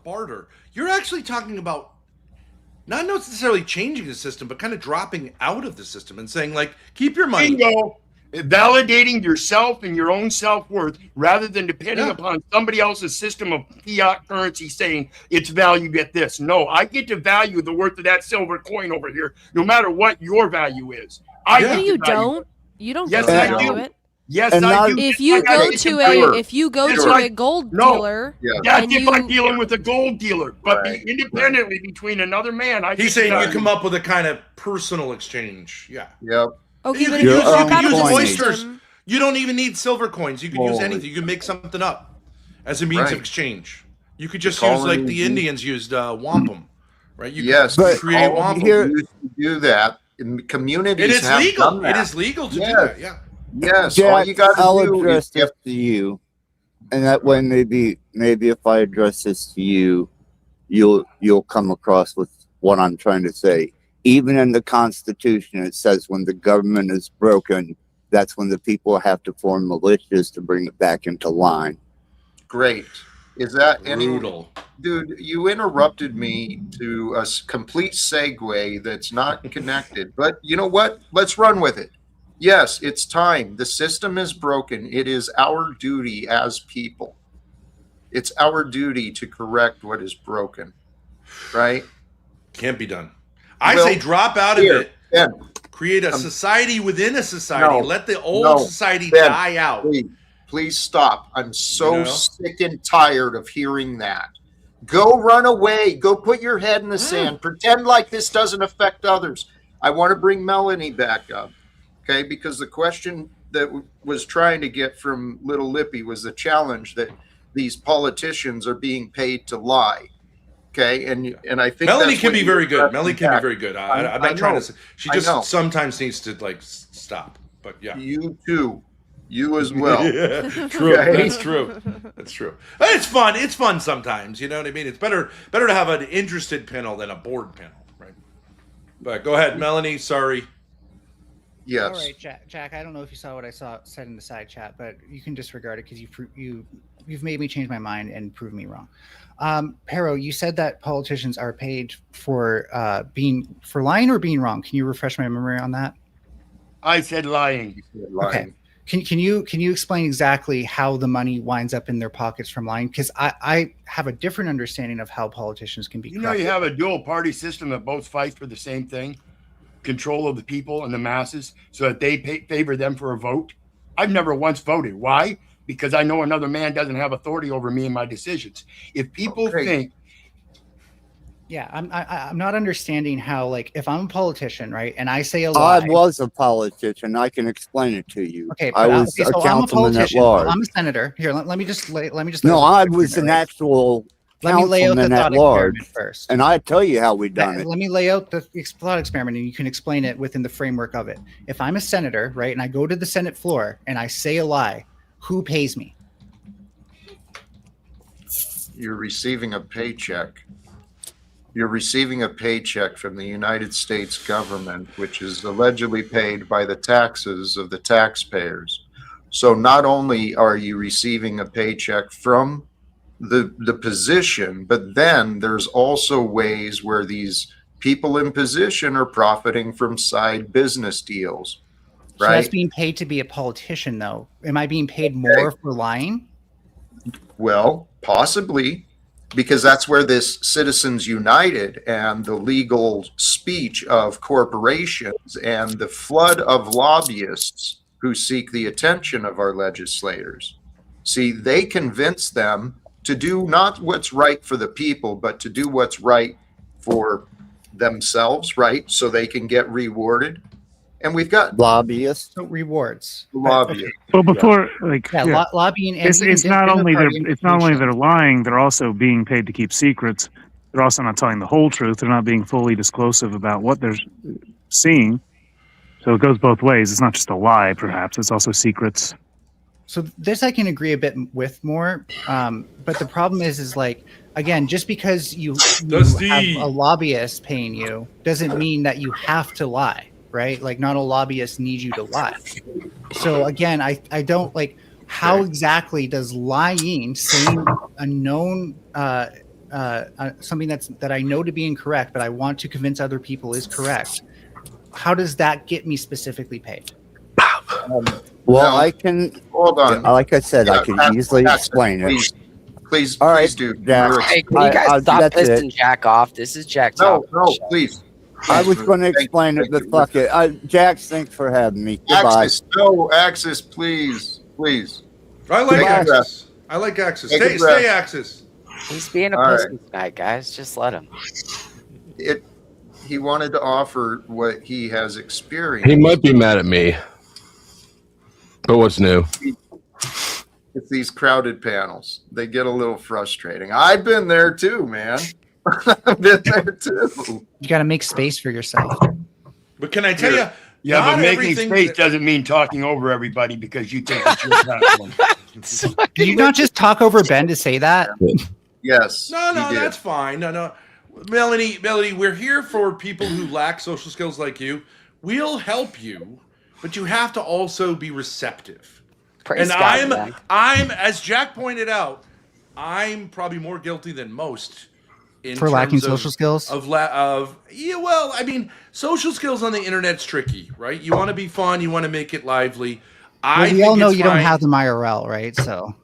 barter, you're actually talking about not necessarily changing the system, but kind of dropping out of the system and saying, like, keep your money. Bingo. Validating yourself and your own self-worth rather than depending upon somebody else's system of fiat currency saying it's valued at this. No, I get to value the worth of that silver coin over here, no matter what your value is. I No, get to you value don't. it. You don't Yes, get to I value do. it. Yes, And I not- do. If you I go get to value it. a That's right. a gold No. dealer, That's and if I'm you dealing with a gold dealer, but Right, independently between another man, I He's get saying to you value come up with a kind of personal exchange. Yeah. Yep. okay, You but can if you Your use, drop own out of the coinage. oysters. system, You don't even need silver coins. You can use Holy- anything. You can make something up as a means Right. of exchange. You could just The use like the colonies- Indians used wampum, right? You Yes, could but create all wampum. here- used to do that. And communities It is have legal. done that. It is legal to do Yes. that. Yeah. Yes, all Jack, you got to I'll do address is this to you, and that way maybe if I address this to you, you'll come across with what I'm trying to say. Even in the Constitution, it says when the government is broken, that's when the people have to form militias to bring it back into line. great. Is that any Brutal. dude? You interrupted me to a complete segue that's not connected. But you know what? Let's run with it. Yes, it's time. The system is broken. It is our duty as people. It's our duty to correct what is broken. Right? Can't be done. I Well, say drop out here, of it. Ben, Create a society within a society. No, Let the old no, society Ben, die out. please stop. I'm so You know? sick and tired of hearing that. Go run away. Go put your head in the sand. Pretend like this doesn't affect others. I want to bring Melanie back up, okay? Because the question that was trying to get from Little Lippy was the challenge that these politicians are being paid to lie. Okay, and I think Melanie that's can what be you very good. expressed Melanie in can be fact. very good. I I'm not trying know. to say, she I just know. sometimes needs to like stop. But yeah. You too. You as well. Yeah, true. Okay? That's true. That's true. It's fun. It's fun sometimes. You know what I mean? It's better to have an interested panel than a bored panel, right? But go ahead, Melanie. Sorry. Yes. All right, Jack. I don't know if you saw what I said in the side chat, but you can disregard it because you've made me change my mind and prove me wrong. Pero, you said that politicians are paid for lying or being wrong. Can you refresh my memory on that? I said lying. Okay. Can you explain exactly how the money winds up in their pockets from lying? Because I have a different understanding of how politicians can be. You know, you have a dual party system that both fight for the same thing, control of the people and the masses, so that they favor them for a vote. I've never once voted. Why? Because I know another man doesn't have authority over me and my decisions. If people think. Yeah, I'm not understanding how, like, if I'm a politician, right, and I say a lie. I was a politician. I can explain it to you. Okay, I was so a I'm a councilman at politician. large. I'm a senator. Here, let me just No, I was an actual Let me lay out the councilman at thought large experiment first. and I tell you how we done it. Let me lay out the thought experiment, and you can explain it within the framework of it. If I'm a senator, right, and I go to the Senate floor and I say a lie, who pays me? You're receiving a paycheck. You're receiving a paycheck from the United States government, which is allegedly paid by the taxes of the taxpayers. So not only are you receiving a paycheck from the position, but then there's also ways where these people in position are profiting from side business deals, So right? that's being paid to be a politician, though. Am I being paid more for lying? Well, possibly, because that's where this Citizens United and the legal speech of corporations and the flood of lobbyists who seek the attention of our legislators. See, they convince them to do not what's right for the people, but to do what's right for themselves, right? So they can get rewarded. And we've got lobbyists. So rewards. Lobbyists. Well, before lobbying. And it's not only they're lying; they're also being paid to keep secrets. They're also not telling the whole truth. They're not being fully disclosive about what they're seeing. So it goes both ways. It's not just a lie, perhaps. It's also secrets. So this I can agree a bit with more, but the problem is like, again, just because you have a lobbyist paying you doesn't mean that you have to lie, right? Like, not all lobbyists need you to lie. So again, I don't like, how exactly does lying, saying a known something that I know to be incorrect, but I want to convince other people is correct, how does that get me specifically paid? Well, I can hold on. Like I said, I can easily explain it. Please, all right, please do. Jack. Hey, can you guys stop pissing Jack off? This is Jack. No, please. I was going to explain it, but fuck it. Jack, thanks for having me. Goodbye. Axis, please. I like Axis. I like Axis. Stay Axis. He's being a pussy tonight, guys. Just let him. He wanted to offer what he has experienced. He might be mad at me. But what's new? It's these crowded panels. They get a little frustrating. I've been there too, man. I've been there too. You got to make space for yourself. But can I tell you? Yeah, but making space doesn't mean talking over everybody because you think it's your platform. Did you not just talk over Ben to say that? Yes. No, that's fine. No. Melanie, we're here for people who lack social skills like you. We'll help you, but you have to also be receptive. Praise and God, I'm, as Jack pointed out, I'm probably more guilty than most for lacking social skills. Well, I mean, social skills on the internet's tricky, right? You want to be fun, you want to make it lively. We all know you don't have them IRL, right? So.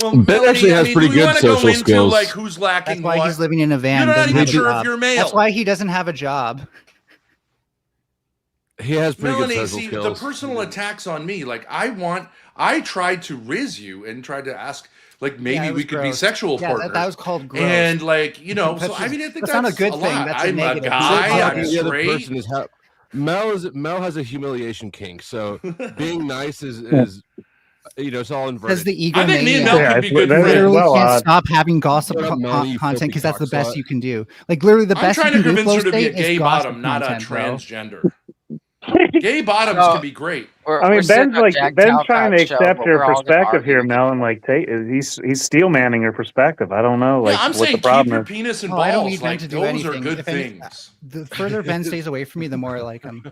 Well, Ben actually has pretty good social skills. Like, who's lacking? That's why he's living in a van. You're not even sure if you're male. That's why he doesn't have a job. He has pretty good social skills. The personal attacks on me, like I tried to riz you and tried to ask, like, maybe we could be sexual partners. That was called gross. And like, so I mean, I think that's not a good thing. That's I'm a guy. I'm the other straight. person is Mel has a humiliation kink. So being nice is it's all inverted. Because the ego I think me and mania Mel could be good literally friends. can't stop having gossip Shut up, Mel, you content filthy because that's the cockslut. best you can do. Like literally, the I'm best you trying can to do. convince Flow her to be a state is gay gossip bottom, not a content, bro. transgender. Gay bottoms can be great. I mean, Ben's trying to accept your perspective here, Mel, and like he's steel manning your perspective. I don't know, Yeah, like I'm what saying the keep problem your is. penis and Oh, I don't balls. need Ben Like to do those anything. are good If any, things. the further Ben stays away from me, the more I like him.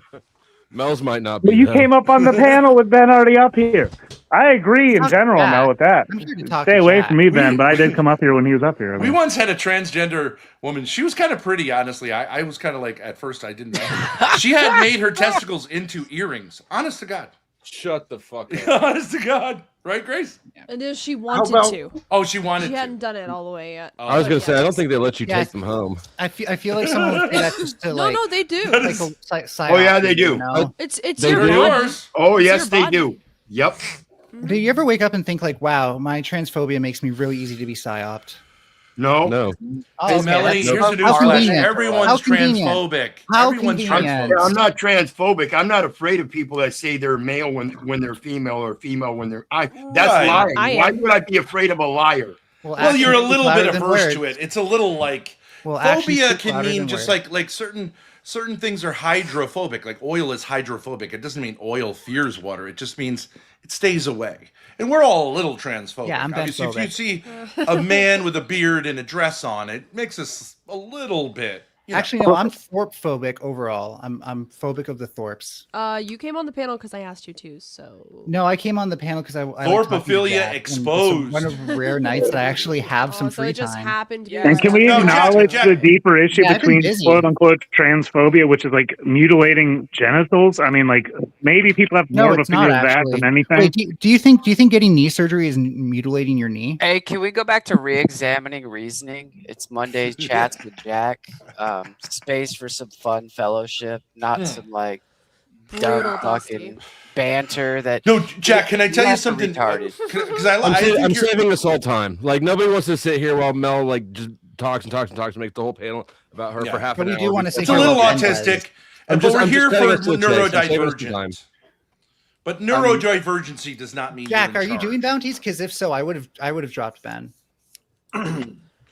Mel's might not be. But you though. came up on the panel with Ben already up here. I agree in general, Jack. Mel, with that. I'm here to talk Stay to away Jack. from me, Ben, but I did come up here when he was up here. I We mean. once had a transgender woman. She was kind of pretty, honestly. I was kind of like, at first, I didn't know. She had made her testicles into earrings. Honest to God. Shut the fuck up. Honest to God. Right, Grace? And if she wanted to. Oh, she wanted She to. hadn't done it all the way yet. I was But gonna say, I don't think they let you Yeah, take them home. I feel like someone would say that just to No, they do. Oh, yeah, they do. It's They your do. body. Oh, It's yes, your they body. do. Yep. Do you ever wake up and think like, "Wow, my transphobia makes me really easy to be psyoped"? No. Oh, Hey, okay, Melanie, that's- here's a how newsflash. convenient. Everyone's How convenient. transphobic. How Everyone's convenient. transphobic. I'm not transphobic. I'm not afraid of people that say they're male when they're female or female when they're. That's Right. lying. I Why am. would I be afraid of a liar? Well, you're a little bit averse words. to it. It's a little like Well, actions phobia speak can louder mean than just words. like certain things are hydrophobic. Like oil is hydrophobic. It doesn't mean oil fears water. It just means it stays away. And we're all a little transphobic. Yeah, I'm Obviously, if you transphobic. see a man with a beard and a dress on, it makes us a little bit. You know. Actually, no, I'm Thorpe phobic overall. I'm phobic of the Thorpes. You came on the panel because I asked you to, so. No, I came on the panel because I like Thorpophilia talking to Jack, and exposed. It's one of the rare nights that I actually have some So free it just time. happened to be. And can we No, acknowledge Jack- the deeper issue Yeah, I've been between busy. quote unquote transphobia, which is like mutilating genitals? I mean, like maybe people have No, more of a it's not fear of that actually. than anything. Wait, do you think getting knee surgery is mutilating your knee? Hey, can we go back to re-examining reasoning? It's Monday's chats with Jack. Space for some fun fellowship, not some like Brutal, dumb fucking banter. That No, Jack, can I tell you guys are something? retarded. Because I I'm, think I'm you're- saving us all time. Like nobody wants to sit here while Mel like just talks and talks and talks and makes the whole panel about her Yeah. for half But an we hour. do want to say It's a little hello to Ben autistic, West. but we're here for neurodivergent. But neurodivergency does not mean Jack, you're are in you charge. doing bounties? Because if so, I would have dropped Ben.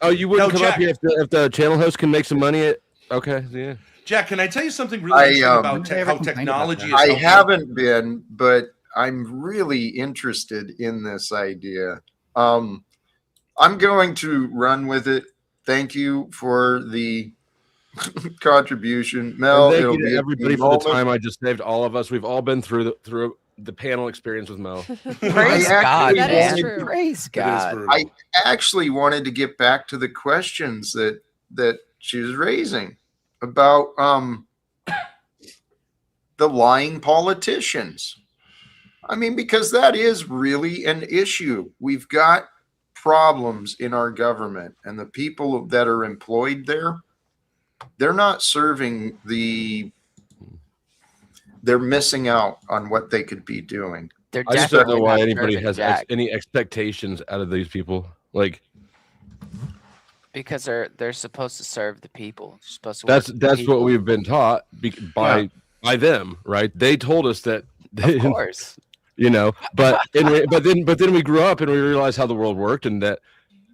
Oh, you wouldn't No, come up Jack. here if the channel host can make some money. Okay, yeah. Jack, can I tell you something really interesting about I ever how complained about technology that? is I helping? haven't been, but I'm really interested in this idea. I'm going to run with it. Thank you for the contribution, Mel. And thank it'll you be to a everybody for moment. the time I just saved all of us. We've all been through the panel experience with Mel. Praise I God, actually That is man. true. Praise It is God. brutal. I actually wanted to get back to the questions that she was raising about the lying politicians. I mean, because that is really an issue. We've got problems in our government, and the people that are employed there, they're not serving they're missing out on what they could be doing. They're I just don't know definitely why not anybody serving has Jack any expectations out of these people. Like because they're supposed to serve the people. They're supposed to work that's with the what people. we've been taught by them, right? They told us that. Of course. You know, but then we grew up and we realized how the world worked and that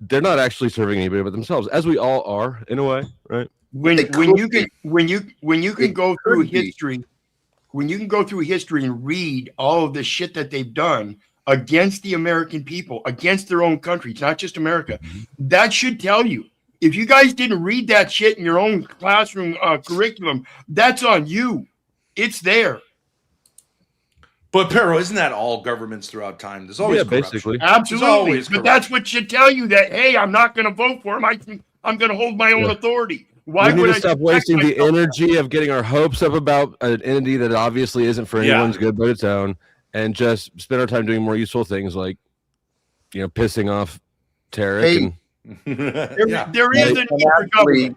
they're not actually serving anybody but themselves, as we all are in a way, right? When you can go through could be. history, when you can go through history and read all of the shit that they've done against the American people, against their own country, not just America, that should tell you. If you guys didn't read that shit in your own classroom curriculum, that's on you. It's there. But Pero, isn't that all governments throughout time? There's always corruption. basically. Absolutely. There's always But that's what should tell you that, hey, I'm not going to vote for him. I'm going to hold my own authority. Why we need would to I stop protect wasting the myself? energy of getting our hopes up about an entity that obviously isn't for Yeah. anyone's good but its own, and just spend our time doing more useful things like, pissing off Tarek. Hey. There Yeah. there is a need for Actually, government.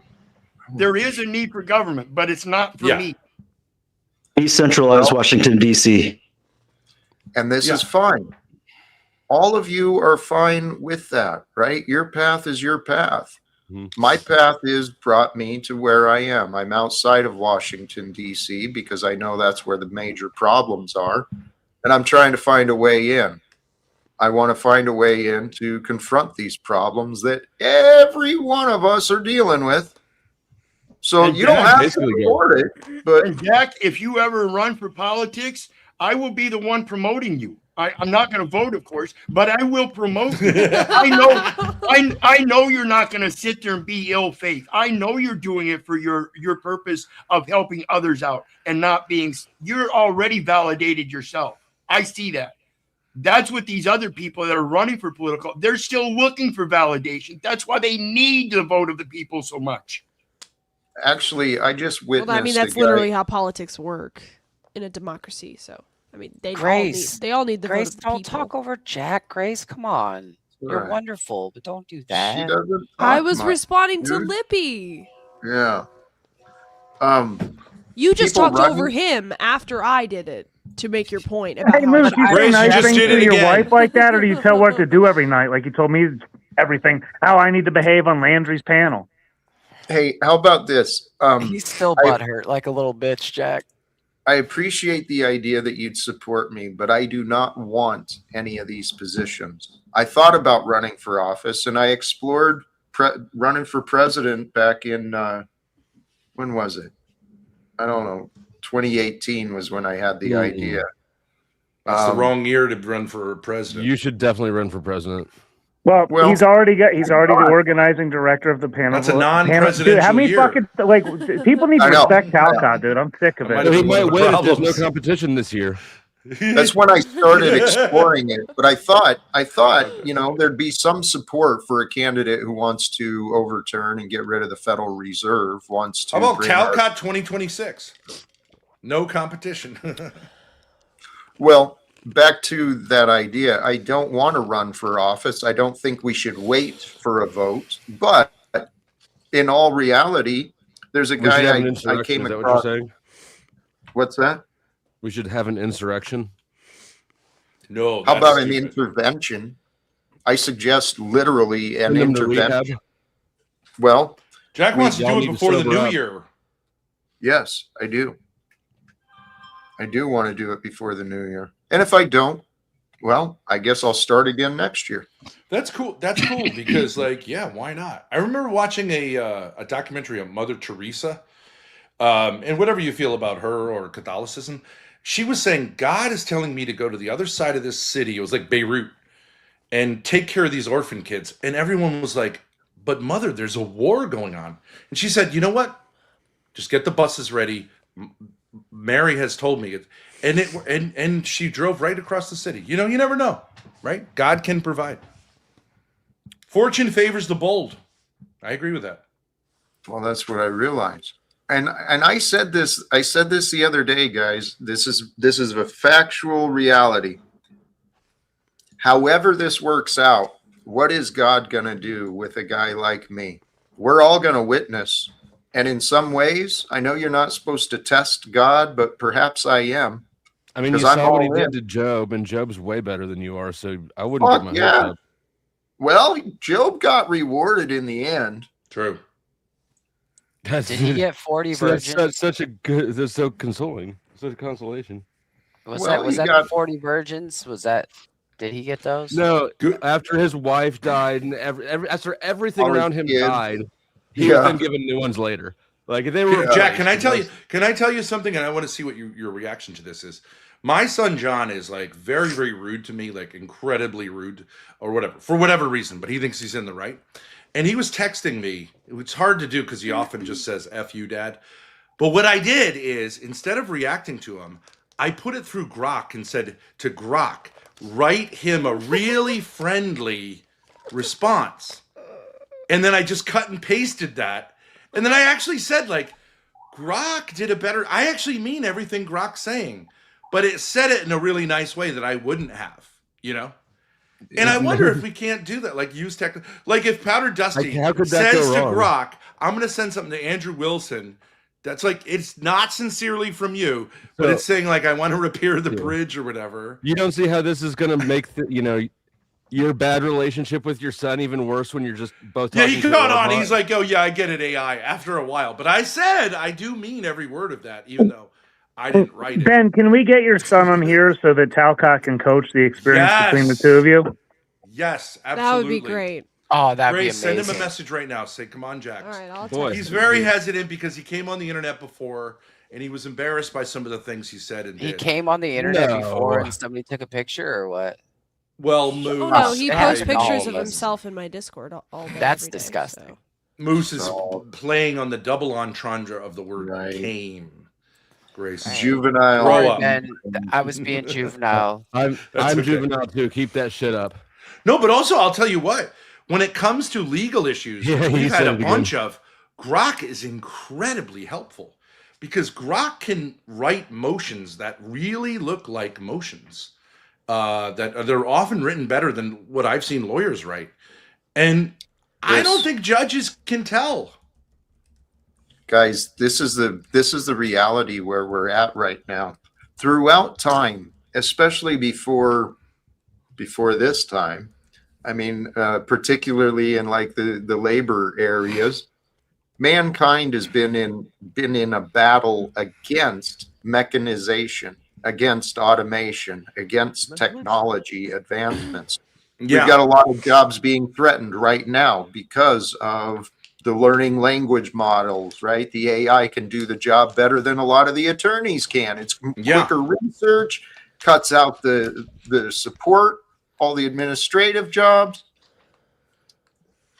There is a need for government, but it's not for Yeah. me. Decentralized Washington, D.C. and this is fine. All of you are fine with that, right? Your path is your path. My path is brought me to where I am. I'm outside of Washington, D.C., because I know that's where the major problems are. And I'm trying to find a way in. I want to find a way in to confront these problems that every one of us are dealing with. So And you don't Jack, have to support it, but and Jack, if you ever run for politics, I will be the one promoting you. I'm not going to vote, of course, but I will promote you. I know you're not going to sit there and be ill faith. I know you're doing it for your purpose of helping others out and not being. You're already validated yourself. I see that. That's what these other people that are running for political. They're still looking for validation. That's why they need the vote of the people so much. Actually, I just witnessed. Well, I mean, that's literally how politics work in a democracy. So, I mean, they all need the Grace, vote of the don't people. talk over Jack. Grace, come on. You're Right. wonderful, but don't do that. She doesn't. I talk was much, responding to dude. Lippy. Yeah. You just people talked running- over him after I did it to make your point about Hey, how Moose, you say Grace, you nice just things did to it your again. wife like that, or do you tell her what to do every night? Like you told me everything. How I need to behave on Landry's panel. Hey, how about this? He's still butthurt like a little bitch, Jack. I appreciate the idea that you'd support me, but I do not want any of these positions. I thought about running for office, and I explored running for president back in when was it? I don't know. 2018 was when I had the idea. That's the wrong year to run for president. You should definitely run for president. Well, Well, he's already the organizing director of the panel. That's a Dude, non-presidential how many year. fucking people need to I know. respect Talcott, dude? I'm sick of it. So he might one of the win if there's no problems. competition this year. That's when I started exploring it. But I thought, there'd be some support for a candidate who wants to overturn and get rid of the Federal Reserve. Wants to. How about bring our- Talcott 2026? No competition. Well, back to that idea. I don't want to run for office. I don't think we should wait for a vote. But in all reality, there's a We should have guy an I insurrection. came Is that across. what you're saying? What's that? We should have an insurrection. No. How that's about an stupid. intervention? I suggest literally an Send them to intervention. rehab. Well, Jack wants to y'all do need it to before the sober new up. year. yes, I do. I do want to do it before the new year. And if I don't, well, I guess I'll start again next year. That's cool. That's cool because, yeah, why not? I remember watching a documentary on Mother Teresa, and whatever you feel about her or Catholicism, she was saying God is telling me to go to the other side of this city. It was like Beirut, and take care of these orphan kids. And everyone was like, "But Mother, there's a war going on." And she said, "You know what? Just get the buses ready. Mary has told me it." And she drove right across the city. You never know, right? God can provide. Fortune favors the bold. I agree with that. Well, that's what I realized. And I said this the other day, guys. This is a factual reality. However this works out, what is God going to do with a guy like me? We're all going to witness. And in some ways, I know you're not supposed to test God, but perhaps I am. I mean, you 'Cause I'm saw what he all did in. to Job, and Job's way better than you are, so I wouldn't Fuck get my yeah. hopes up. Well, Job got rewarded in the end. True. Did he get 40 So virgins? that's such a good. That's so consoling. Such a consolation. Was Well, that he the got- 40 virgins? Did he get those? No, after his wife died and after everything All his around him kids. died, he Yeah. was then given new ones later. Like they were. Jack, can I tell you something? And I want to see what your reaction to this is. My son John is very, very rude to me, incredibly rude or whatever, for whatever reason, but he thinks he's in the right. And he was texting me. It's hard to do because he often just says F you, Dad. But what I did is, instead of reacting to him, I put it through Grok and said to Grok, write him a really friendly response. And then I just cut and pasted that. And then I actually said, Grok did a better, I actually mean everything Grok's saying, but it said it in a really nice way that I wouldn't have, And I wonder if we can't do that, use tech. If Powder Dusty How could that says go to wrong? Grok, I'm going to send something to Andrew Wilson. That's it's not sincerely from you, but So- it's saying I want to repair the bridge or whatever. You don't see how this is going to make your bad relationship with your son even worse when you're just both. Yeah, talking he to a got on. robot? He's like, "Oh yeah, I get it, AI." After a while, but I said I do mean every word of that, even though I didn't write it. Ben, can we get your son on here so that Talcott can coach the experience between the two of you? Yes, absolutely. That would be great. Oh, that'd be Grace, amazing. send him a message right now. Say, come on, Jack. All right, I'll Boy. text He's him. very hesitant because he came on the internet before and he was embarrassed by some of the things he said and He did. came on the internet No. before and somebody took a picture or what? Well, Moose. Oh no, he It posts happened to pictures all of of us. himself in my Discord all day. That's every day, disgusting. so. Moose is playing on the double entendre of the word came. Grace. Juvenile. Grow up. And I was being juvenile. I'm okay. juvenile too. Keep that shit up. No, but also I'll tell you what. When it comes to legal issues, Yeah, we've had said a it again. bunch of. Grok is incredibly helpful because Grok can write motions that really look like motions. That they're often written better than what I've seen lawyers write, and I don't think judges can tell. Guys, this is the reality where we're at right now. Throughout time, especially before this time, I mean, particularly in like the labor areas, mankind has been in a battle against mechanization, against automation, against technology advancements. Yeah. We've got a lot of jobs being threatened right now because of the learning language models, right? The AI can do the job better than a lot of the attorneys can. It's quicker research, cuts out the support, all the administrative jobs.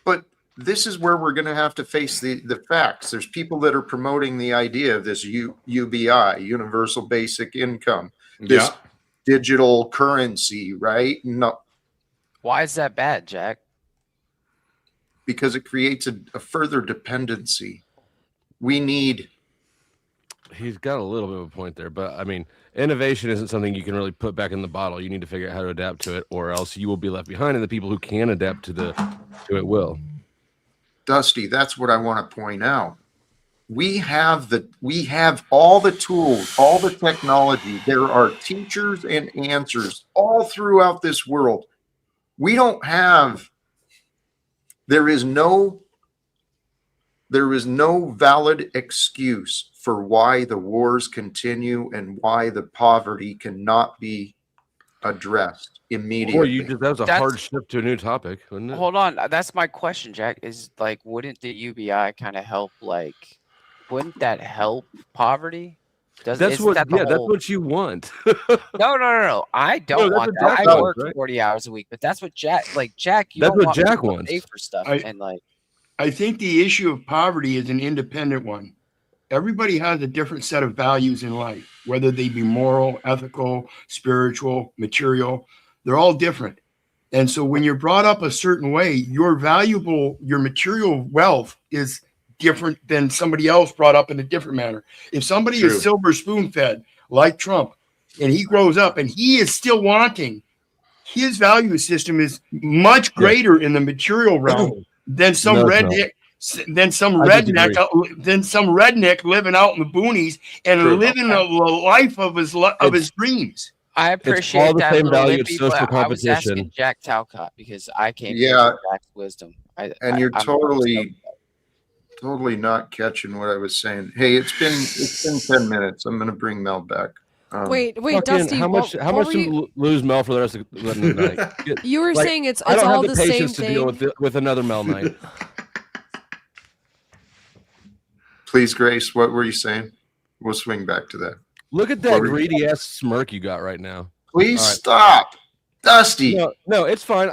But this is where we're going to have to face the facts. There's people that are promoting the idea of this UBI, universal basic income, this digital currency, right? No, Why is that bad, Jack? because it creates a further dependency. We need. He's got a little bit of a point there, but I mean, innovation isn't something you can really put back in the bottle. You need to figure out how to adapt to it, or else you will be left behind, and the people who can adapt to it will. Dusty, that's what I want to point out. We have all the tools, all the technology. There are teachers and answers all throughout this world. We don't have. There is no valid excuse for why the wars continue and why the poverty cannot be addressed immediately. Boy, that was a hard shift to a new topic, wasn't it? Hold on, that's my question, Jack. Is like, wouldn't the UBI kind of help? Like, wouldn't that help poverty? That's what you want. No. I don't want that. I work 40 hours a week, but that's what Jack. You that's don't what want Jack people to wants. pay for stuff, I think the issue of poverty is an independent one. Everybody has a different set of values in life, whether they be moral, ethical, spiritual, material. They're all different. And so when you're brought up a certain way, your material wealth is different than somebody else brought up in a different manner. If somebody is silver spoon fed like Trump and he grows up and he is still wanting, his value system is much greater in the material realm than some redneck living out in the boonies and living a life of his dreams. I appreciate all the that same little value of nippy, social but I was asking competition. Jack Talcott because I came here with Jack's wisdom. You're totally not catching what I was saying. Hey, it's been 10 minutes. I'm going to bring Mel back. Wait, Dusty. How much to lose Mel for the rest of the night? You were saying it's I don't all have the the same patience to deal thing. with another Mel night. Please, Grace, what were you saying? We'll swing back to that. Look at that greedy ass smirk you got right now. Please stop, Dusty. No, it's fine.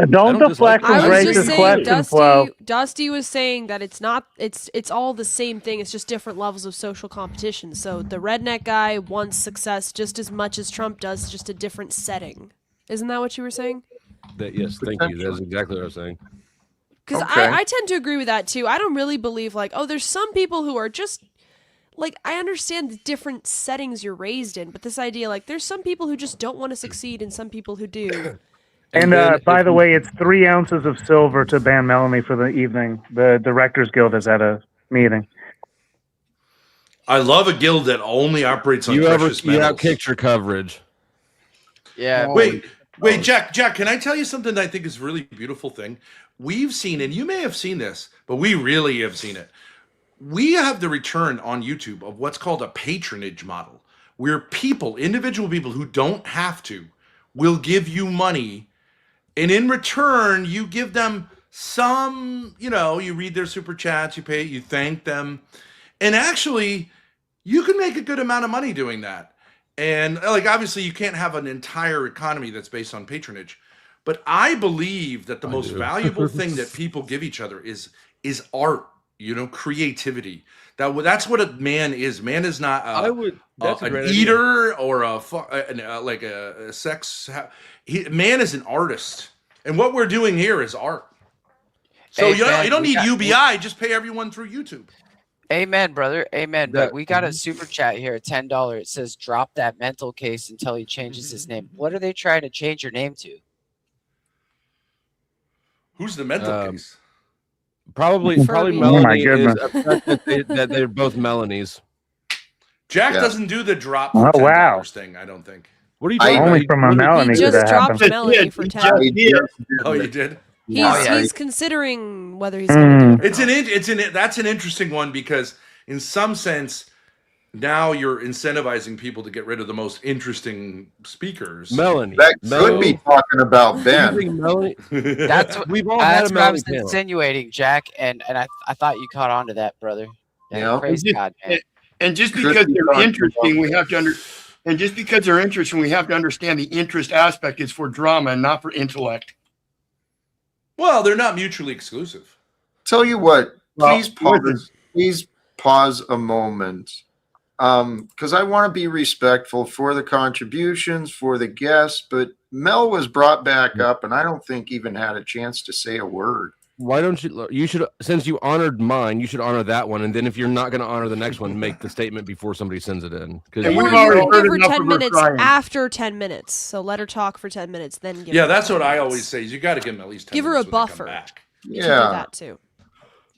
Don't deflect from Grace's question flow. Dusty was saying that it's not. It's all the same thing. It's just different levels of social competition. So the redneck guy wants success just as much as Trump does, just a different setting. Isn't that what you were saying? Yes, thank you. That's exactly what I was saying. Because I tend to agree with that too. I don't really believe there's some people who are just I understand the different settings you're raised in, but this idea there's some people who just don't want to succeed and some people who do. And by the way, it's 3 ounces of silver to ban Melanie for the evening. The Directors Guild is at a meeting. I love a guild that only operates on precious metals. You outkicked your coverage. Yeah. Wait, Jack, can I tell you something that I think is a really beautiful thing? We've seen, and you may have seen this, but we really have seen it. we have the return on YouTube of what's called a patronage model, where individual people who don't have to, will give you money, and in return, you give them some, you read their super chats, you pay, you thank them, and actually, you can make a good amount of money doing that. And like, obviously, you can't have an entire economy that's based on patronage, but I believe that the most valuable thing that people give each other is art. Creativity. That's what a man is. Man is not an eater or like a sex. Man is an artist, and what we're doing here is art. So you don't need UBI. Just pay everyone through YouTube. Amen, brother. Amen. But we got a super chat here at $10. It says, "Drop that mental case until he changes his name." What are they trying to change your name to? Who's the mental case? Probably Melanie is upset that they're both Melanies. Jack doesn't do the drop for $10 thing, I don't think. What are you talking about? Only from a Melanie He just dropped Melanie for 10. Oh, you did? He's considering whether he's going to do it. That's an interesting one, because in some sense, now you're incentivizing people to get rid of the most interesting speakers. Melanie. That could be talking about Ben. That's what, We've all that's had a what I Melanie was panel. insinuating, Jack, and I thought you caught on to that, brother. And Yeah. praise God, man. And just because they're interesting, we have to understand the interest aspect is for drama and not for intellect. Well, they're not mutually exclusive. Tell you what, please pause a moment. Because I want to be respectful for the contributions, for the guests, but Mel was brought back up, and I don't think even had a chance to say a word. Why don't you should, since you honored mine, you should honor that one, and then if you're not going to honor the next one, make the statement before somebody sends it in. Or you can give her 10 minutes after 10 minutes. So let her talk for 10 minutes, then give her that's 10 what I minutes. always say, is you got to give them at least 10 Give her minutes a when they come buffer. back. You can do that too.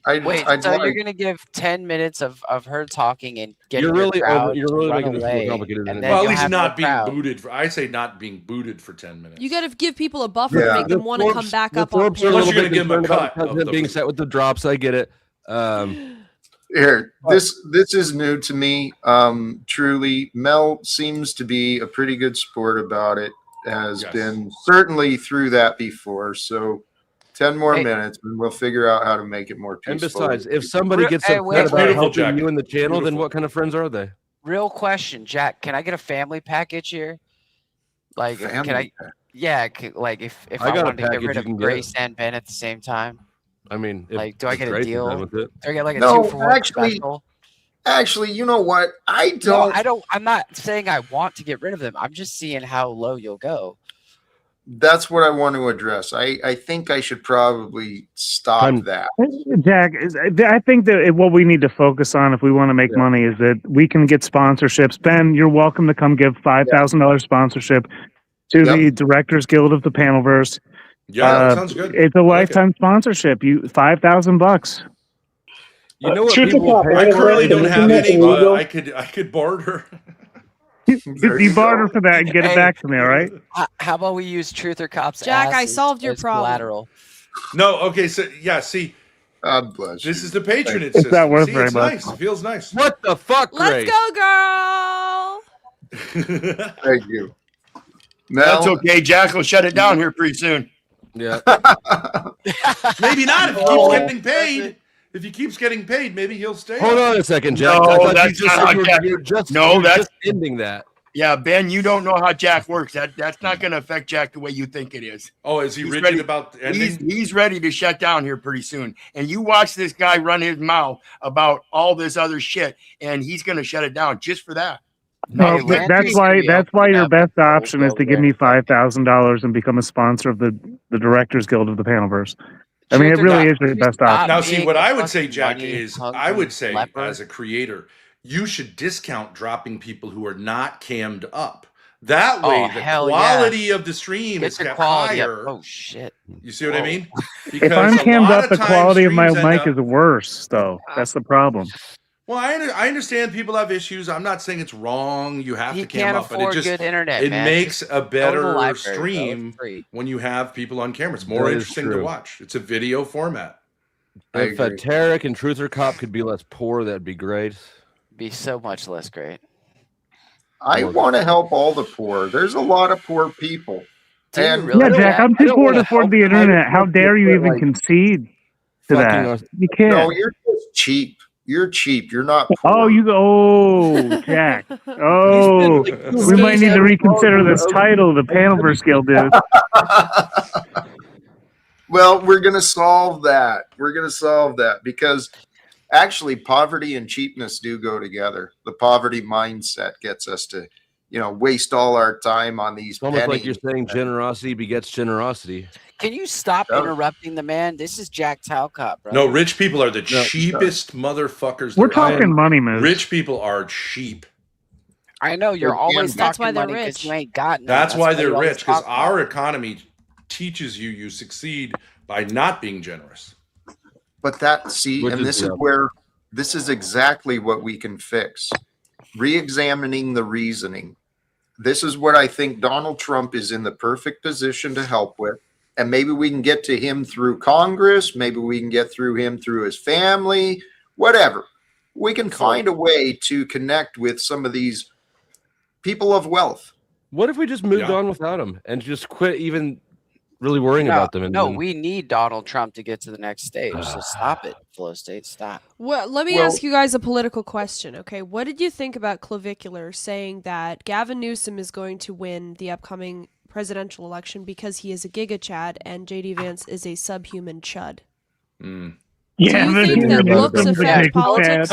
So you're gonna give 10 minutes of her talking and getting You're really the crowd you're to really run making this more away, complicated than and it then Well, at you'll least have not the being crowd. booted. I say not being booted for 10 minutes. You got to give people a buffer to make them want to come back up on Forbes are a panel. little bit give them a concerned about cut of content being set with the drops. I get it. Here, this is new to me. Truly, Mel seems to be a pretty good sport about it. Has been certainly through that before. So 10 more minutes, and we'll figure out how to make it more peaceful. And besides, if somebody gets upset about helping you in the channel, then what kind of friends are they? Real question, Jack. Can I get a family package here? Like, can I? Yeah, like if I got a wanted to get package rid you of can get. Grace and Ben at the same time. I mean, like, do I get a Grace is deal? done with it. Do I get like a No, 2-for-1 special? Actually, you know what? No, I don't. I'm not saying I want to get rid of them. I'm just seeing how low you'll go. That's what I want to address. I think I should probably stop that. Jack, I think that what we need to focus on if we want to make money is that we can get sponsorships. Ben, you're welcome to come give $5,000 sponsorship to the Directors Guild of the Panelverse. Yeah, that sounds good. It's a lifetime sponsorship. You $5,000. You know what? I currently don't have any, but I could barter. You barter for that and get it back to me, all right? How about we use Truth or Cops? Jack, I ass solved your as problem. collateral? No, okay, so see, God bless this is the patronage It's system. not worth See, very it's much. nice. It feels nice. What the fuck, Let's go, girl. Thank you. That's okay. Jack will shut it down here pretty soon. Yeah. Maybe not if he keeps getting paid. If he keeps getting paid, maybe he'll stay. Hold on a second, Jack. No, I thought that's you not how just Jack. you were just That's ending that. Yeah, Ben, you don't know how Jack works. That's not going to affect Jack the way you think it is. Oh, is he rigid ready about ending? He's ready to shut down here pretty soon. And you watch this guy run his mouth about all this other shit, and he's going to shut it down just for that. No, that's why your best option is to give me $5,000 and become a sponsor of the Directors Guild of the Panelverse. I mean, it really is your best option. Now, see, what I would say, Jack, is I would say as a creator, you should discount dropping people who are not cammed up. That way, the quality of the stream is kept higher. Oh, shit. You see what I mean? If I'm cammed up, the quality of my mic is worse, though. That's the problem. Well, I understand people have issues. I'm not saying it's wrong. You have to cam can't up, but it afford just good internet, it man. makes Just a go to the better library, stream bro. It's free. when you have people on camera. It's more That is interesting to true. watch. It's a video format. If Tarek and Truther Cop could be less poor, that'd be great. Be so much less great. I want to help all the poor. There's a lot of poor people. And yeah, Jack, I'm too poor to afford the internet. How dare you even concede to that? You can't. No, you're just cheap. You're cheap. You're not poor. Jack. Oh, we might need to reconsider this title, the Panelverse Guild, dude. Well, we're going to solve that. We're going to solve that because actually poverty and cheapness do go together. The poverty mindset gets us to, waste all our time on these It's almost pennies. like you're saying generosity begets generosity. Can you stop interrupting the man? This is Jack Talcott, bro. No, rich people are the cheapest motherfuckers. We're there talking are. money moves. Rich people are cheap. I know you're always That's talking why they're money because rich. you ain't got none. That's why they're you always rich, because talk about our it. economy teaches you succeed by not being generous. But this is exactly what we can fix. Reexamining the reasoning. This is what I think Donald Trump is in the perfect position to help with. And maybe we can get to him through Congress. Maybe we can get through him through his family, whatever. We can find a way to connect with some of these people of wealth. What if we just moved on without him and just quit even really worrying about them? We need Donald Trump to get to the next stage. So stop it, Flow State. Stop. Well, let me ask you guys a political question, okay? What did you think about Clavicular saying that Gavin Newsom is going to win the upcoming presidential election because he is a Giga Chad and JD Vance is a subhuman chud? Yeah, do you think that looks affect politics?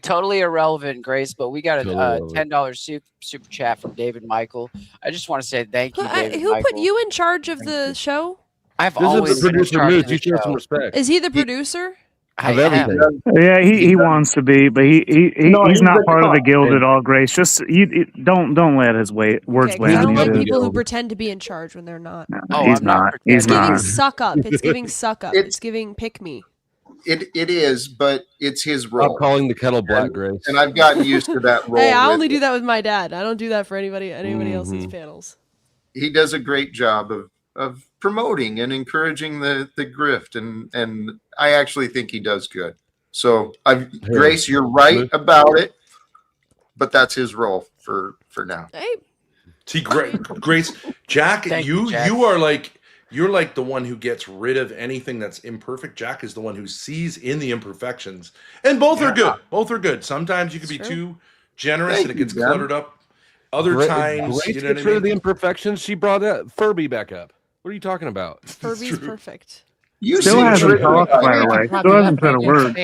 Totally irrelevant, Grace, but we got a $10 super chat from David Michael. I just want to say thank you, David Who Michael. put you in charge of the show? I've always been in charge of the show. Some respect. Is he the producer? Yeah, he wants to be, but he's not part of the guild at all. Grace, just don't let his words Okay, 'cause land. I don't on like you. people who pretend to be in charge when they're not. He's not. He's It's giving not. suck up. It's giving suck up. It's giving pick me. It is, but it's his role. Stop calling the kettle black, Grace. And I've gotten used to that role. Hey, I with only him. do that with my dad. I don't do that for anybody else's panels. He does a great job of promoting and encouraging the grift, and I actually think he does good. So Grace, you're right about it, but that's his role for now. Hey. See, Grace, Jack, you are you're like the one who gets rid of anything that's imperfect. Jack is the one who sees in the imperfections, and both are good. Both are good. Sometimes you can be too generous and it gets cluttered up. Other times, Grace you know gets what I rid of the mean? imperfections. She brought that Furby back up. What are you talking about? Furby's perfect. You still hasn't talked, by the way. Still hasn't said a word.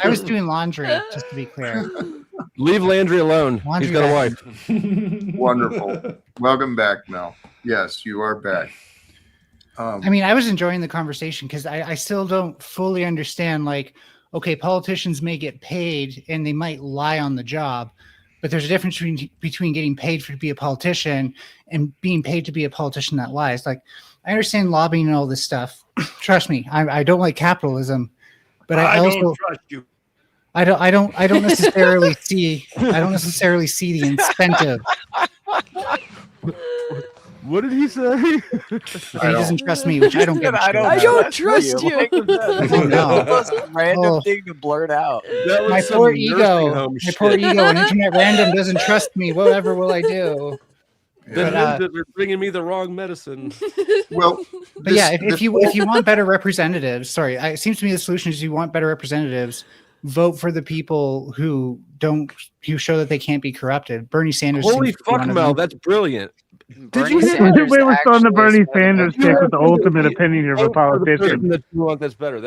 I was doing laundry, just to be clear. Leave Landry alone. He's got a wife. Wonderful. Welcome back, Mel. Yes, you are back. I mean, I was enjoying the conversation because I still don't fully understand, like, okay, politicians may get paid and they might lie on the job, but there's a difference between getting paid to be a politician and being paid to be a politician that lies. Like, I understand lobbying and all this stuff. Trust me, I don't like capitalism, but I also don't trust you. I don't necessarily see the incentive. What did he say? He doesn't trust me, which I don't give a shit about. I don't trust you. No. Most random thing to blurt out. My poor ego. My poor ego and Internet Random doesn't trust me. Whatever will I do? They're bringing me the wrong medicine. Well, but yeah, if you want better representatives, it seems to me the solution is you want better representatives. Vote for the people who show that they can't be corrupted. Bernie Sanders. Holy fuck, Mel, that's brilliant. Did you hear we were on the Bernie Sanders pick with the ultimate opinion of a politician? That you want that's better.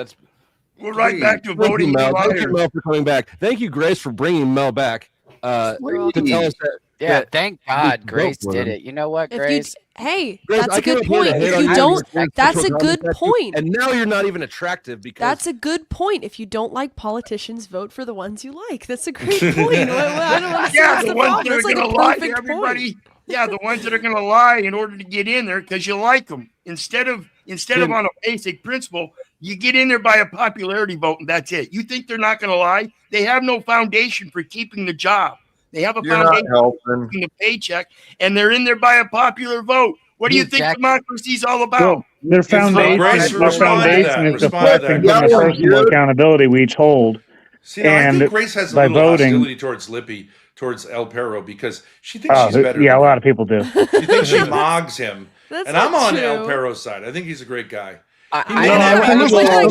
We're right back to Thank you, voting. Mel. Thank you, Mel, for coming back. Thank you, Grace, for bringing Mel back. To tell us that. Yeah, thank God vote Grace for did him. it. You know what, If Grace? Hey, Grace, that's I a good came up here to point. hate If on you you don't, and that's a sexual good contact, point. And now you're not even attractive because That's a good point. If you don't like politicians, vote for the ones you like. That's a great point. I don't understand. Yeah, what's the the ones problem. that are That's like going a to lie to perfect everybody. point. Yeah, the ones that are going to lie in order to get in there because you like them. Instead of on a basic principle, you get in there by a popularity vote and that's it. You think they're not going to lie? They have no foundation for keeping the job. They have a foundation for keeping the paycheck, and they're in there by a popular vote. What do you think democracy's all about? Their foundation is protecting from the personal accountability we each hold. See, now, I think Grace has a by little voting, hostility towards El Perro because she thinks she's better. Yeah, a lot of people do. She thinks she mogs him. That's and I'm not on true. El Perro's side. I think he's a great guy. When did I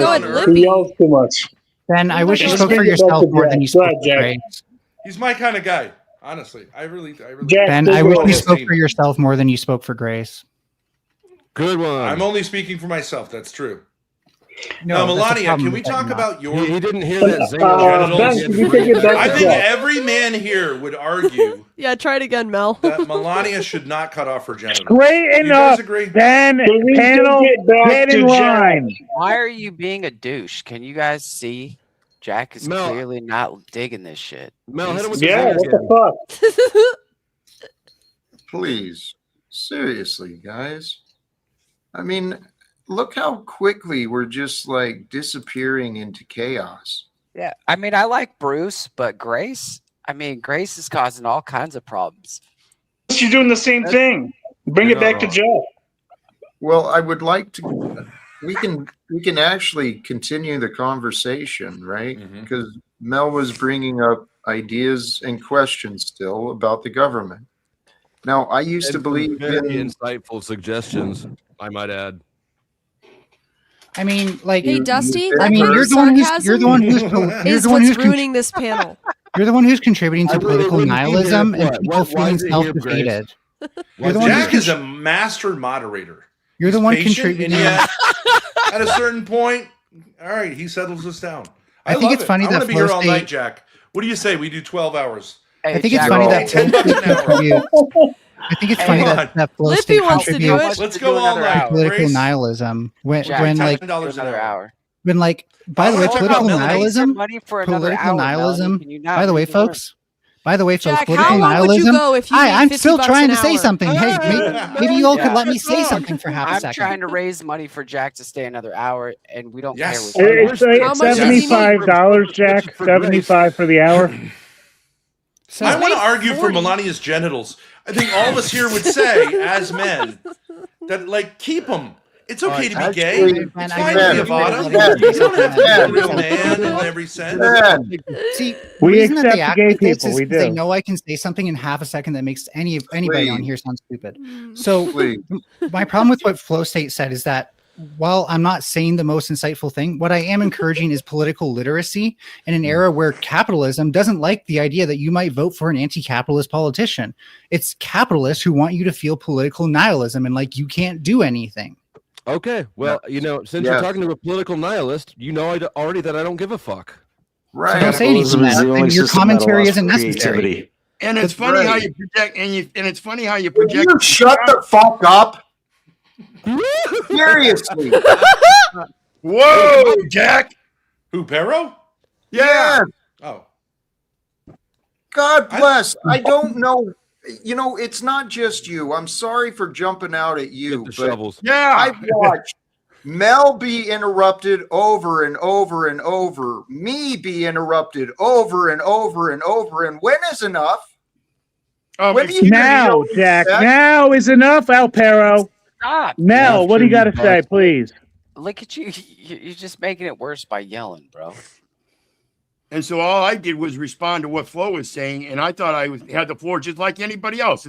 go at Lippy? He yells too much. Ben, I wish you Let's spoke bring for it back yourself to more Jack. than you Go spoke ahead, for Jack. Grace. He's my kind of guy. Honestly, I really. Ben, I wish you spoke for yourself more than you spoke for Grace. Good one. I'm only speaking for myself. That's true. No, now, that's the Melania, problem can we with that talk not. about your? He didn't hear that zinger. Ben, can you take it back I to think Jack? every man here would argue Yeah, try it again, Mel. that Melania should not cut off her genitals. Straighten You guys up, agree? Ben. Can we Panel, take it back get to in Jack? line. Why are you being a douche? Can you guys see? Jack is Mel- clearly not digging this shit. Mel, hit him with Yeah, the what zinger the fuck? Please, seriously, guys. I mean, look how quickly we're just like disappearing into chaos. Yeah, I mean, I like Bruce, but Grace, Grace is causing all kinds of problems. She's doing the same thing. Bring it back to Jack. Well, I would like to. We can actually continue the conversation, right? Because Mel was bringing up ideas and questions still about the government. Now, I used to And believe very in insightful suggestions, I might add. I mean, like, Hey, Dusty, I that mean, kind you're of the one who's is what's ruining this panel. You're the one who's contributing to I really political wouldn't be here nihilism if and what? people Why feeling is it here, Grace? self-defeated. You're the one Jack who's is a master moderator. You're the He's one patient, contributing. and yet, at a certain point, all right, he settles us down. I think love it's it. funny I that want to be here Flow all State- night, Jack. What do you say? We do 12 hours. I think it's funny that Flow State contributes. I think it's funny that Flow Lippy State wants to do contributes it. Let's go all night. political Grace. nihilism. When Jack, like $10 an hour. when like by the way, wanna talk political about Melanie. nihilism. Money for another Political hour, nihilism. Melanie. Can you not By the way, read the word? folks. By the way, folks, Jack, political how long would you nihilism. go if you Hi, made I'm 50 still bucks trying an to say hour? something. Hey, maybe you all could Yeah. let me say something for half a I'm second. trying to raise money for Jack to stay another hour, and we don't Yes. care. What It's $75, Jack. 75 for the hour. I want to argue for Melania's genitals. I think all of us here would say, as men, that like keep them. It's okay to be gay. Actually, It's fine to be a bottom. Ben, You don't have to be a Ben, real man in every sense. Ben, See, the We reason that they accept act gay like this people, is we 'cause they do. know I can say something in half a second that makes anybody on Please. here sound stupid. So please. my problem with what Flow State said is that while I'm not saying the most insightful thing, what I am encouraging is political literacy in an era where capitalism doesn't like the idea that you might vote for an anti-capitalist politician. It's capitalists who want you to feel political nihilism and like you can't do anything. Okay, well, since you're talking to a political nihilist, already that I don't give a fuck. Right. Don't say anything. Then your commentary isn't necessary. And it's funny how you project, and it's funny how you project. You shut the fuck up. Seriously. Whoa, Jack. Who, Perro? Yeah. Oh. God bless. I don't know. It's not just you. I'm sorry for jumping out at you. But shovels. Yeah. I've watched Mel be interrupted over and over and over. Me be interrupted over and over and over. And when is enough? When do you Now, Jack. Now is enough, Alpero. Stop. Mel, what do you got to say, please? Look at you. You're just making it worse by yelling, bro. And so all I did was respond to what Flo was saying, and I thought I had the floor just like anybody else.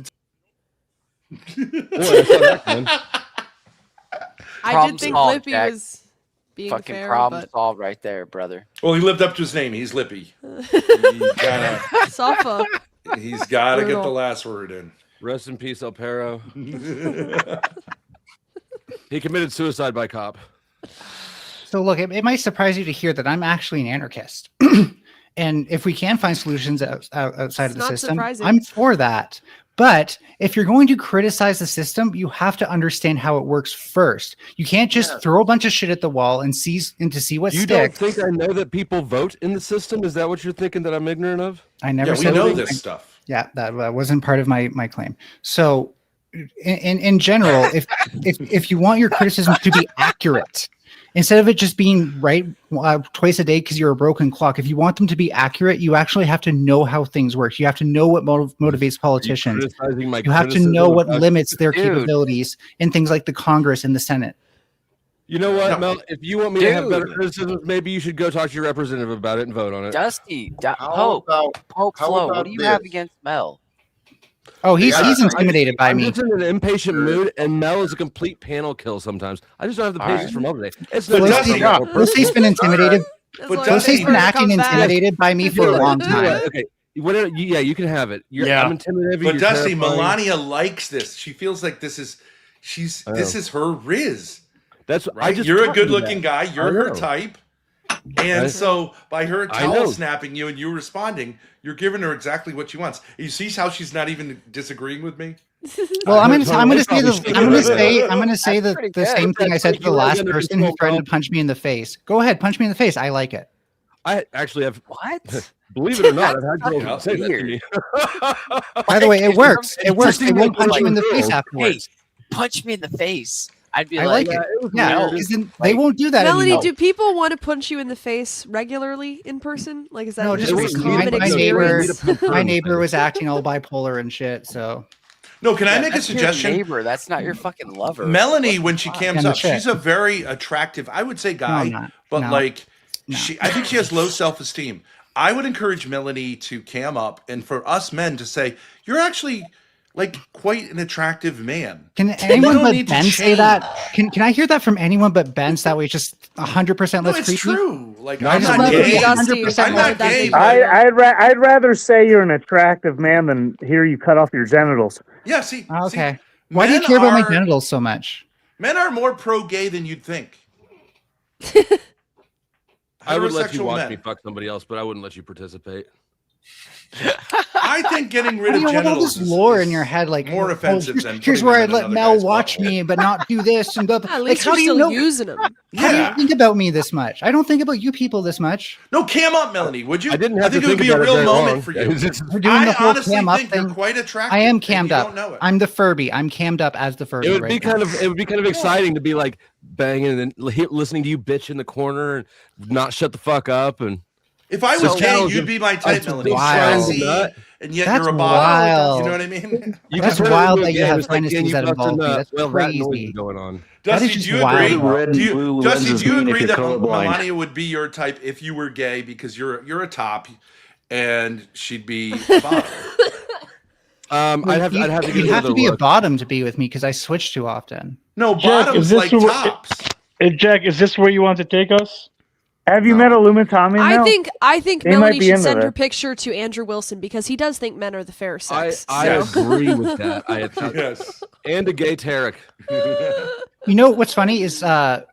I did think solved, Lippy Jack. was being Fucking fair, problem but solved right there, brother. Well, he lived up to his name. He's Lippy. Safa. He's got to get the Brutal. last word in. Rest in peace, El Perro. He committed suicide by cop. So look, it might surprise you to hear that I'm actually an anarchist. And if we can find solutions outside It's of the not system, surprising. I'm for that. But if you're going to criticize the system, you have to understand how it works first. You can't just throw a bunch of shit at the wall and see what You sticks. don't think I know that people vote in the system? Is that what you're thinking that I'm ignorant of? I never Yeah, we said know anything. this stuff. Yeah, that wasn't part of my claim. So in general, if you want your criticism to be accurate, instead of it just being right twice a day because you're a broken clock, if you want them to be accurate, you actually have to know how things work. You have to know what motivates politicians. You have to know what limits their capabilities in things like the Congress and the Senate. You know what, Mel? If you want me to have better criticisms, maybe you should go talk to your representative about it and vote on it. Dusty, Pope Flo, what do you have against Mel? Oh, he's intimidated by me. I'm just in an impatient mood, and Mel is a complete panel kill sometimes. I just don't have the patience for Mel today. It's Lucy's been intimidated. Lucy's been acting intimidated by me for a long time. Okay, whatever. Yeah, you can have it. I'm intimidated. But Dusty, Melania likes this. She feels like this is her Riz. That's right. You're a good-looking guy. You're her type. And so by her towel snapping you and you responding, you're giving her exactly what she wants. You see how she's not even disagreeing with me? Well, I'm gonna say the same thing I said to the last person who threatened to punch me in the face. Go ahead, punch me in the face. I like it. I actually have what? Believe it or not, I've had girls say that to me. By the way, it works. It works. They won't punch you in the face afterwards. Hey, punch me in the face. I'd be I like it. Yeah, they won't do that Melody, anymore. do people want to punch you in the face regularly in person? Like, is that No, just a common my experience? neighbor was acting all bipolar and shit. So, no, can I make a suggestion? Your neighbor, that's not your fucking lover. Melanie, when she cams up, she's a very attractive, I would say, guy, I think she has low self-esteem. I would encourage Melanie to cam up, and for us men to say, "You're actually." Like quite an attractive man. Can anyone but Ben say that? Can I hear that from anyone but Ben? So that way, it's just 100% less creepy. It's true. Like I'm not gay. I'm not gay. I'd rather say you're an attractive man than hear you cut off your genitals. Yeah. See. Okay. Why do you care about my genitals so much? Men are more pro-gay than you'd think. I would let you watch me fuck somebody else, but I wouldn't let you participate. I think getting rid of genitals have all this lore in your head, like more offensive than here's where I'd let Mel watch me, but not do this and At least how do you know using them? How do you think about me this much? I don't think about you people this much. No, cam up, Melanie. Would you? I didn't. I think it would be a real moment for you. We're doing the whole cam up thing. thing. You're quite attractive. I am cammed up. Don't know it. I'm the Furby. I'm cammed up as the Furby. It would be kind of exciting to be like banging and listening to you bitch in the corner and not shut the fuck up and. If I was gay, you'd be my type, Melanie. And yet you're a bottom. You know what I mean? That's wild that you have fantasies that involve me. That's crazy. Going on. Dusty, do you agree? Do you agree that Melania would be your type if you were gay because you're a top, and she'd be a bottom? I'd have to be a bottom to be with me because I switch too often. No, bottoms like tops. Jack, is this where you want to take us? Have you met Illumitami? I think Melanie should send her picture to Andrew Wilson because he does think men are the fair sex. I agree with that. Yes. And a gay Tarek. You know what's funny is the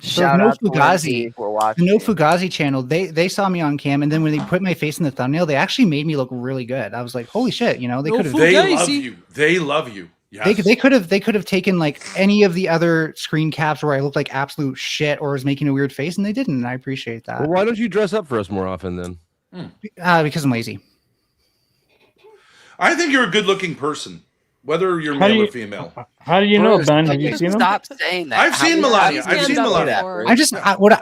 No Fugazi channel. They saw me on cam, and then when they put my face in the thumbnail, they actually made me look really good. I was like, holy shit! You know, they could have. They love you. They love you. Yes. They could have taken like any of the other screen caps where I looked like absolute shit or was making a weird face, and they didn't. And I appreciate that. Well, why don't you dress up for us more often then? Because I'm lazy. I think you're a good-looking person, whether you're male or female. How do you know, Ben? Have you seen him? Stop saying that. I've seen Melania.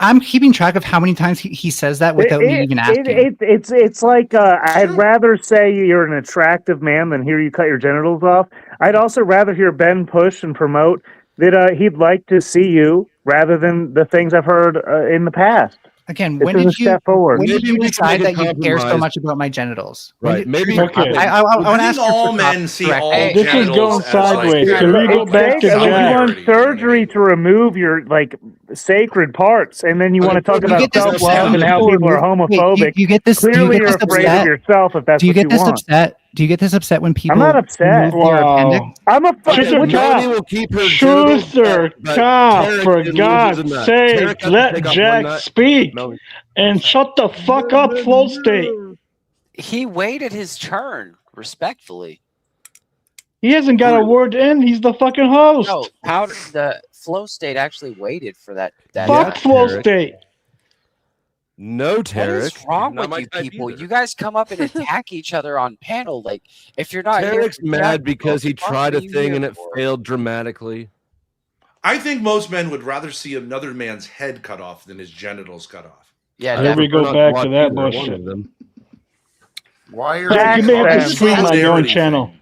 I'm keeping track of how many times he says that without me even asking. It's like I'd rather say you're an attractive man than hear you cut your genitals off. I'd also rather hear Ben push and promote that he'd like to see you rather than the things I've heard in the past. Again, when did you decide that you care so much about my genitals? Right. Maybe. Okay. I want to ask all men see all this is going sideways. Can we go back to Jack? You want surgery to remove your sacred parts, and then you want to talk about self-love and how people are homophobic. You get this. Clearly, you're afraid of yourself if that's what you want. Do you get this upset when people? I'm not upset. I'm a fucking cop. Truther, cop, for God's sake, let Jack speak and shut the fuck up, Flow State. He waited his turn, respectfully. He hasn't got a word in. He's the fucking host. No, the Flow State actually waited for that. Fuck Flow State. No, Tarek. What is wrong with you people? You guys come up and attack each other on panel. Like, if you're not here, Tarek's mad because he tried a thing and it failed dramatically. I think most men would rather see another man's head cut off than his genitals cut off. Yeah, there we go back to that bullshit. Why are Jack, you may have to stream on your own channel.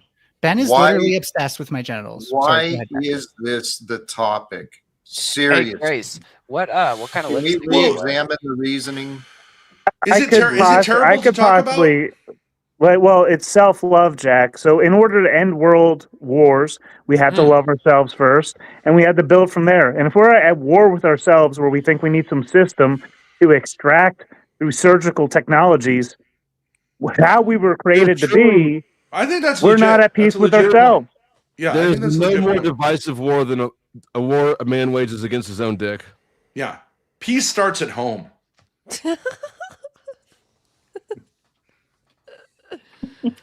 Ben is literally obsessed with my genitals. Why is this the topic? Seriously. Hey, Grace, what kind of Can lipstick? we examine the reasoning? Is it terrible to talk about? Well, it's self-love, Jack. So in order to end world wars, we have to love ourselves first, and we have to build from there. And if we're at war with ourselves where we think we need some system to extract through surgical technologies how we were created to be, I think that's we're legit. not at peace with ourselves. Yeah, there's no more divisive war than a war a man wages against his own dick. Yeah, peace starts at home.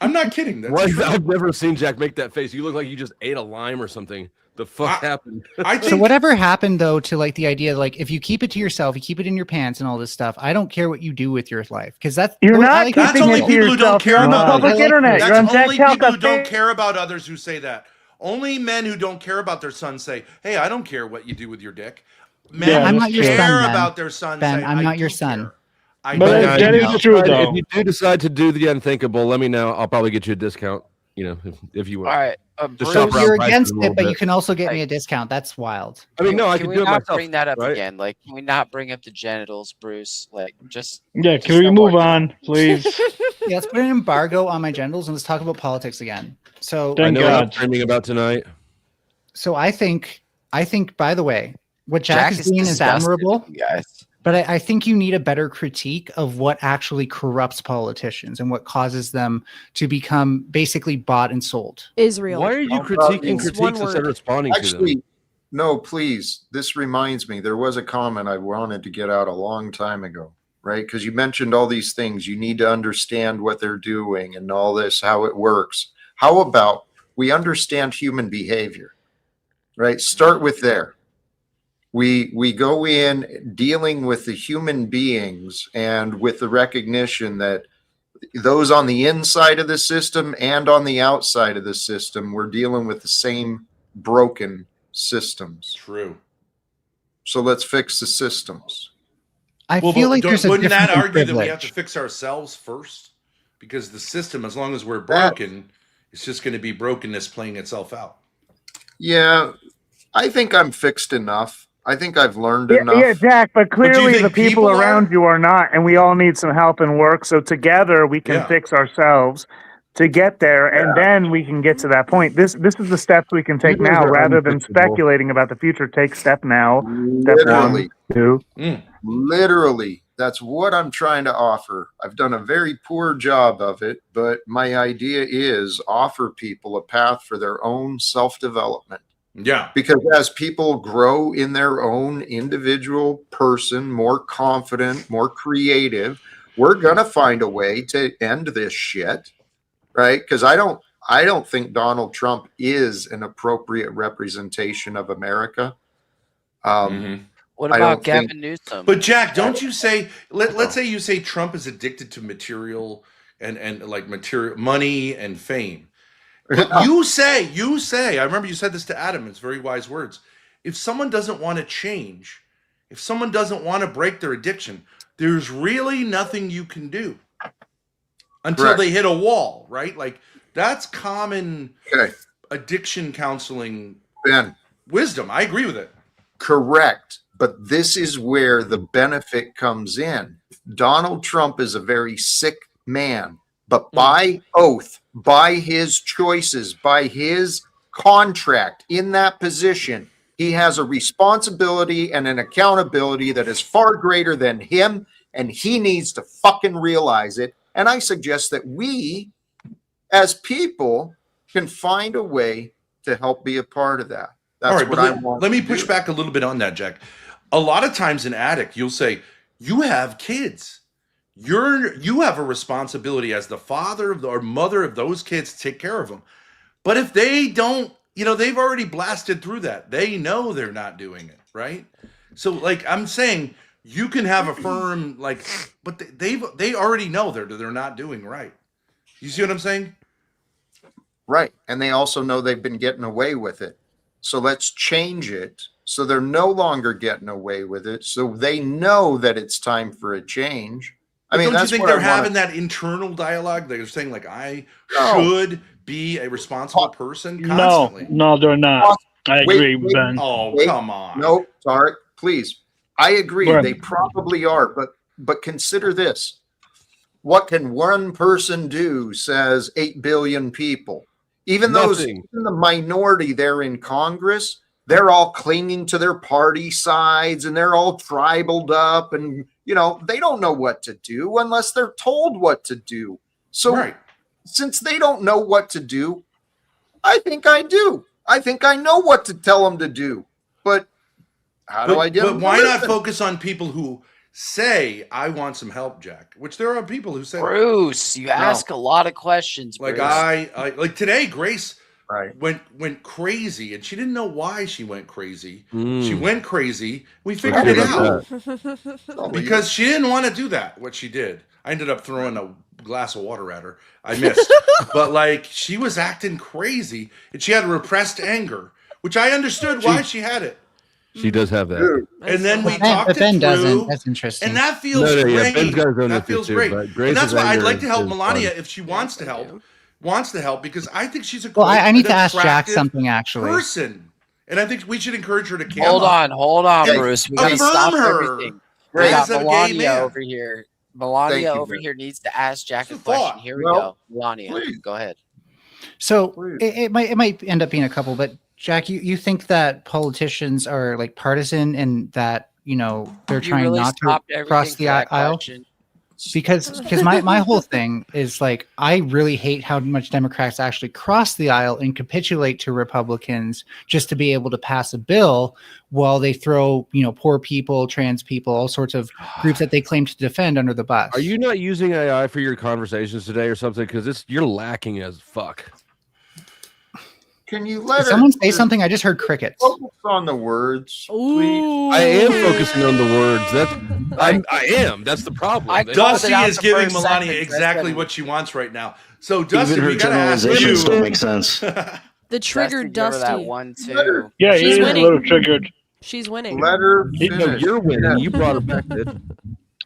I'm not kidding. That's true. I've never seen Jack make that face. You look like you just ate a lime or something. The fuck happened? So whatever happened though to like the idea like if you keep it to yourself, you keep it in your pants and all this stuff. I don't care what you do with your life because that's you're not keeping that's only it to people who yourself. don't care You're on the about public internet. You're on That's Jack only people who Talcott. don't care about others who say that. Only men who don't care about their son say, "Hey, I don't care what you do with your dick." Men I'm who not your care son, Ben. about their son Ben, say, I'm "I not do your son. I But do." that is true, though. If you do decide to do the unthinkable, let me know. I'll probably get you a discount. You know, if you want. All right. Just So shop around you're prices against a little it, but you bit. can also get me a discount. That's wild. I mean, no, I can can we do it not myself. bring that up right? again? Like, can we not bring up the genitals, Bruce? Like, just Yeah, can we move on, please? Yeah, let's put an embargo on my genitals and let's talk about politics again. So I know what I'm dreaming about tonight. So I think by the way, what Jack is doing is disgusted, admirable. you guys. But I think you need a better critique of what actually corrupts politicians and what causes them to become basically bought and sold. Israel. Why are you critiquing critiques instead of responding to them? Actually, no, please. This reminds me, there was a comment I wanted to get out a long time ago, right? Because you mentioned all these things. You need to understand what they're doing and all this, how it works. How about we understand human behavior, right? Start with there. We go in dealing with the human beings and with the recognition that those on the inside of the system and on the outside of the system, we're dealing with the same broken systems. True. So let's fix the systems. I feel like there's a wouldn't that difference in argue that we have to privilege. fix ourselves first? Because the system, as long as we're broken, it's just going to be brokenness playing itself out. Yeah, I think I'm fixed enough. I think I've learned Yeah, enough. yeah, Jack, but do you clearly think the people people around you are not, and we all need some help and work. So together we can Yeah. fix ourselves to get there, and then we can get to that point. This is the steps we can take Leaders now, are rather than unfixable. speculating about the future. Take step now. Step Literally. 1, 2. Literally, that's what I'm trying to offer. I've done a very poor job of it, but my idea is offer people a path for their own self-development. Yeah. Because as people grow in their own individual person, more confident, more creative, we're gonna find a way to end this shit, right? Because I don't think Donald Trump is an appropriate representation of America. What I about don't Gavin think- Newsom? But Jack, don't you say let's say you say Trump is addicted to material and like material money and fame. But you say, I remember you said this to Adam, it's very wise words. If someone doesn't want to change, if someone doesn't want to break their addiction, there's really nothing you can do until Correct. they hit a wall, right? Like that's common addiction counseling Ben, wisdom. I agree with it. correct. But this is where the benefit comes in. Donald Trump is a very sick man, but by oath, by his choices, by his contract in that position, he has a responsibility and an accountability that is far greater than him, and he needs to fucking realize it. And I suggest that we, as people, can find a way to help be a part of that. That's All right, what but I want. let me to push do. back a little bit on that, Jack. A lot of times in addict, you'll say, you have kids. You have a responsibility as the father of or mother of those kids to take care of them. But if they don't, they've already blasted through that. They know they're not doing it, right? So like I'm saying, you can have a firm like, but they already know they're not doing right. You see what I'm saying? Right. And they also know they've been getting away with it. So let's change it so they're no longer getting away with it. So they know that it's time for a change. But don't you think they're having that internal dialogue? They're saying like, I should be a responsible person constantly. No, they're not. I agree, Ben. Oh, come on. No, sorry, please. I agree. They probably are, but consider this. What can one person do, says 8 billion people. Even even the minority there in Congress, they're all clinging to their party sides and they're all tribaled up, and they don't know what to do unless they're told what to do. So since they don't know what to do, I think I do. I think I know what to tell them to do. But how do I get them? But why not focus on people who say, I want some help, Jack? Which there are people who say, Bruce, you ask a lot of questions. Like Bruce. I like today, Grace went crazy, and she didn't know why she went crazy. She went crazy. We figured it out because she didn't want to do that. What she did, I ended up throwing a glass of water at her. I missed, but like she was acting crazy, and she had repressed anger, which I understood why she had it. She does have that. And then we talked it Ben through. doesn't. That's interesting. And that feels great. Ben's got his own That feels too, great. but And Grace's that's why I'd anger like to help is Melania fun. if she wants to help, because I think she's a Well, great, I need to ask Jack attractive something actually. person. And I think we should encourage her to camp. Hold on, Bruce. We gotta stop everything. We got Raise a gay Melania man. over here. Melania over here needs to ask Jack a question. Here we go. Melania, go ahead. So it might end up being a couple, but Jack, you think that politicians are like partisan and that they're trying really not to cross the aisle? Because my whole thing is like I really hate how much Democrats actually cross the aisle and capitulate to Republicans just to be able to pass a bill while they throw poor people, trans people, all sorts of groups that they claim to defend under the bus. Are you not using AI for your conversations today or something? Because you're lacking as fuck. Can you let someone say something? I just heard crickets. Focus on the words, please. I am focusing on the words. I am. That's the problem. Dusty is giving Melania exactly what she wants right now. So Dusty, we gotta ask you. Still makes sense. The triggered Dusty. That one too. Yeah, She's he is winning. a little triggered. She's winning. Let her finish. You're winning. You brought her back, dude.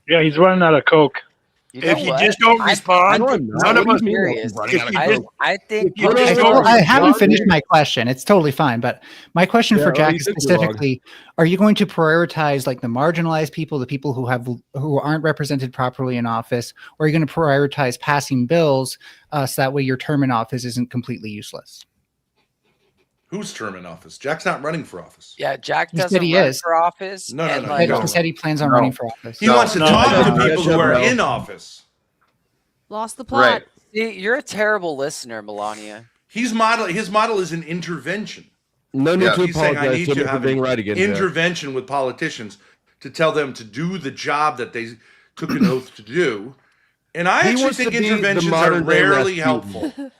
Yeah, he's running out of coke. If you just don't respond, none of us. I think I haven't finished my question. It's totally fine. But my question for Jack is specifically: are you going to prioritize like the marginalized people, the people who aren't represented properly in office, or are you going to prioritize passing bills so that way your term in office isn't completely useless? Who's term in office? Jack's not running for office. Yeah, Jack He said doesn't he run is. for office. No. He said he plans on running for office. He wants to talk to people who are in office. Lost the plot. See, you're a terrible listener, Melania. His model is an intervention. No need to He's saying I apologize need to to me for have being an right again. Jack. intervention with politicians to tell them to do the job that they took an oath to do. And I actually wants think to be the interventions are modern-day rarely Rasputin. helpful.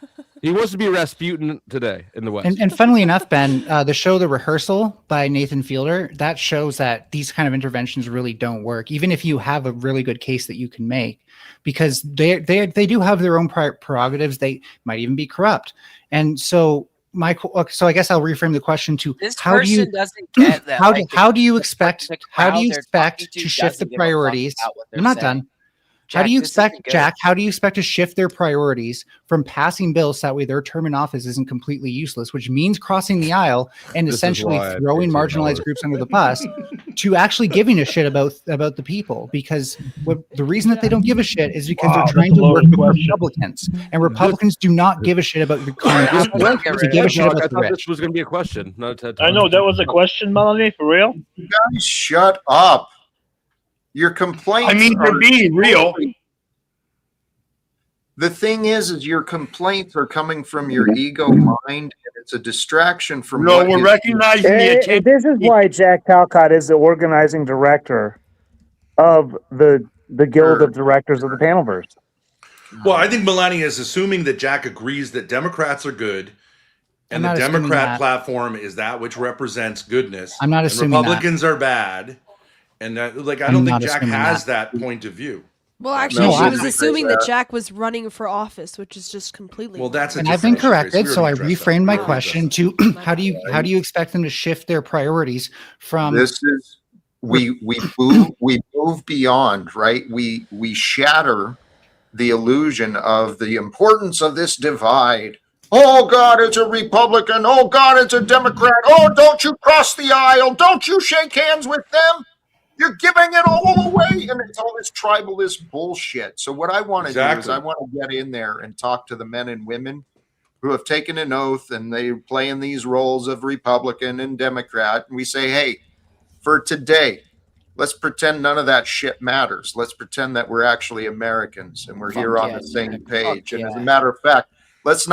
He wants to be Rasputin today in the West. And funnily enough, Ben, the show The Rehearsal by Nathan Fielder, that shows that these kind of interventions really don't work, even if you have a really good case that you can make, because they do have their own prerogatives. They might even be corrupt. And so so I guess I'll reframe the question to this person doesn't get that. How do you expect to shift the priorities? I'm not done. How do you expect, Jack? How do you expect to shift their priorities from passing bills so that way their term in office isn't completely useless, which means crossing the aisle and essentially throwing marginalized groups under the bus, to actually giving a shit about the people? Because the reason that they don't give a shit is because they're trying to work with Republicans, and Republicans do not give a shit about your common people. They give a shit about the rich. This was going to be a question, not a TED Talk. I know that was a question, Melanie, for real. You guys, shut up. Your complaints. I mean, they're being real. The thing is your complaints are coming from your ego mind, and it's a distraction from. No, we're recognizing the attention. This is why Jack Talcott is the organizing director of the Guild of Directors of the Panelverse. Well, I think Melania is assuming that Jack agrees that Democrats are good, and the Democrat platform is that which represents goodness. I'm not assuming Republicans are bad. And I don't I'm think not Jack assuming has that. that point of view. Well, actually, she was assuming that Jack was running for office, which is just completely. Well, that's And I've been corrected, so I reframed my question to how do you expect them to shift their priorities from This is we move beyond, right? We shatter the illusion of the importance of this divide. Oh God, it's a Republican. Oh God, it's a Democrat. Oh, don't you cross the aisle. Don't you shake hands with them. You're giving it all away. And it's all this tribalist bullshit. So what I want to do is I want to get in there and talk to the men and women who have taken an oath and they're playing these roles of Republican and Democrat. And we say, hey, for today, let's pretend none of that shit matters. Let's pretend that we're actually Americans and we're here on the same page. And as a matter of fact, let's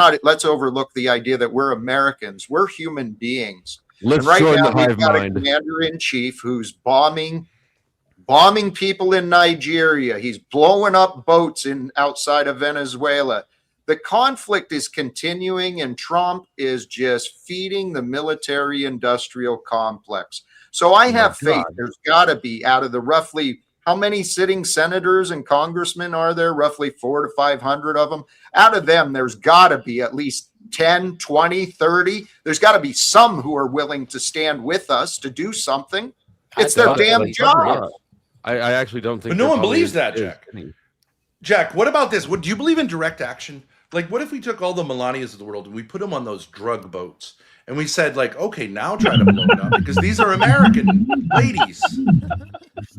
overlook the idea that we're Americans. We're human beings. Let's and right join now the we've hive got mind. a commander-in-chief who's bombing people in Nigeria. He's blowing up boats outside of Venezuela. The conflict is continuing, and Trump is just feeding the military-industrial complex. So I have faith there's got to be, out of the roughly, how many sitting senators and congressmen are there? Roughly 400 to 500 of them. Out of them, there's got to be at least 10, 20, 30. There's got to be some who are willing to stand with us to do something. It's their damn job. I actually don't think. But no one believes that, Jack. Jack, what about this? Do you believe in direct action? Like, what if we took all the Melanias of the world and we put them on those drug boats and we said, like, okay, now try to blow it up because these are American ladies.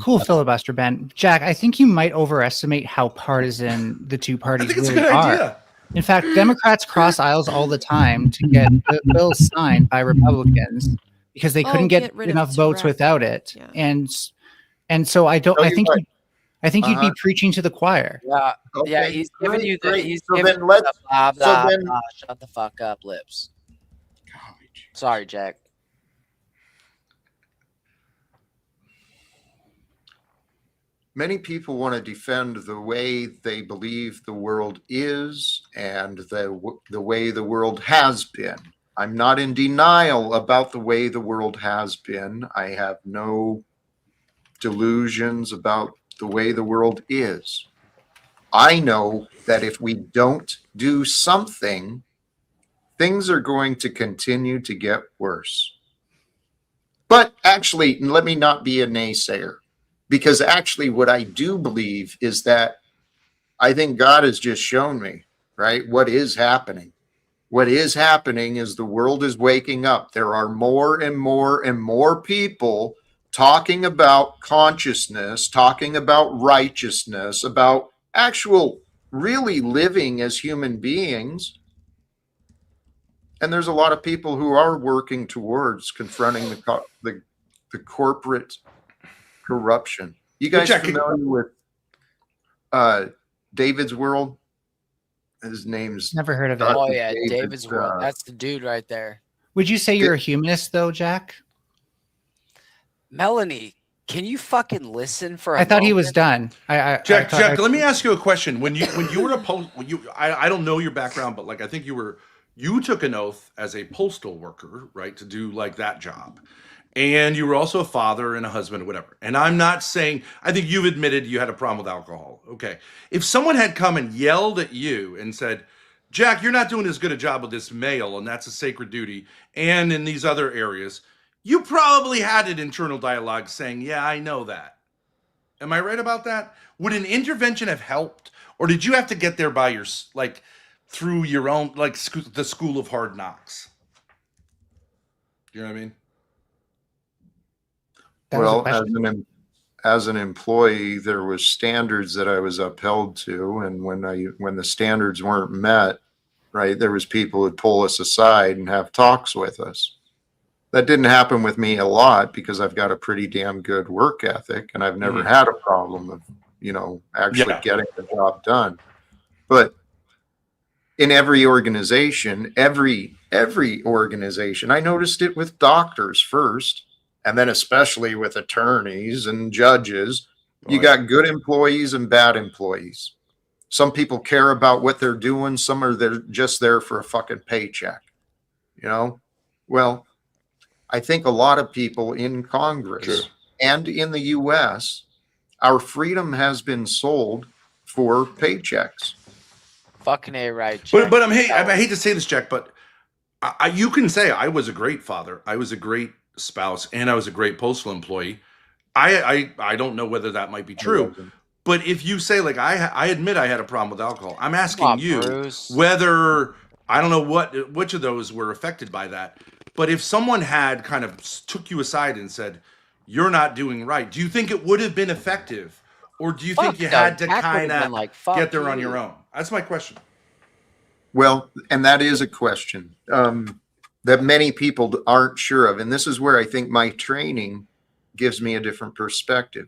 Cool filibuster, Ben. Jack, I think you might overestimate how partisan the two parties I think it's really a good are. idea. In fact, Democrats cross aisles all the time to get the bills signed by Republicans because they couldn't get enough votes without it. Yeah. And so I think you'd be preaching to the choir. Yeah, Okay, yeah. He's giving you the So giving then you let's- the blah so blah then- blah. Shut the fuck up, lips. Sorry, Jack. Many people want to defend the way they believe the world is and the way the world has been. I'm not in denial about the way the world has been. I have no delusions about the way the world is. I know that if we don't do something, things are going to continue to get worse. But actually, let me not be a naysayer, because actually what I do believe is that I think God has just shown me, right, what is happening. What is happening is the world is waking up. There are more and more and more people talking about consciousness, talking about righteousness, about actual really living as human beings. And there's a lot of people who are working towards confronting the corporate corruption. You guys familiar with David's World? His name's Never heard of it. Oh yeah, David's World. That's the dude right there. Would you say you're a humanist though, Jack? Melanie, can you fucking listen for a I thought he was moment? done. Jack, let me ask you a question. When you were I don't know your background, but like I think you took an oath as a postal worker, right, to do like that job. And you were also a father and a husband or whatever. And I'm not saying, I think you've admitted you had a problem with alcohol. Okay. If someone had come and yelled at you and said, Jack, you're not doing as good a job with this mail, and that's a sacred duty, and in these other areas, you probably had an internal dialogue saying, yeah, I know that. Am I right about that? Would an intervention have helped? Or did you have to get there by through your own, the school of hard knocks? You know what I mean? Well, as an employee, there was standards that I was upheld to, and when the standards weren't met, right, there was people who'd pull us aside and have talks with us. That didn't happen with me a lot because I've got a pretty damn good work ethic, and I've never had a problem of, actually getting the job done. But in every organization, every organization, I noticed it with doctors first. And then especially with attorneys and judges, you got good employees and bad employees. Some people care about what they're doing. Some are just there for a fucking paycheck. Well, I think a lot of people in Congress and in the U.S., our freedom has been sold for paychecks. Fucking A, right, Jack. But I hate to say this, Jack, but you can say I was a great father, I was a great spouse, and I was a great postal employee. I don't know whether that might be true, but if you say like I admit I had a problem with alcohol, I'm asking you Bruce. whether I don't know which of those were affected by that. But if someone had kind of took you aside and said you're not doing right, do you think it would have been effective, or do you think you had to kind of get there on your own? That's my question. Well, and that is a question that many people aren't sure of. And this is where I think my training gives me a different perspective.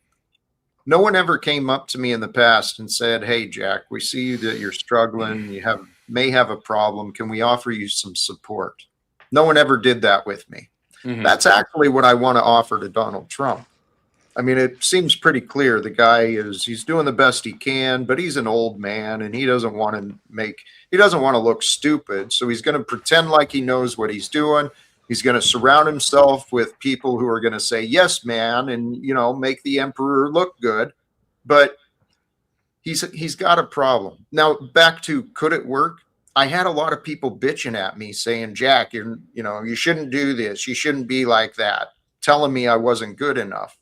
No one ever came up to me in the past and said, "Hey, Jack, we see that you're struggling. You may have a problem. Can we offer you some support?" No one ever did that with me. Mm-hmm. That's actually what I want to offer to Donald Trump. I mean, it seems pretty clear the guy he's doing the best he can, but he's an old man and he doesn't want to look stupid. So he's going to pretend like he knows what he's doing. He's going to surround himself with people who are going to say, "Yes, man," and, make the emperor look good. But he's got a problem. Now, back to, could it work? I had a lot of people bitching at me saying, "Jack, you shouldn't do this. You shouldn't be like that," telling me I wasn't good enough.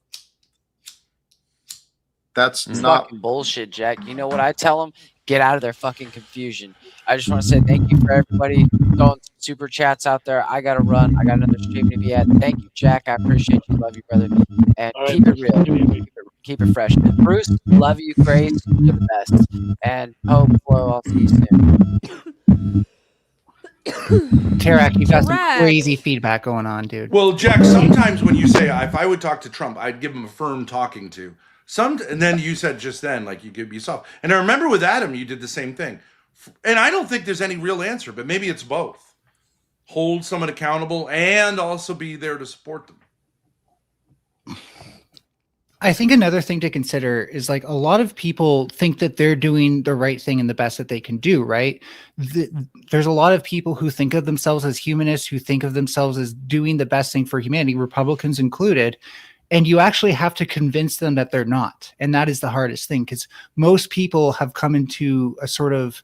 That's not fucking bullshit, Jack. You know what I tell them? Get out of their fucking confusion. I just want to say thank you for everybody throwing super chats out there. I got to run. I got another stream to be at. Thank you, Jack. I appreciate you. Love you, brother. And keep it real. Keep it fresh. Bruce, love you, Grace. You're the best. And hope I'll see you soon. Tarak, you got some crazy feedback going on, dude. Well, Jack, sometimes when you say, if I would talk to Trump, I'd give him a firm talking to. And then you said just then, like, you give yourself. And I remember with Adam, you did the same thing. And I don't think there's any real answer, but maybe it's both. Hold someone accountable and also be there to support them. I think another thing to consider is, like, a lot of people think that they're doing the right thing and the best that they can do, right? There's a lot of people who think of themselves as humanists, who think of themselves as doing the best thing for humanity, Republicans included. And you actually have to convince them that they're not. And that is the hardest thing, because most people have come into a sort of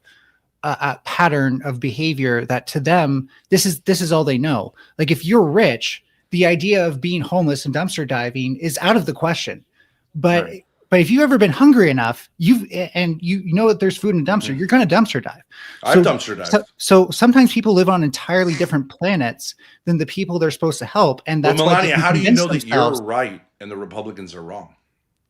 a pattern of behavior that to them, this is all they know. Like, if you're rich, the idea of being homeless and dumpster diving is out of the question. But right. But if you've ever been hungry enough, you know that there's food in a dumpster, you're going to dumpster dive. I've dumpster dived. So sometimes people live on entirely different planets than the people they're supposed to help, and that's why. Melania, how do you know themselves. that you're right and the Republicans are wrong?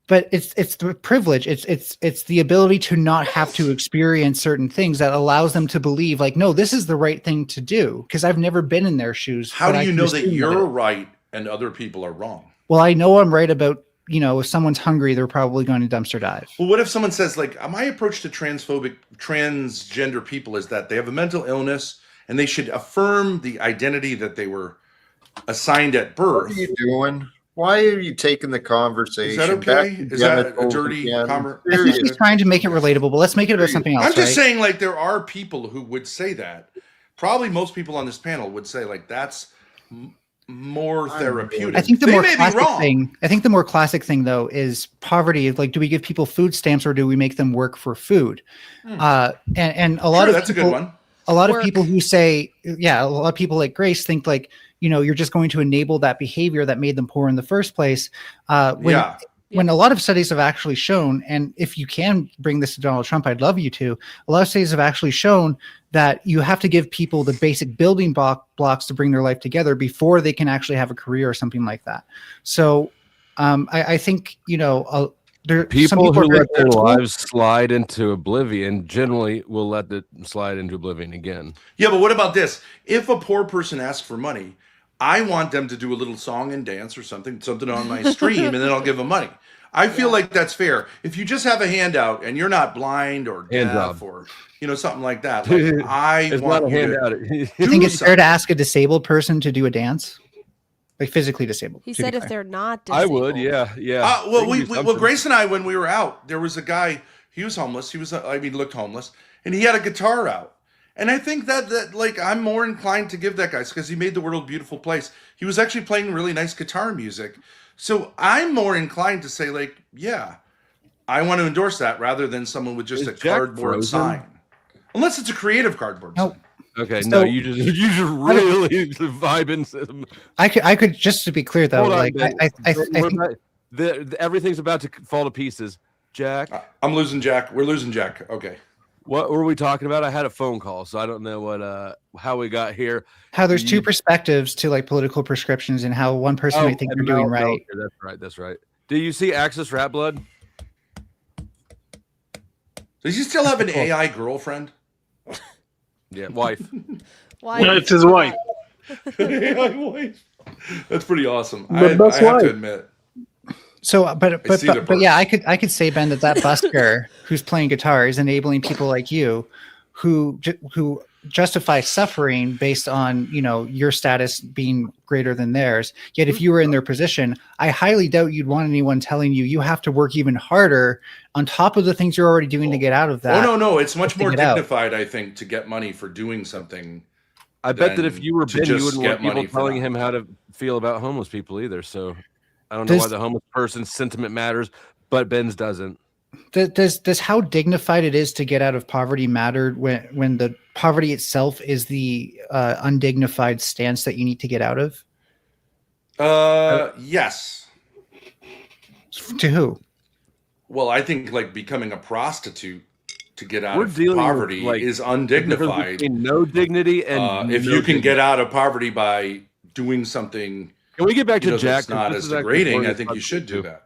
But it's the privilege. It's the ability to not have to experience certain things that allows them to believe, like, no, this is the right thing to do. Because I've never been in their shoes. How do you know that you're right and other people are wrong? Well, I know I'm right about, if someone's hungry, they're probably going to dumpster dive. Well, what if someone says, like, my approach to transgender people is that they have a mental illness and they should affirm the identity that they were assigned at birth? What are you doing? Why are you taking the conversation? Is that okay? Is that a dirty conversation? I think he's trying to make it relatable, but let's make it about something else. I'm just saying, like, there are people who would say that. Probably most people on this panel would say, like, that's more therapeutic. I think the more classic thing, though, is poverty. Like, do we give people food stamps or do we make them work for food? And a lot of that's people, a good one. A lot of people who say, a lot of people like Grace think, like, you're just going to enable that behavior that made them poor in the first place. When a lot of studies have actually shown, and if you can bring this to Donald Trump, I'd love you to, a lot of studies have actually shown that you have to give people the basic building blocks to bring their life together before they can actually have a career or something like that. So I think, people who let their lives slide into oblivion generally will let it slide into oblivion again. Yeah, but what about this? If a poor person asks for money, I want them to do a little song and dance or something on my stream, and then I'll give them money. I feel like that's fair. If you just have a handout and you're not blind or deaf or something like that, like, I want you to you think it's fair to ask a disabled person to do a dance? Like, physically disabled. He said if they're not disabled. I would, yeah. Well, Grace and I, when we were out, there was a guy, he was homeless. He looked homeless, and he had a guitar out. And I think that like I'm more inclined to give that guy because he made the world a beautiful place. He was actually playing really nice guitar music. So I'm more inclined to say like, yeah, I want to endorse that rather than someone with just a cardboard sign. Unless it's a creative cardboard sign. Okay, So- no, you just really vibing. I could just to be clear though, Hold on, like Ben. I We're think about- everything's about to fall to pieces. Jack, I'm losing Jack. We're losing Jack. Okay. What were we talking about? I had a phone call, so I don't know how we got here. how there's two perspectives to like political prescriptions and how one person might think and they're doing Mel- right. That's right. Do you see Axis Rat Blood? Does he still have an AI girlfriend? Yeah, wife. Yeah, it's his wife. AI wife. That's pretty awesome. The I best have to wife. admit. So, but see the yeah, I could say, Ben, that busker who's playing guitar is enabling people like you, who justify suffering based on your status being greater than theirs. Yet, if you were in their position, I highly doubt you'd want anyone telling you have to work even harder on top of the things you're already doing to get out of that. Oh no, it's much more get out. dignified, I think, to get money for doing something. I bet that if you were to Ben, you just wouldn't get want people money for telling that. him how to feel about homeless people either. So I don't know Does- why the homeless person's sentiment matters, but Ben's doesn't. Does how dignified it is to get out of poverty matter when the poverty itself is the undignified stance that you need to get out of? Yes. To who? Well, I think like becoming a prostitute to get out We're of dealing with, poverty like, is the difference undignified. between no dignity and If no you can dignity. get out of poverty by doing something, Can we get back to Jack? that's 'Cause not this as is actually degrading, important I think you should do that.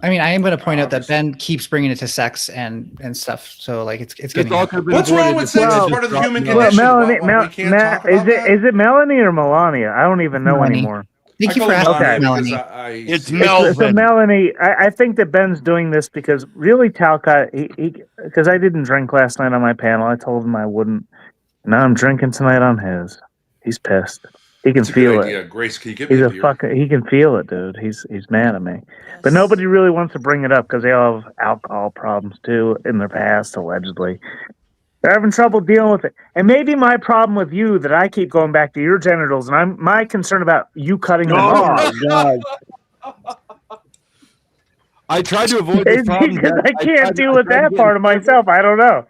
I mean, I am going to point out that Ben keeps bringing it to sex and stuff. So like it's getting. all could have been What's wrong avoided with if sex? we It's had part of the just human dropped condition. Melanie, We can't talk is about it is it Melanie or Melania? I don't even know Melanie. anymore. Thank I you call for her asking, Melanie Melanie. because It's So Melvin. Melanie, I think that Ben's doing this because really Talcott, because I didn't drink last night on my panel. I told him I wouldn't. Now I'm drinking tonight on his. He's pissed. He can That's a good feel idea. it. Grace, can you give me He's a a beer? fucking. He can feel it, dude. He's mad at me. But nobody really wants to bring it up because they all have alcohol problems too in their past, allegedly. They're having trouble dealing with it. And maybe my problem with you that I keep going back to your genitals, and I'm my concern about you cutting them off. God. I tried to avoid this It's problem. because Jack. I can't tried- deal I with tried to that get part of myself. I don't know.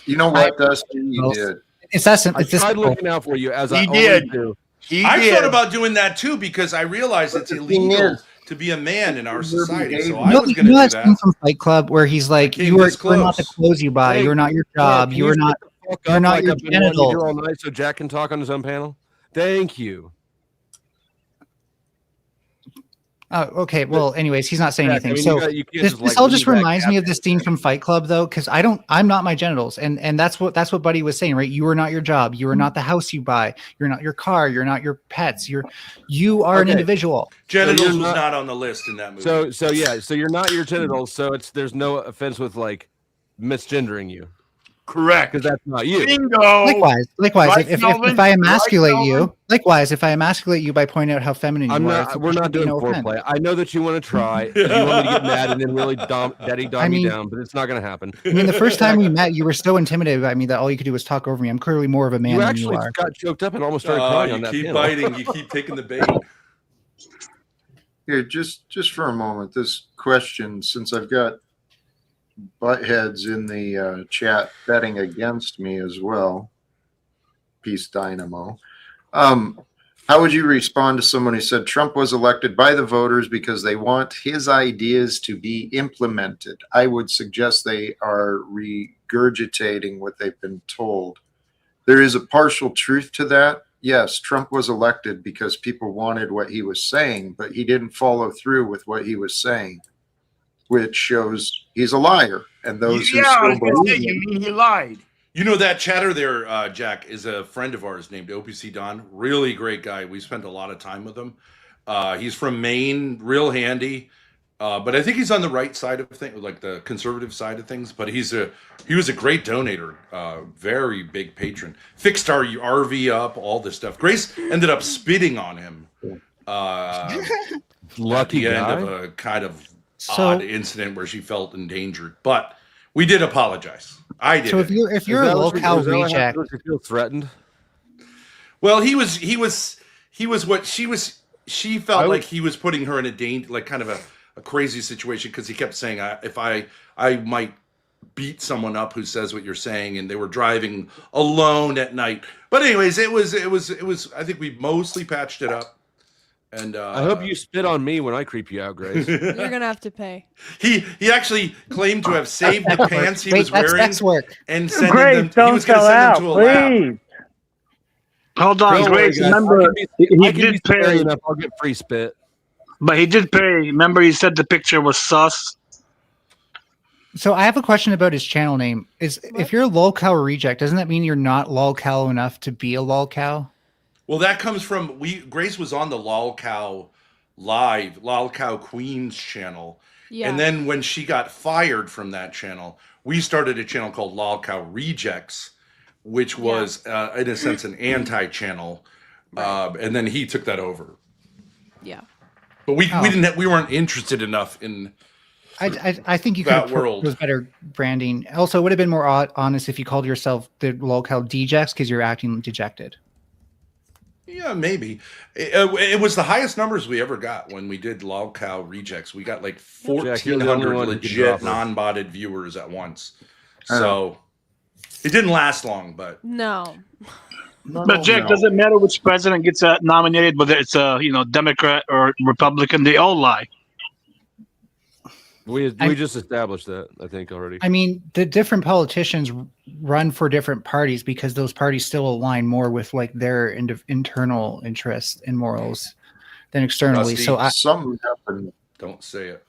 You know what, Dusty? You did. It's that. I It's this. tried looking out for you as I He always did. do. I thought about doing that too because I realized it's the thing illegal is, to be a man in our you're society. So behaving. I was going to do that scene that. from Fight Club where he's like, came "You are this not the close. clothes you buy. Hey, You're not your Carl, job. can You are shut not. the fuck You're up not like your I've been wanting to do genitals." all night so Jack can talk on his own panel? Thank you. Oh, okay. Well, anyways, he's not saying Jack, I anything. mean, So you can't this just, like, all just leave that reminds me of gap this scene from Fight Club, though, because I'm not my genitals, and that's what Buddy was saying, right? You are not your job. You are not the house you buy. You're not your car. You're not your pets. You are an Okay. individual. Genitals you're was not- not on the list in that movie. So yeah, so you're not your genitals, so there's no offense with like misgendering you. Correct. Because that's not you. Bingo. Likewise, Right, if Melvin? I emasculate Right, you, Melvin? likewise, if I emasculate you by pointing out how feminine I'm you are, not. We're there not should be doing no offense. foreplay. I know that you want to try. 'Cause you want me to get mad and then really daddy dom me mean- down, but it's not going to happen. I mean, the first time we met, you were so intimidated by me that all you could do was talk over me. I'm clearly more of a man You than actually you are. got choked up and almost started crying you on that keep panel. biting. You keep taking the bait. Here, just for a moment, this question, since I've got buttheads in the chat betting against me as well. Peace, Dynamo. How would you respond to someone who said Trump was elected by the voters because they want his ideas to be implemented? I would suggest they are regurgitating what they've been told. There is a partial truth to that. Yes, Trump was elected because people wanted what he was saying, but he didn't follow through with what he was saying, which shows he's a liar. And those who Yeah, I still was gonna say, believe you him, mean he lied? You know that chatter there, Jack, is a friend of ours named OPC Don. Really great guy. We spent a lot of time with him. He's from Maine, real handy. But I think he's on the right side of things, like the conservative side of things. But he was a great donator, very big patron. Fixed our RV up, all this stuff. Grace ended up spitting on him. Lucky at the guy. end of a kind of So- odd incident where she felt endangered. But we did apologize. I did. So if you're a locale reject, You feel threatened. Well, he was what she felt like he was putting her in a danger, like kind of a crazy situation, because he kept saying, if I might beat someone up who says what you're saying, and they were driving alone at night. But anyways, it was I think we mostly patched it up. And I hope you spit on me when I creep you out, Grace. You're gonna have to pay. He actually claimed to have saved the pants he was wearing and sending Grace, them. Don't He was going to sell send out, them to a lab. please. Hold on, Don't worry, Grace. guys. Remember, he did pay. Enough, I'll get free spit. But he did pay. Remember, he said the picture was sus. So I have a question about his channel name. If you're a lolcow reject, doesn't that mean you're not lolcow enough to be a lolcow? Well, that comes from Grace was on the Lolcow Live, Lolcow Queens channel. Yeah. And then when she got fired from that channel, we started a channel called Lolcow Rejects, which was in a sense an anti-channel. And then he took that over. Yeah. But we weren't interested enough in I think you could that have world. was better branding. Also, it would have been more honest if you called yourself the lolcow dejects because you're acting dejected. Yeah, maybe. It was the highest numbers we ever got when we did Lolcow Rejects. We got like 1,400 legit non-botted viewers at once. So it didn't last long, but No. But Jack, doesn't matter which president gets nominated, whether it's a Democrat or Republican, they all lie. We just established that, I think, already. I mean, the different politicians run for different parties because those parties still align more with like their internal interests and morals than externally. Rusty, something happened. Don't say it.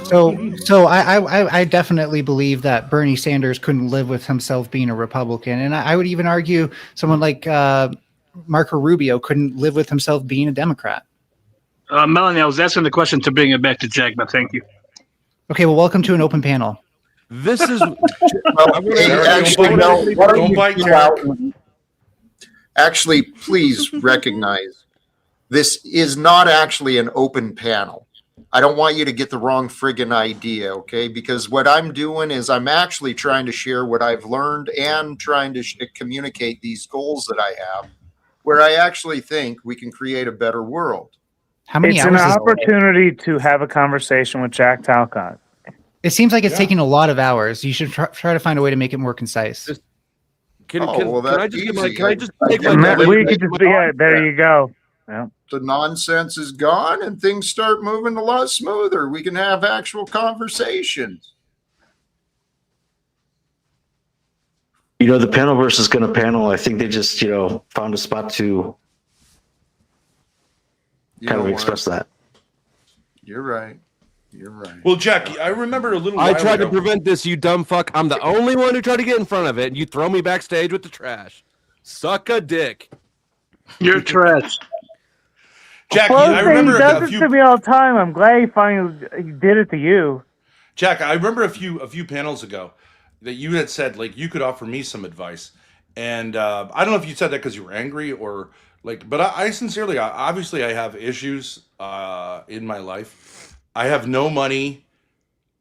So I definitely believe that Bernie Sanders couldn't live with himself being a Republican, and I would even argue someone like Marco Rubio couldn't live with himself being a Democrat. Melanie, I was asking the question to bring it back to Jack, but thank you. Okay, well, welcome to an open panel. This is Actually, please recognize this is not actually an open panel. I don't want you to get the wrong friggin' idea, okay? Because what I'm doing is I'm actually trying to share what I've learned and trying to communicate these goals that I have, where I actually think we can create a better world. How many it's hours an is opportunity to have a conversation with Jack Talcott. It seems like it's taking a lot of hours. You should try to find a way to make it more concise. Can I just take there you go. Yeah. The nonsense is gone and things start moving a lot smoother. We can have actual conversations. The panelverse is going to panel. I think they just, found a spot to kind of express that. You're right. You're right. Well, Jack, I remember a little while I tried ago. to prevent this, you dumb fuck. I'm the only one who tried to get in front of it, and you throw me backstage with the trash. Suck a dick. You're trash. Jack, Well, I remember he does it to me all the time. I'm glad he finally did it to you. Jack, I remember a few panels ago that you had said like you could offer me some advice, and I don't know if you said that because you were angry or like, but I sincerely, obviously, I have issues in my life. I have no money.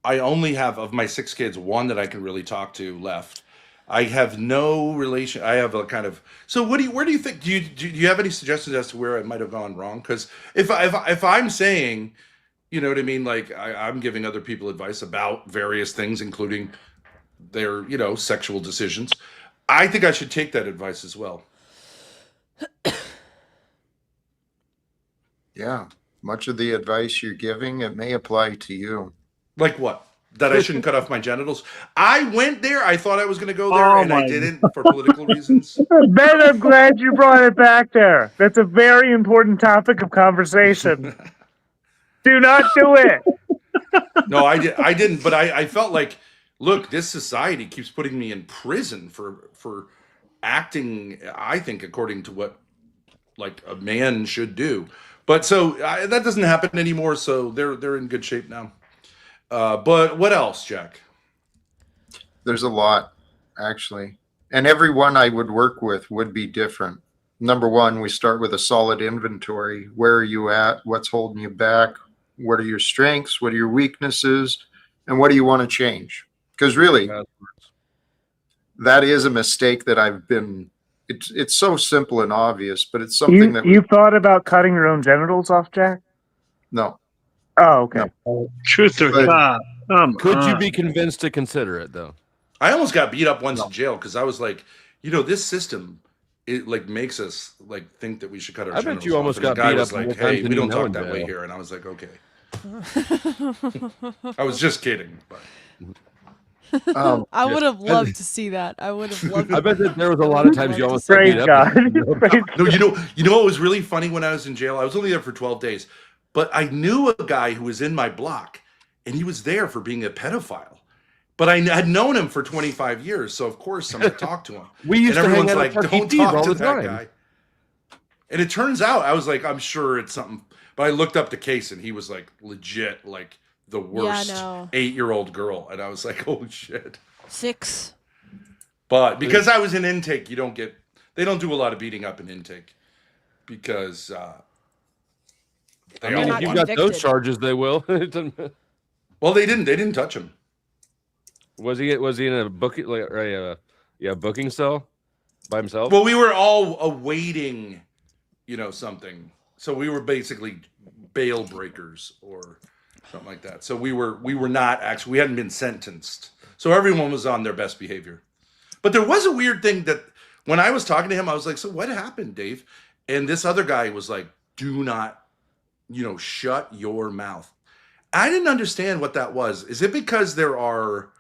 I only have, of my 6 kids, one that I can really talk to left. I have no relation. I have a kind of. So where do you think? Do you have any suggestions as to where I might have gone wrong? Because if I'm saying, you know what I mean, like I'm giving other people advice about various things, including their sexual decisions, I think I should take that advice as well. Yeah, much of the advice you're giving, it may apply to you. Like what? That I shouldn't cut off my genitals. I went there. I thought I was going to go there, and I didn't for political reasons. Ben, I'm glad you brought it back there. That's a very important topic of conversation. Do not do it. No, I didn't. But I felt like, look, this society keeps putting me in prison for acting, I think, according to what like a man should do. But so that doesn't happen anymore. So they're in good shape now. But what else, Jack? There's a lot, actually. And everyone I would work with would be different. Number one, we start with a solid inventory. Where are you at? What's holding you back? What are your strengths? What are your weaknesses? And what do you want to change? Because really, that is a mistake that I've been. It's so simple and obvious, but it's something that you thought about cutting your own genitals off, Jack? No. Oh, okay. No. Truth or cop? Could you be convinced to consider it though? I almost got beat up once in jail because I was like, this system, it like makes us like think that we should cut our. I bet genitals you off. almost And the got guy beat was up like, more "Hey, times we than don't you know talk in that way jail. here," and I was like, "Okay." I was just kidding, but. I would have loved to see that. I would have loved. I bet that there was a lot of times you almost Praise beat up. God. No, you know what was really funny when I was in jail? I was only there for 12 days, but I knew a guy who was in my block, and he was there for being a pedophile. But I had known him for 25 years, so of course I'm going to talk to him. We used and to hang everyone's out like, at "Don't RTPs talk all to the that time." guy." And it turns out, I was like, I'm sure it's something. But I looked up the case, and he was like legit, like the worst 8-year-old girl, and I was like, "Oh shit." 6. But because I was in intake, they don't do a lot of beating up in intake because I mean, if you've got those charges, they will. Well, they didn't touch him. Was he in a booking booking cell by himself? Well, we were all awaiting, something. So we were basically bail breakers or something like that. So we were not actually, we hadn't been sentenced. So everyone was on their best behavior. But there was a weird thing that when I was talking to him, I was like, "So what happened, Dave?" And this other guy was like, "Do not, shut your mouth." I didn't understand what that was. Is it because there are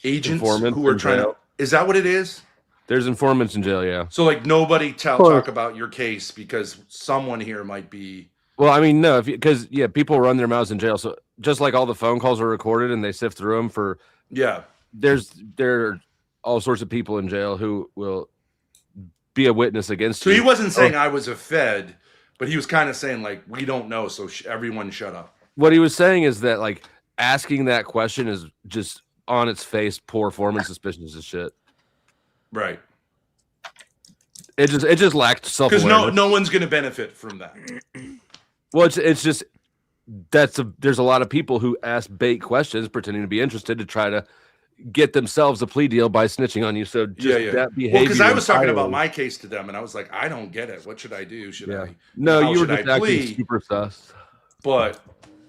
agents Informants who are in trying jail. to? Is that what it is? There's informants in jail, yeah. So like nobody talk about your case because someone here might be. Well, I mean, no, because people run their mouths in jail. So just like all the phone calls are recorded and they sift through them for. Yeah. There are all sorts of people in jail who will be a witness against you. So he wasn't saying I was a Fed, but he was kind of saying like, we don't know, so everyone shut up. What he was saying is that like asking that question is just on its face poor form and suspicious as shit. Right. It just lacked self-awareness. Because no one's going to benefit from that. Well, it's just there's a lot of people who ask bait questions pretending to be interested to try to get themselves a plea deal by snitching on you. So just that behavior. Well, because I was talking about my case to them, and I was like, I don't get it. What should I do? Should I? No, how you were should just I acting plead? super sus. But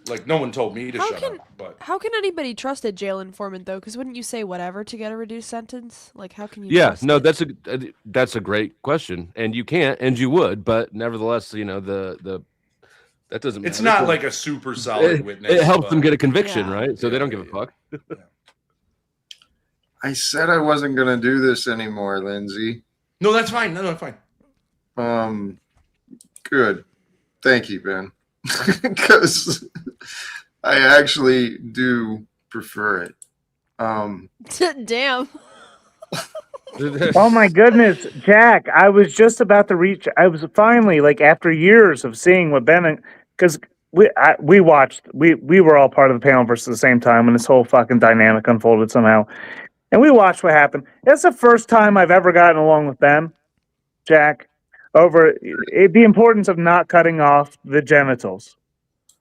like, no one told me to shut up. But How can anybody trust a jail informant though? Because wouldn't you say whatever to get a reduced sentence? Like, how can you? Yeah, trust no, it? that's a great question, and you can't, and you would, but nevertheless, the that doesn't matter. It's not like a super solid witness. It helps them get a conviction, right? So they don't give a fuck. I said I wasn't going to do this anymore, Lindsay. No, that's fine. No, fine. Good. Thank you, Ben. Because I actually do prefer it. Damn. Oh my goodness, Jack! I was just about to reach. I was finally like after years of seeing what Ben, because we watched. We were all part of the panel versus the same time when this whole fucking dynamic unfolded somehow, and we watched what happened. That's the first time I've ever gotten along with Ben, Jack, over the importance of not cutting off the genitals.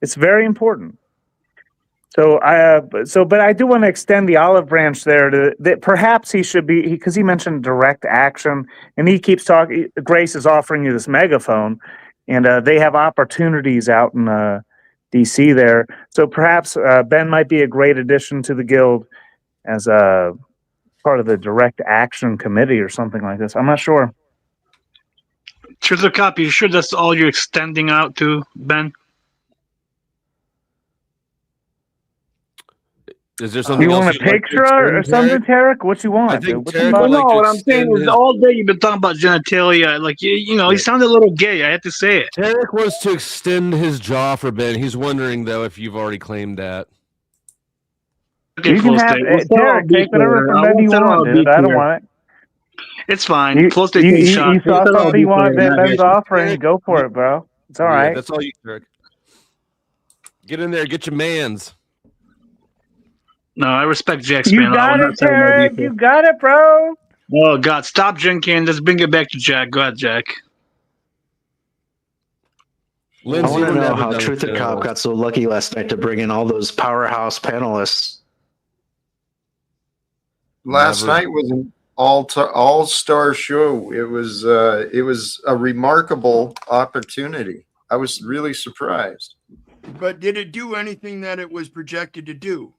It's very important. So but I do want to extend the olive branch there to that perhaps he should be, because he mentioned direct action, and he keeps talking. Grace is offering you this megaphone, and they have opportunities out in DC there. So perhaps Ben might be a great addition to the guild as a part of the direct action committee or something like this. I'm not sure. Truth or cop, you sure that's all you're extending out to, Ben? Is there something You else want a you'd like to picture or extend, something, Tarek? Tarek? What you want? I think dude? Tarek Well, would no, like to what I'm saying extend is his- all day you've been talking about genitalia. Like, he sounded a little gay. I had to say it. Tarek wants to extend his jaw for Ben. He's wondering though if you've already claimed that. Okay, You can have Tarek, take whatever from Ben you want, dude. I don't want it. It's fine. You Full state shot. saw somebody want Ben's offering. Go for it, bro. It's all right. That's all you, Tarek. Get in there, get your mans. No, I respect Jack's You man. got it, Tarek. You got it, bro. Oh God, stop drinking. Let's bring it back to Jack. Go ahead, Jack. I want to know how Truth or Cop got so lucky last night to bring in all those powerhouse panelists. Last night was an all-star show. It was a remarkable opportunity. I was really surprised. But did it do anything that it was projected to do?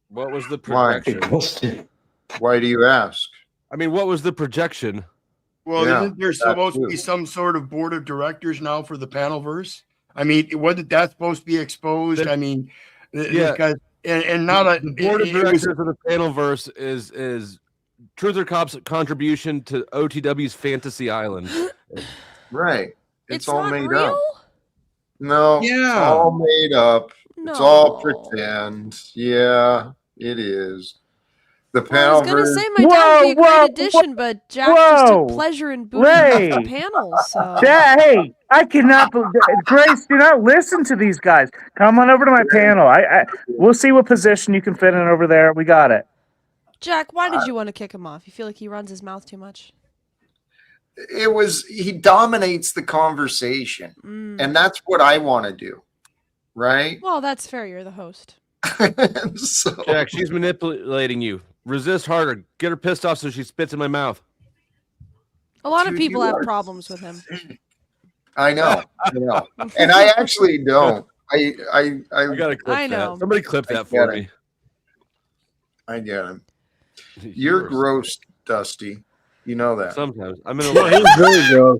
What was the projection? Why do you ask? I mean, what was the projection? Well, Yeah, isn't there that supposed to too. be some sort of board of directors now for the Panelverse? I mean, wasn't that supposed to be exposed? I mean, Yeah. because and now that the board of directors of the Panelverse is Truth or Cop's contribution to OTW's Fantasy Island. Right. It's all not made real? up. No, it's Yeah. all made up. It's No. all pretend. Yeah, it is. The Well, I was gonna Panelverse. say my dad would be a great addition, but Jack just took pleasure in booting him off the Ray. panels. So Hey, I cannot believe Grace, do not listen to these guys. Come on over to my panel. We'll see what position you can fit in over there. We got it. Jack, why did you want to kick him off? You feel like he runs his mouth too much? He dominates the conversation, and that's what I want to do, right? Well, that's fair. You're the host. So, Jack, she's manipulating you. Resist harder. Get her pissed off so she spits in my mouth. A lot of Dude, people you have are problems with him. I know, and I actually don't. I gotta clip I know. that. Somebody clip that I for get me. it. I get him. You're gross, Dusty. You know that. Sometimes I'm in a No, he's very gross.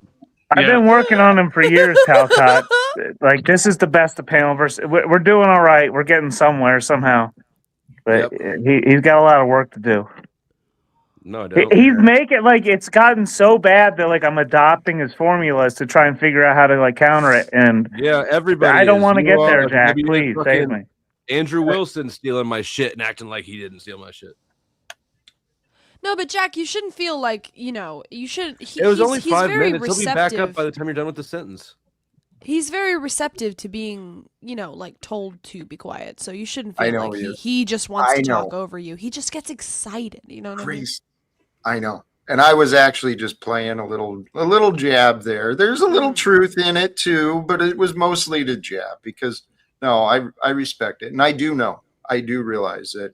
I've been working on him for years, Talcott. Like, this is the best of Panelverse. We're doing all right. We're getting somewhere somehow. But he's got a lot of work to do. No, I don't. He's making, like, it's gotten so bad that, like, I'm adopting his formulas to try and figure out how to, like, counter it. And Yeah, everybody. I don't is. want to You get are there, like Jack. maybe Please, fucking save me. Andrew Wilson stealing my shit and acting like he didn't steal my shit. No, but Jack, you shouldn't feel like, you should. It was only he's 5 very minutes. He'll be back up receptive. by the time you're done with the sentence. He's very receptive to being, like told to be quiet. So you shouldn't I feel know like he is. he just wants I to talk know. over you. He just gets excited. You know what I mean? Grace. I know. And I was actually just playing a little jab there. There's a little truth in it too, but it was mostly to jab because no, I respect it. And I do know. I do realize that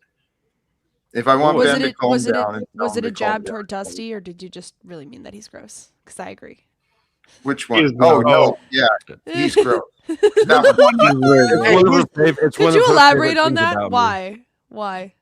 if I want Ben to calm down and tell was him it a to calm jab down. toward Dusty, or did you just really mean that he's gross? Because I agree. Which one? He's Oh gross. no, yeah. He's gross. That one. Could you elaborate on that? Why? What?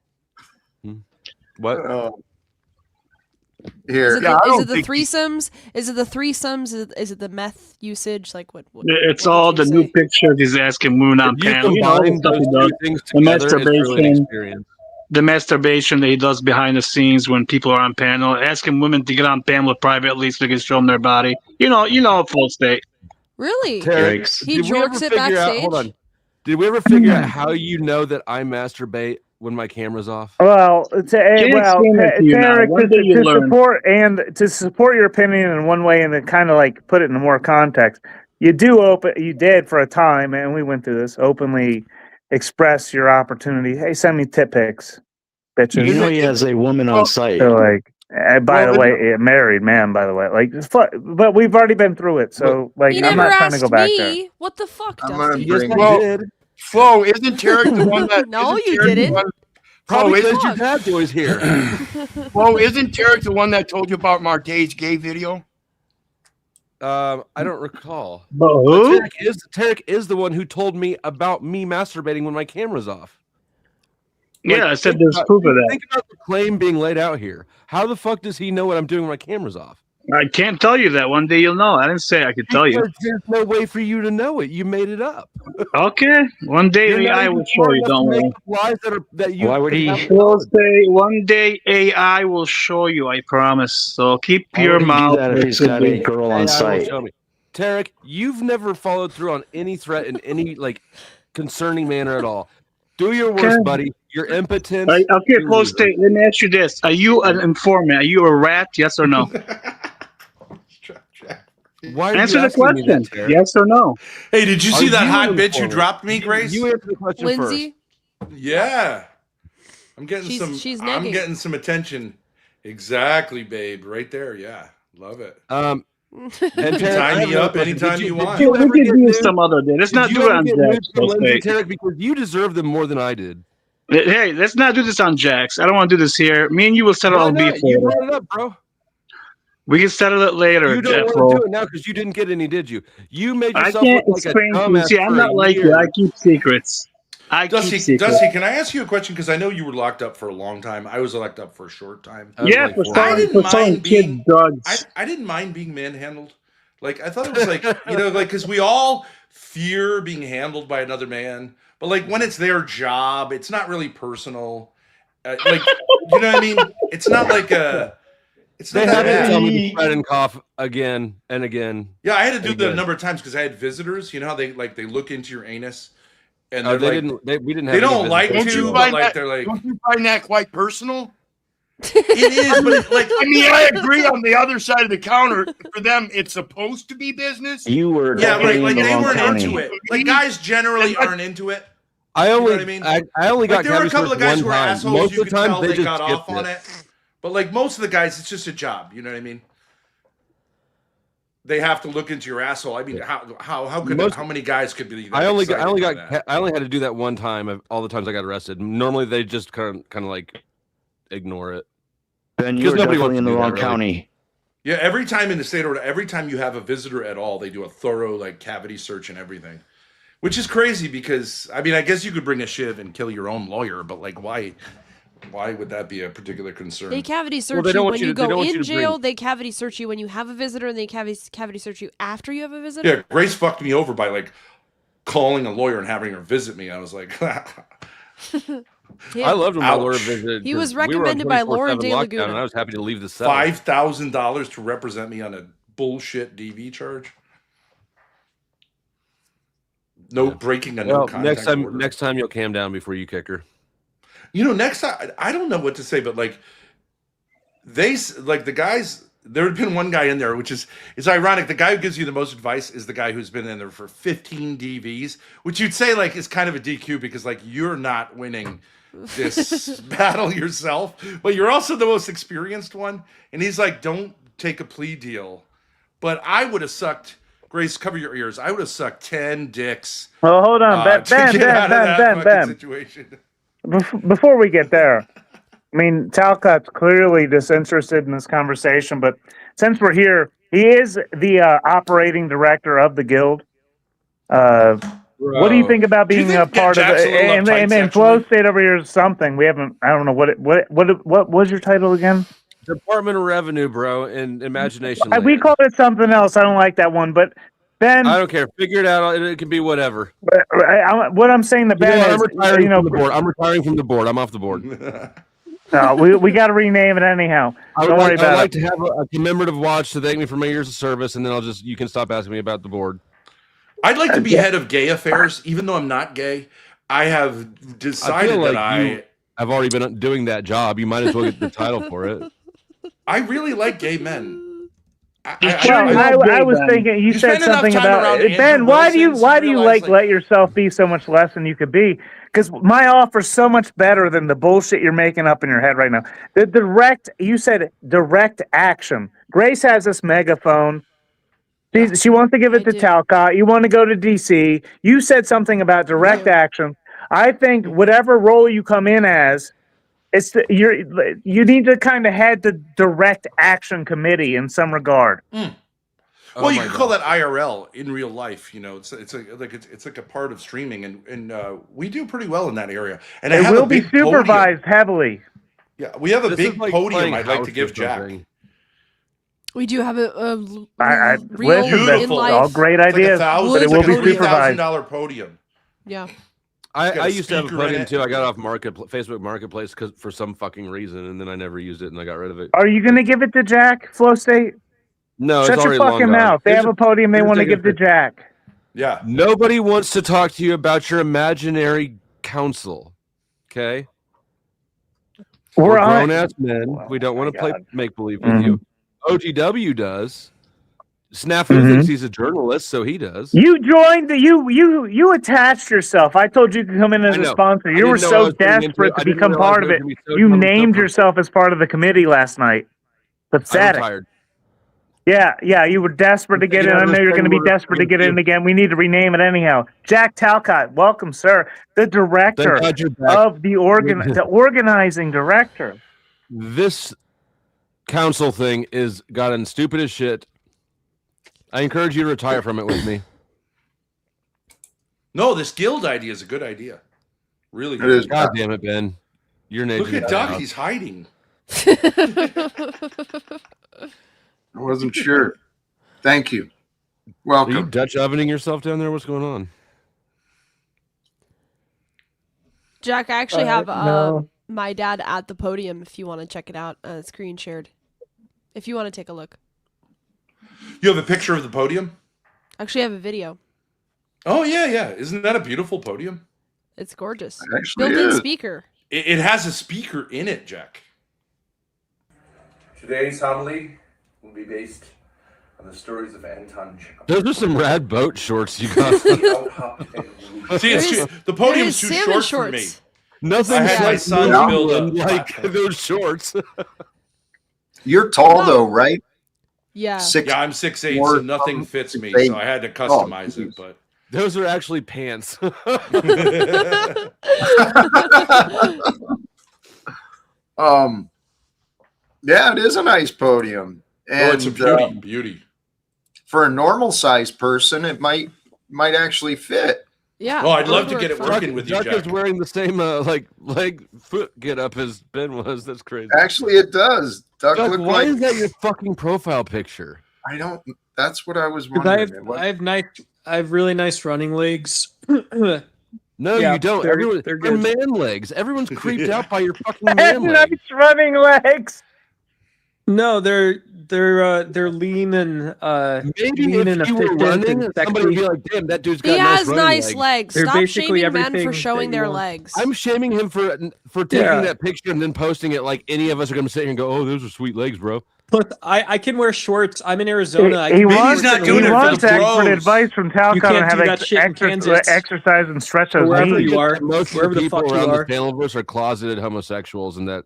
Here. Is it the threesomes? Is it the threesomes? Is it the meth usage? Like what It's what all did the you new say? pictures he's asking women on If you panel. You know, all the combine stuff he those does. two things The together, it's really an masturbation. experience. The masturbation that he does behind the scenes when people are on panel, asking women to get on panel privately so they can show them their body. You know, full state. Really? Tarek, He did we ever jorks it figure out? backstage? Hold on. Did we ever figure out how you know that I masturbate when my camera's off? Well, explain that to you now. Tarek, One day you learn. to support your opinion in one way and to kind of like put it in more context, you did for a time, and we went through this, openly express your opportunity. Hey, send me tit pics, bitches. You know he has a woman on site. So like, by the way, a married man, by the way, like, but we've already been through it, so like, He I'm never not trying to asked go back there. me. What the fuck, I'm gonna Dusty? bring Flo, isn't Tarek the one that? No, isn't you Tarek the didn't. one- Probably Flo, because your dad's always here. Flo, isn't Tarek the one that told you about Marte's gay video? I don't recall. But But who? Tarek is the one who told me about me masturbating when my camera's off. Yeah, I said think there's about- proof of that. Think about the claim being laid out here. How the fuck does he know what I'm doing when my camera's off? I can't tell you that. One day you'll know. I didn't say I could tell you. Because there's no way for you to know it. You made it up. Okay. One day You're not AI even will show smart you. enough Don't to make worry. up lies that you. Why would he? We'll say one day AI will show you. I promise. So keep Why your would he do mouth. that if he's got a girl on AI will site? show me. Tarek, you've never followed through on any threat in any like concerning manner at all. Do your worst, Okay. buddy. You're impotent. Okay, You're Flow loser. State. Let me ask you this: Are you an informant? Are you a rat? Yes or no? Why are Answer you the asking me question. that, Tarek? Yes or no? Hey, did you Are see that you hot an bitch you informant? dropped me, Grace? You answer the question Lindsay? first. Yeah. I'm getting She's I'm negging. getting some attention. Exactly, babe. Right there. Yeah. Love it. And sign me up anytime you want. We can do it some other day. Let's not do it on Jack's. Tarek, because you deserve them more than I did. Hey, let's not do this on Jack's. I don't want to do this here. Me and you will settle on beef You later. brought it up, bro. We can settle it later. You don't want to do it now because you didn't get any, did you? You made yourself I can't look like explain a to you. dumbass. See, I'm not like you. I keep secrets. Dusty, can I ask you a question? Because I know you were locked up for a long time. I was locked up for a short time. Yeah, like for I didn't mind being drugs. I didn't mind being manhandled. Like I thought it was like like because we all fear being handled by another man, but like when it's their job, it's not really personal. Like you know what I mean? It's not like a. It's not They that have to bad. tell me to spread and cough again and again. Yeah, I had to do that a number of times because I had visitors. You know how they look into your anus, and Oh, they're they like, didn't. We didn't. They Have don't like Don't to, you but find like that? they're like. Don't you find that quite personal? It is, but it, like I mean, I agree. On the other side of the counter, for them, it's supposed to be business. You were Yeah, right. in Like the they wrong weren't county. into it. Like guys generally aren't into it. I You know only. what I mean? I only got Like there were a cavity couple of searched guys one who were time. assholes. Most You of the could time, tell they they just got off skipped on it. But like most of the guys, it's just a job. You know what I mean? They have to look into your asshole. I mean, how many guys could be? That I only excited by that? had to do that one time of all the times I got arrested. Normally they just kind of like ignore it. Ben, you Because were nobody definitely wants in to the do that, wrong really. county. Yeah, every time in the state order, every time you have a visitor at all, they do a thorough like cavity search and everything, which is crazy because I mean, I guess you could bring a shiv and kill your own lawyer, but like, why would that be a particular concern? They cavity search they you don't when want you you to- they don't go want you in to bring- jail. They cavity search you when you have a visitor, and they cavity search you after you have a visitor. Yeah, Grace fucked me over by like calling a lawyer and having her visit me. I was like, Yeah. I loved when my lawyer Ouch. visited. He was 'cause we were on recommended by Lauren 24/7 De lockdown, Laguna. and I was happy to leave the cell. $5,000 to represent me on a bullshit DV charge. No breaking a no Well, contact order. next time you'll calm down before you kick her. You know, next time I don't know what to say, but like the guys. There had been one guy in there, which is ironic. The guy who gives you the most advice is the guy who's been in there for 15 DVs, which you'd say like is kind of a DQ because like you're not winning this battle yourself, but you're also the most experienced one. And he's like, don't take a plea deal. But I would have sucked. Grace, cover your ears. I would have sucked 10 dicks. Well, hold on, to get out of that fucking situation. Before we get there, I mean, Talcott's clearly disinterested in this conversation, but since we're here, he is the operating director of the guild. What do you think about being a part of it? And Flo State over here is something we haven't. I don't know what was your title again? Department of Revenue, bro, and Imagination. We called it something else. I don't like that one, but Ben, I don't care. Figure it out. It can be whatever. What I'm saying to Ben I'm is, retiring from the board. I'm retiring from the board. I'm off the board. No, we got to rename it anyhow. Don't worry about I'd like it. to have a commemorative watch to thank me for my years of service, and then you can stop asking me about the board. I'd like to be head of gay affairs, even though I'm not gay. I have decided that I've already been doing that job. You might as well get the title for it. I really like gay men. I was thinking you said spend enough something time about around Ben. Andrew Why do you Wilson's, let yourself be so much less than you could be? Because my offer's so much better than the bullshit you're making up in your head right now. You said direct action. Grace has this megaphone. She wants to give it to Talcott. You want to go to DC. You said something about direct action. I think whatever role you come in as, you need to kind of head the direct action committee in some regard. Well, you could call that IRL in real life. You know, it's like a part of streaming, and we do pretty well in that area. And It will be supervised heavily. Yeah, we have a This big is like podium. playing I'd like house to or give Jack. something. We do have a listen, real that's in life. all great ideas, but it will be supervised. $3,000 podium. Yeah. I used to have a speaker in podium it. too. I got off Facebook Marketplace for some fucking reason, and then I never used it, and I got rid of it. Are you going to give it to Jack, Flo State? No, Shut it's your already long fucking gone. mouth. They Here's have a podium they here's want to a give to Jack. Yeah. Nobody wants to talk to you about your imaginary council. Okay? We're on grown ass men. We don't want to play make believe with you. OGW does. Snafu thinks he's a journalist, so he does. You joined you attached yourself. I told you to come in as a sponsor. You were so desperate to become part of it. You named yourself as part of the committee last night. Pathetic. Yeah, you were desperate to get in. I know you're going to be desperate to get in again. We need to rename it anyhow. Jack Talcott, welcome, sir. The director of the organizing director. This council thing is gotten stupid as shit. I encourage you to retire from it with me. No, this guild idea is a good idea. Really good. God damn it, Ben. Your name. Look at Doug. He's hiding. I wasn't sure. Thank you. Welcome. Are you Dutch ovening yourself down there? What's going on? Jack, I actually have no. my dad at the podium if you want to check it out. Screen shared. If you want to take a look. You have a picture of the podium? Actually, I have a video. Oh, yeah. Isn't that a beautiful podium? It's gorgeous. It actually Built-in is. speaker. It has a speaker in it, Jack. Today's homily will be based on the stories of Anton Chekov. Those are some rad boat shorts you got. See, the podium's too short for me. Nothing. I had my son build up like those shorts. You're tall though, right? Yeah. I'm 6'8", so nothing fits me. So I had to customize it. But those are actually pants. Yeah, it is a nice podium. And it's a beauty. For a normal sized person, it might actually fit. Yeah. Oh, I'd love to get it working with you, Jack. Jack. Is wearing the same leg foot get up as Ben was. That's crazy. Actually, it does. Duck Jack, look why like is that your fucking profile picture? I don't. That's what I was Because wondering. I have really nice running legs. No, Yeah, you don't. they're They're good. man legs. Everyone's creeped out by your fucking man legs. Nice running legs. No, they're lean and Maybe lean if and you were efficient running, and somebody would sexy. be like, "Damn, that dude's got He nice has running nice legs." legs. They're Stop basically shaming men everything for showing that you their want. legs. I'm shaming him for taking Yeah. that picture and then posting it like any of us are going to sit here and go, "Oh, those are sweet legs, bro." Look, I can wear shorts. I'm in Arizona. I He can wear wants, shorts in the he winter. wants expert advice from You Talcott can't on how do to that shit in Kansas. exercise and stretch Or those wherever knees. you are, Most of wherever the the people fuck you around are. this panel of us are closeted homosexuals, and that.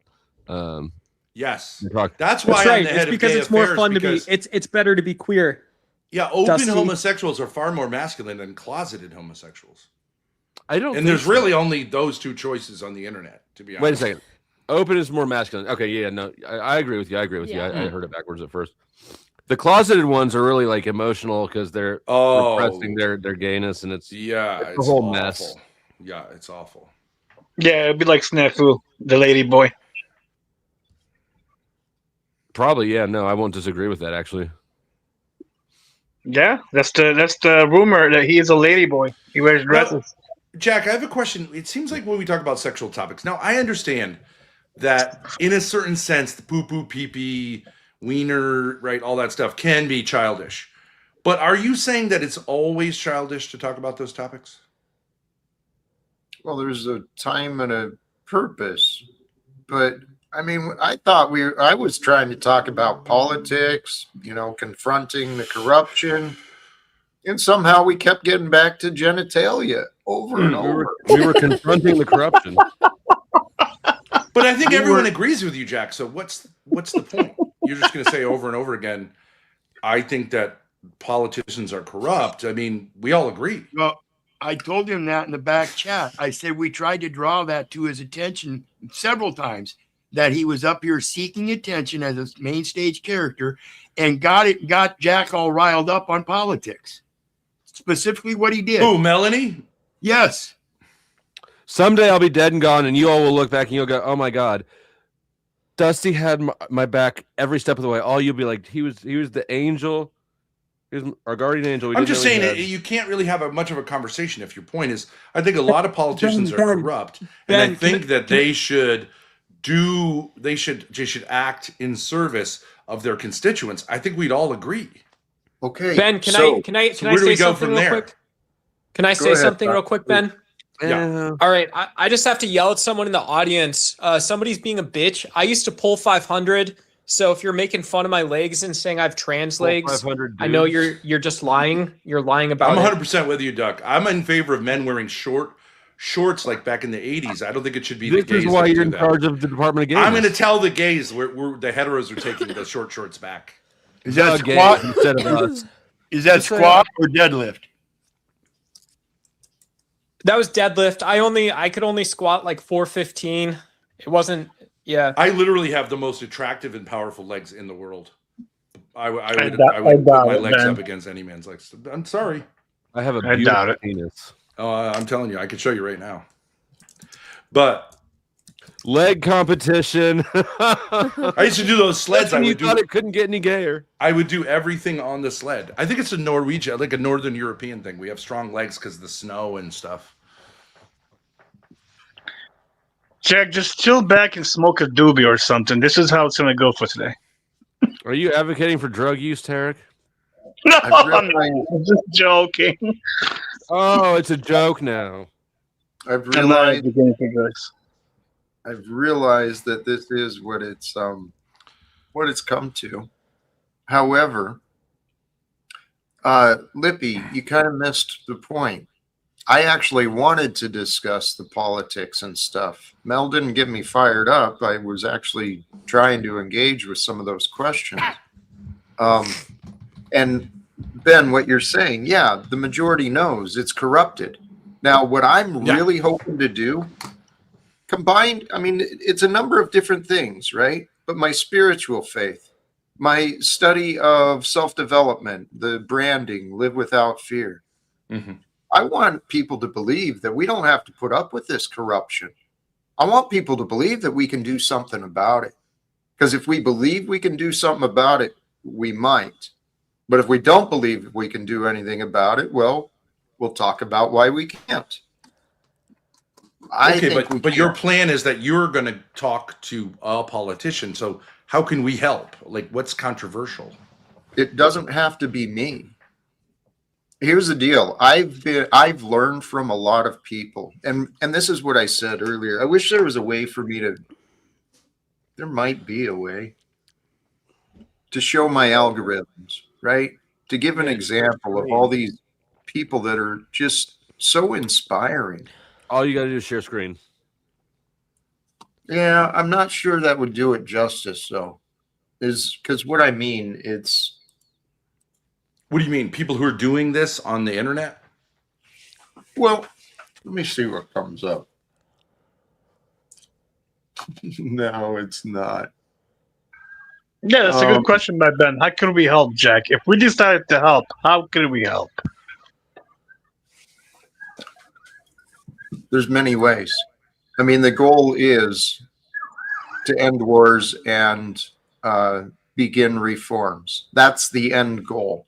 Yes, that's that's why That's right. I'm the head It's of because gay it's more affairs, fun to be. because- It's better to be queer. Yeah, open Dusty. homosexuals are far more masculine than closeted homosexuals. I don't. And think there's so. really only those two choices on the internet, to be honest. Wait a second. Open is more masculine. Okay, yeah, no, I agree with you. I agree with Yeah. you. I heard it backwards at first. The closeted ones are really like emotional because they're repressing their gayness, and it's it's a whole awful. mess. Yeah, it's awful. Yeah, it'd be like Snafu, the lady boy. Probably, yeah. No, I won't disagree with that. Actually, Yeah, that's the rumor that he is a lady boy. He wears dresses. Jack, I have a question. It seems like when we talk about sexual topics, now I understand that in a certain sense, the poo-poo, pee-pee, wiener, right, all that stuff can be childish. But are you saying that it's always childish to talk about those topics? Well, there's a time and a purpose, but I mean, I was trying to talk about politics, confronting the corruption, and somehow we kept getting back to genitalia over and over. we were confronting the corruption. But I think everyone agrees with you, Jack. So what's the point? You're just going to say over and over again, I think that politicians are corrupt. I mean, we all agree. Well, I told him that in the back chat. I said we tried to draw that to his attention several times, that he was up here seeking attention as a main stage character, and got Jack all riled up on politics. Specifically what he did. Who, Melanie? Yes. Someday I'll be dead and gone, and you all will look back and you'll go, "Oh my God, Dusty had my back every step of the way." All you'll be like, "He was the angel. He was our guardian angel." I'm just saying you can't really have much of a conversation if your point is, I think a lot of politicians are corrupt, and I think that they should act in service of their constituents. I think we'd all agree. Okay. Ben, can I say something real quick? Can I say something real quick, Ben? Yeah. All right. I just have to yell at someone in the audience. Somebody's being a bitch. I used to pull 500. So if you're making fun of my legs and saying I have trans legs, 500 I know dudes. you're just lying. You're lying about I'm it. 100% with you, Duck. I'm in favor of men wearing shorts like back in the 80s. I don't think it should be This the gays. is why that you're do in that. charge of the Department of Gayness. I'm going to tell the gays we're the heteros are taking the short shorts back. Is that The squat gays instead of us? Is that Just say- squat or deadlift? That was deadlift. I could only squat like 415. It wasn't. Yeah. I literally have the most attractive and powerful legs in the world. I would I put doubt my it, legs Ben. up against any man's legs. I'm sorry. I have a I doubt beautiful it. penis. I'm telling you, I can show you right now. But leg competition. I used to do those sleds. That's when you thought it couldn't get any gayer. I would do everything on the sled. I think it's a Norwegian, like a Northern European thing. We have strong legs because of the snow and stuff. Jack, just chill back and smoke a doobie or something. This is how it's gonna go for today. Are you advocating for drug use, Tarek? No, I'm just joking. Oh, it's a joke now. I've I'm not realized advocating for drugs. I've realized that this is what it's come to. However, Lippy, you kind of missed the point. I actually wanted to discuss the politics and stuff. Mel didn't get me fired up. I was actually trying to engage with some of those questions. And Ben, what you're saying, yeah, the majority knows it's corrupted. Now, what I'm really hoping to do, combined, I mean, it's a number of different things, right? But my spiritual faith, my study of self-development, the branding, live without fear. Mm-hmm. I want people to believe that we don't have to put up with this corruption. I want people to believe that we can do something about it. Because if we believe we can do something about it, we might. But if we don't believe we can do anything about it, well, we'll talk about why we can't. Okay, but your plan is that you're going to talk to a politician. So how can we help? Like, what's controversial? It doesn't have to be me. Here's the deal. I've learned from a lot of people, and this is what I said earlier. I wish there was a way for me to. There might be a way to show my algorithms, right? To give an example of all these people that are just so inspiring. All you got to do is share screen. Yeah, I'm not sure that would do it justice, though. Is because what I mean, it's. What do you mean? People who are doing this on the internet? Well, let me see what comes up. No, it's not. Yeah, that's a good question by Ben. How can we help, Jack? If we decided to help, how can we help? There's many ways. I mean, the goal is to end wars and begin reforms. That's the end goal.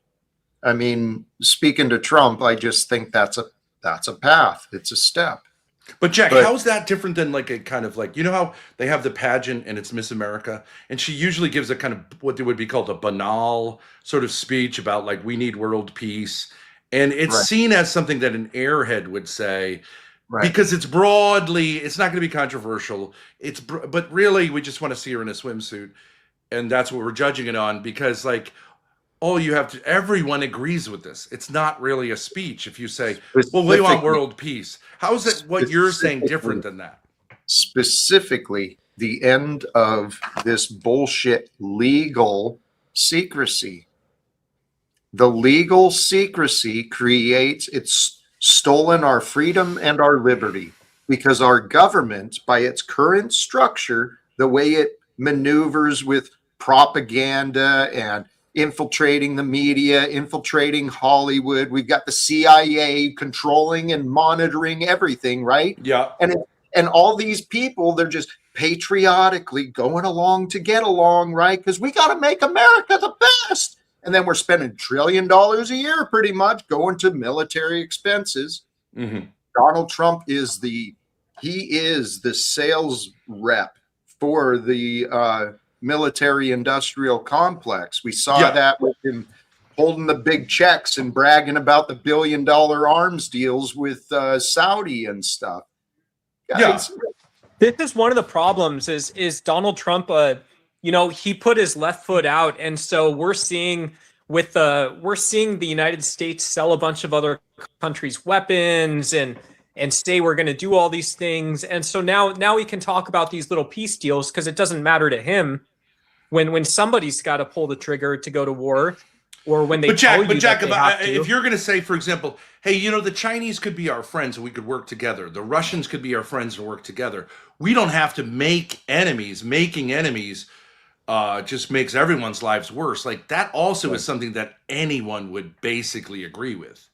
I mean, speaking to Trump, I just think that's a path. It's a step. But Jack, how's that different than like a kind of like, you know how they have the pageant and it's Miss America, and she usually gives a kind of what would be called a banal sort of speech about like we need world peace, and it's seen as something that an airhead would say. Right. Because it's broadly, it's not going to be controversial. But really, we just want to see her in a swimsuit, and that's what we're judging it on. Because like, everyone agrees with this. It's not really a speech. If you say, "Well, we want world peace," how is it what you're saying different than that? Specifically, the end of this bullshit legal secrecy. The legal secrecy it's stolen our freedom and our liberty because our government, by its current structure, the way it maneuvers with propaganda and infiltrating the media, infiltrating Hollywood, we've got the CIA controlling and monitoring everything, right? Yeah. And all these people, they're just patriotically going along to get along, right? Because we got to make America the best. And then we're spending $1 trillion a year pretty much going to military expenses. Mm-hmm. Donald Trump is the sales rep for the military industrial complex. We saw that with him holding the big checks and bragging about the $1 billion arms deals with Saudi and stuff. Guys, This is one of the problems is Donald Trump, he put his left foot out. And so we're seeing the United States sell a bunch of other countries weapons and say we're going to do all these things. And so now we can talk about these little peace deals because it doesn't matter to him. when somebody's got to pull the trigger to go to war, or when they But Jack, if if you're going to say, for example, hey, you know, the Chinese could be our friends and we could work together. The Russians could be our friends and work together. We don't have to make enemies. Making enemies just makes everyone's lives worse. Like that also is something that anyone would basically agree with.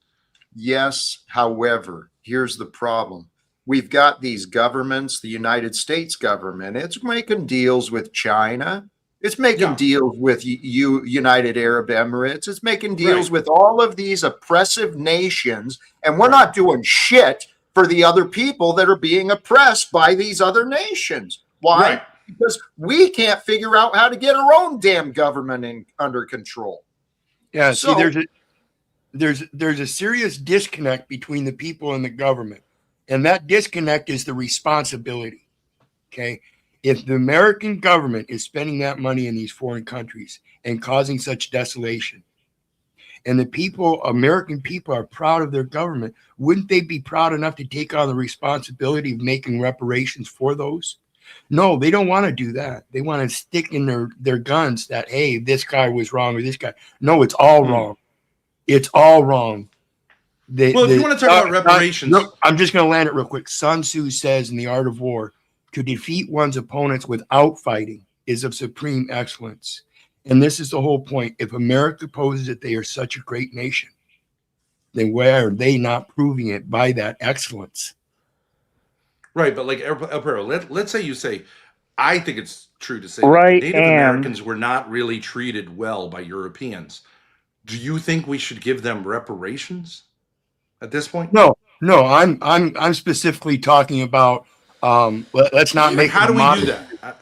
Yes. However, here's the problem. We've got these governments, the United States government, it's making deals with China. It's making deals with United Arab Emirates. It's making deals with all of these oppressive nations. And we're not doing shit for the other people that are being oppressed by these other nations. Why? Because we can't figure out how to get our own damn government under control. Yeah, so, see, there's a serious disconnect between the people and the government. And that disconnect is the responsibility. Okay. If the American government is spending that money in these foreign countries and causing such desolation, and the people, American people, are proud of their government, wouldn't they be proud enough to take on the responsibility of making reparations for those? No, they don't want to do that. They want to stick in their guns that, hey, this guy was wrong or this guy. No, it's all wrong. It's all wrong. If you want to talk about reparations. I'm just going to land it real quick. Sun Tzu says in The Art of War, to defeat one's opponents without fighting is of supreme excellence. And this is the whole point. If America poses that they are such a great nation, then why are they not proving it by that excellence? Right, but like El Perro, let's say you say, I think it's true to say that Native Americans were not really treated well by Europeans. Do you think we should give them reparations at this point? No, I'm specifically talking about let's not make. How do we do that?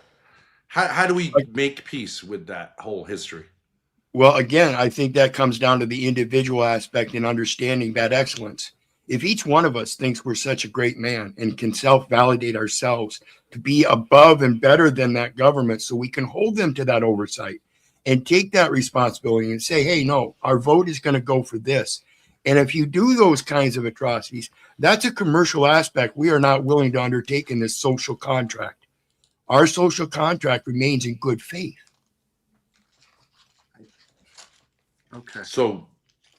How do we make peace with that whole history? Well, again, I think that comes down to the individual aspect and understanding that excellence. If each one of us thinks we're such a great man and can self-validate ourselves to be above and better than that government so we can hold them to that oversight and take that responsibility and say, hey, no, our vote is going to go for this. And if you do those kinds of atrocities, that's a commercial aspect we are not willing to undertake in this social contract. Our social contract remains in good faith. Okay. So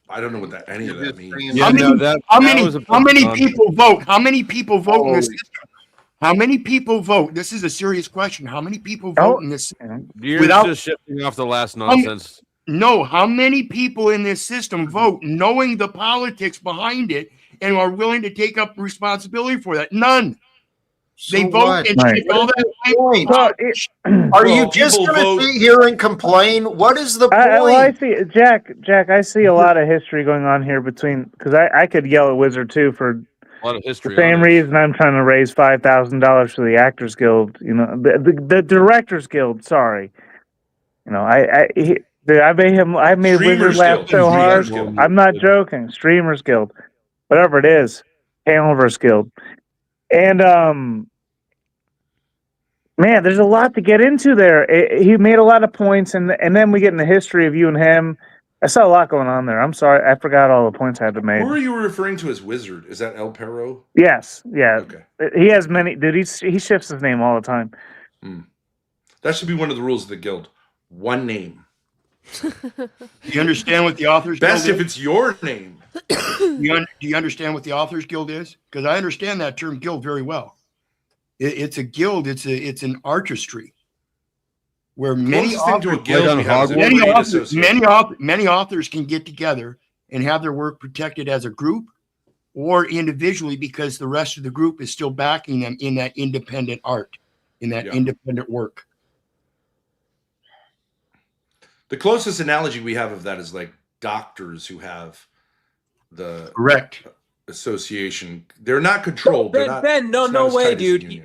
I don't know what any of that means. How many people vote? How many people vote in this system? How many people vote? This is a serious question. How many people vote in this system? You're just shifting off the last nonsense. No, how many people in this system vote knowing the politics behind it and are willing to take up responsibility for that? None. So they vote and take all that. Are you just going to sit here and complain? What is the point? I see, Jack. I see a lot of history going on here because I could yell at Wizard too for a lot of history. The same reason I'm trying to raise $5,000 for the Actors Guild. You know, the Directors Guild. Sorry, you know, I made Wizard laugh so hard. I'm not joking. Streamers Guild, whatever it is, Panelverse Guild. And man, there's a lot to get into there. He made a lot of points, and then we get in the history of you and him. I saw a lot going on there. I'm sorry, I forgot all the points I had to make. Who are you referring to as Wizard? Is that El Perro? Yes, yeah. Okay. He has many. Dude, he shifts his name all the time. That should be one of the rules of the guild. One name. Do you understand what the Authors Best Guild if it's your name. Do you understand what the Authors Guild is? Because I understand that term guild very well. It's a guild. It's an artistry where many authors can get together and have their work protected as a group or individually because the rest of the group is still backing them in that independent art, in that independent work. The closest analogy we have of that is like doctors who have the correct association. They're not controlled. Ben, no way, dude.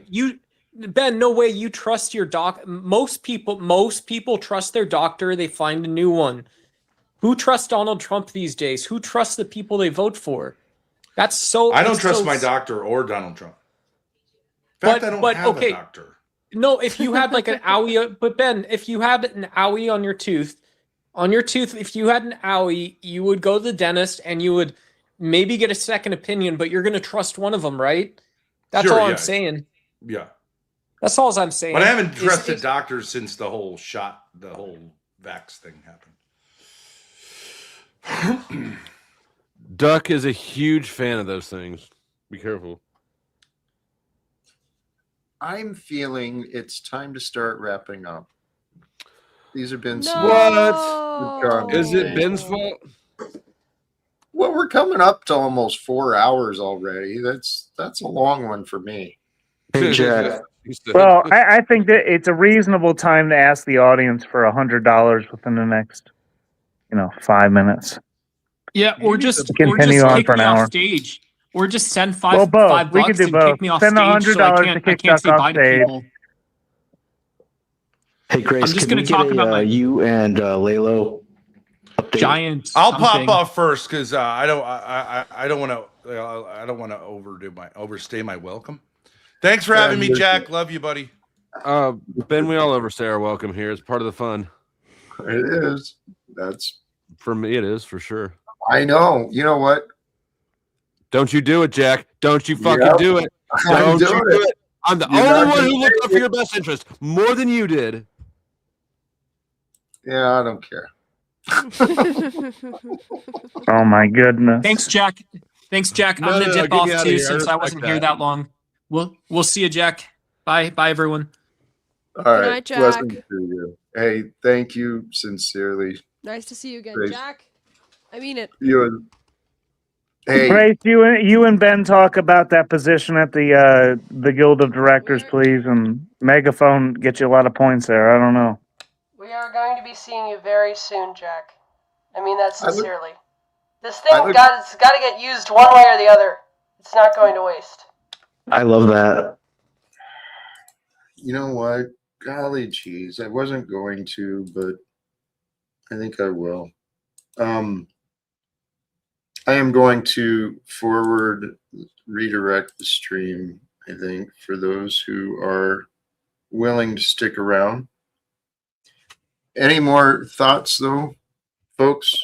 Ben, no way. You trust your doc. Most people trust their doctor. They find a new one. Who trusts Donald Trump these days? Who trusts the people they vote for? That's so. I don't trust my doctor or Donald Trump. In fact, I don't have a doctor. No, if you had like an owie, but Ben, if you had an owie on your tooth, if you had an owie, you would go to the dentist and you would maybe get a second opinion, but you're going to trust one of them, right? That's all I'm saying. Yeah. That's all I'm saying. But I haven't trusted doctors since the whole vax thing happened. Duck is a huge fan of those things. Be careful. I'm feeling it's time to start wrapping up. These have been What? Is it Ben's fault? Well, we're coming up to almost 4 hours already. That's a long one for me. Hey, Jack. Well, I think that it's a reasonable time to ask the audience for $100 within the next, 5 minutes. Yeah, or just Continue on kick for an me hour. off stage, or just send Well, both. $5 We could do and both. kick me off Send stage so I $100 to can't kick say Duck off bye to stage. people. Hey, Grace, I'm just can gonna we talk get about my you and Laylo update? giant. I'll pop something. off first because I don't want to overstay my welcome. Thanks for having me, Jack. Love you, buddy. Ben, we all overstay our welcome here. It's part of the fun. It is. That's for me. It is for sure. I know. You know what? Don't you do it, Jack. Don't you fucking do it. Don't you do it. I'm the only one who looked up for your best interest more than you did. Yeah, I don't care. Oh my goodness. Thanks, Jack. I'm gonna dip off too since I wasn't here that long. We'll see you, Jack. Bye, everyone. All right. Good night, Jack. Blessings to you. Hey, thank you sincerely. Nice to see you again, Grace. Jack. I mean it. Hey, Grace, you and Ben talk about that position at the Guild of Directors, please, and Megaphone get you a lot of points there. I don't know. We are going to be seeing you very soon, Jack. I mean that sincerely. This thing got to get used one way or the other. It's not going to waste. I love that. you know what? Golly geez, I wasn't going to, but I think I will. I am going to redirect the stream, I think, for those who are willing to stick around. Any more thoughts, though, folks?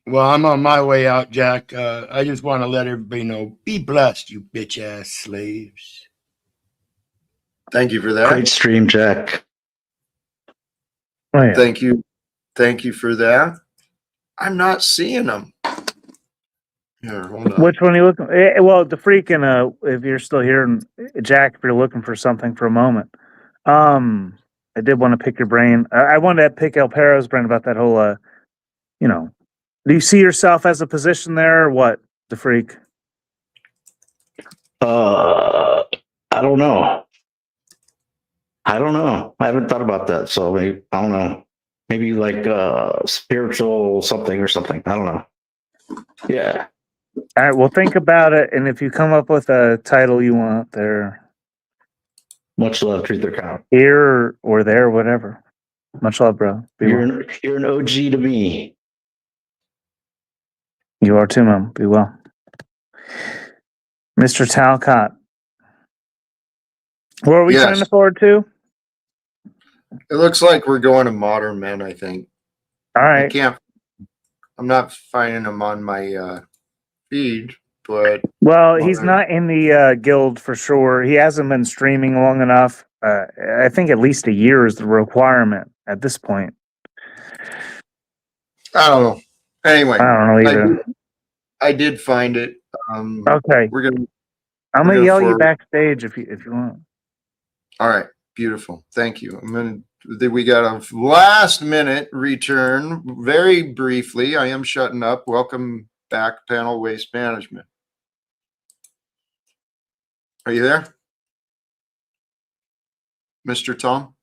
Well, I'm on my way out, Jack. I just want to let everybody know, be blessed, you bitch-ass slaves. Thank you for that. Great stream, Jack. Oh, yeah. Thank you. Thank you for that. I'm not seeing them. Here, hold on. Which one are you looking? Well, the freaking if you're still here, and Jack, if you're looking for something for a moment, I did want to pick your brain. I wanted to pick El Perro's brain about that whole, do you see yourself as a position there, or what? The freak. I don't know. I haven't thought about that. So maybe, I don't know. Maybe like spiritual something or something. I don't know. Yeah. All right. Well, think about it, and if you come up with a title you want, there. Much love, Truth or Count. Here or there, whatever. Much love, bro. You're an OG to me. You are too, Mom. Be well. Mr. Talcott. What are we trying to forward to? It looks like we're going to Modern Men, I think. All right. I'm not finding them on my feed, but... Well, he's not in the guild for sure. He hasn't been streaming long enough. I think at least a year is the requirement at this point. I don't know. Anyway, I don't know either. I did find it. Okay. I'm gonna yell you backstage if you want. All right, beautiful. Thank you. We got a last minute return. Very briefly, I am shutting up. Welcome back, Panel Waste Management. Are you there, Mr. Tom?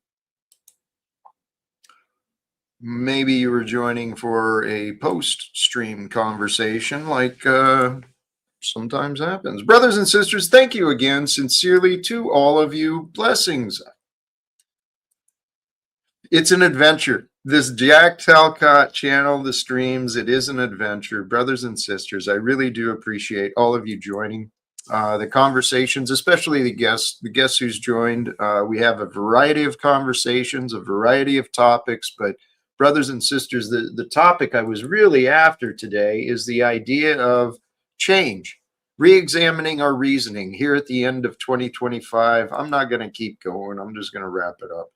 Maybe you were joining for a post-stream conversation like sometimes happens. Brothers and sisters, thank you again sincerely to all of you. Blessings. It's an adventure. This Jack Talcott channel, the streams, it is an adventure. Brothers and sisters, I really do appreciate all of you joining the conversations, especially the guests who's joined. We have a variety of conversations, a variety of topics, but brothers and sisters, the topic I was really after today is the idea of change. Reexamining our reasoning here at the end of 2025. I'm not going to keep going. I'm just going to wrap it up.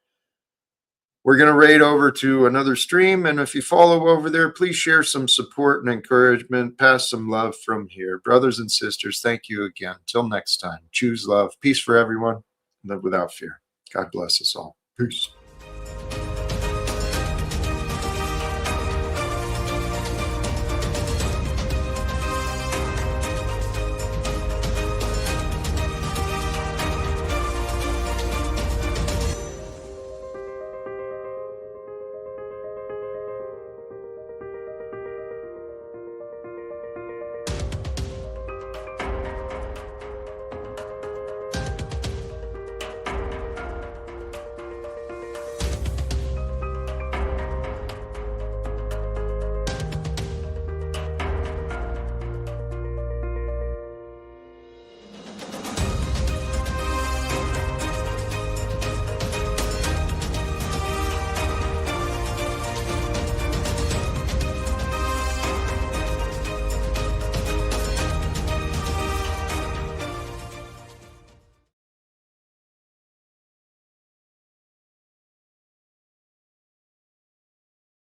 We're going to raid over to another stream. And if you follow over there, please share some support and encouragement. Pass some love from here. Brothers and sisters, thank you again. Till next time, choose love. Peace for everyone. Live without fear. God bless us all. Peace.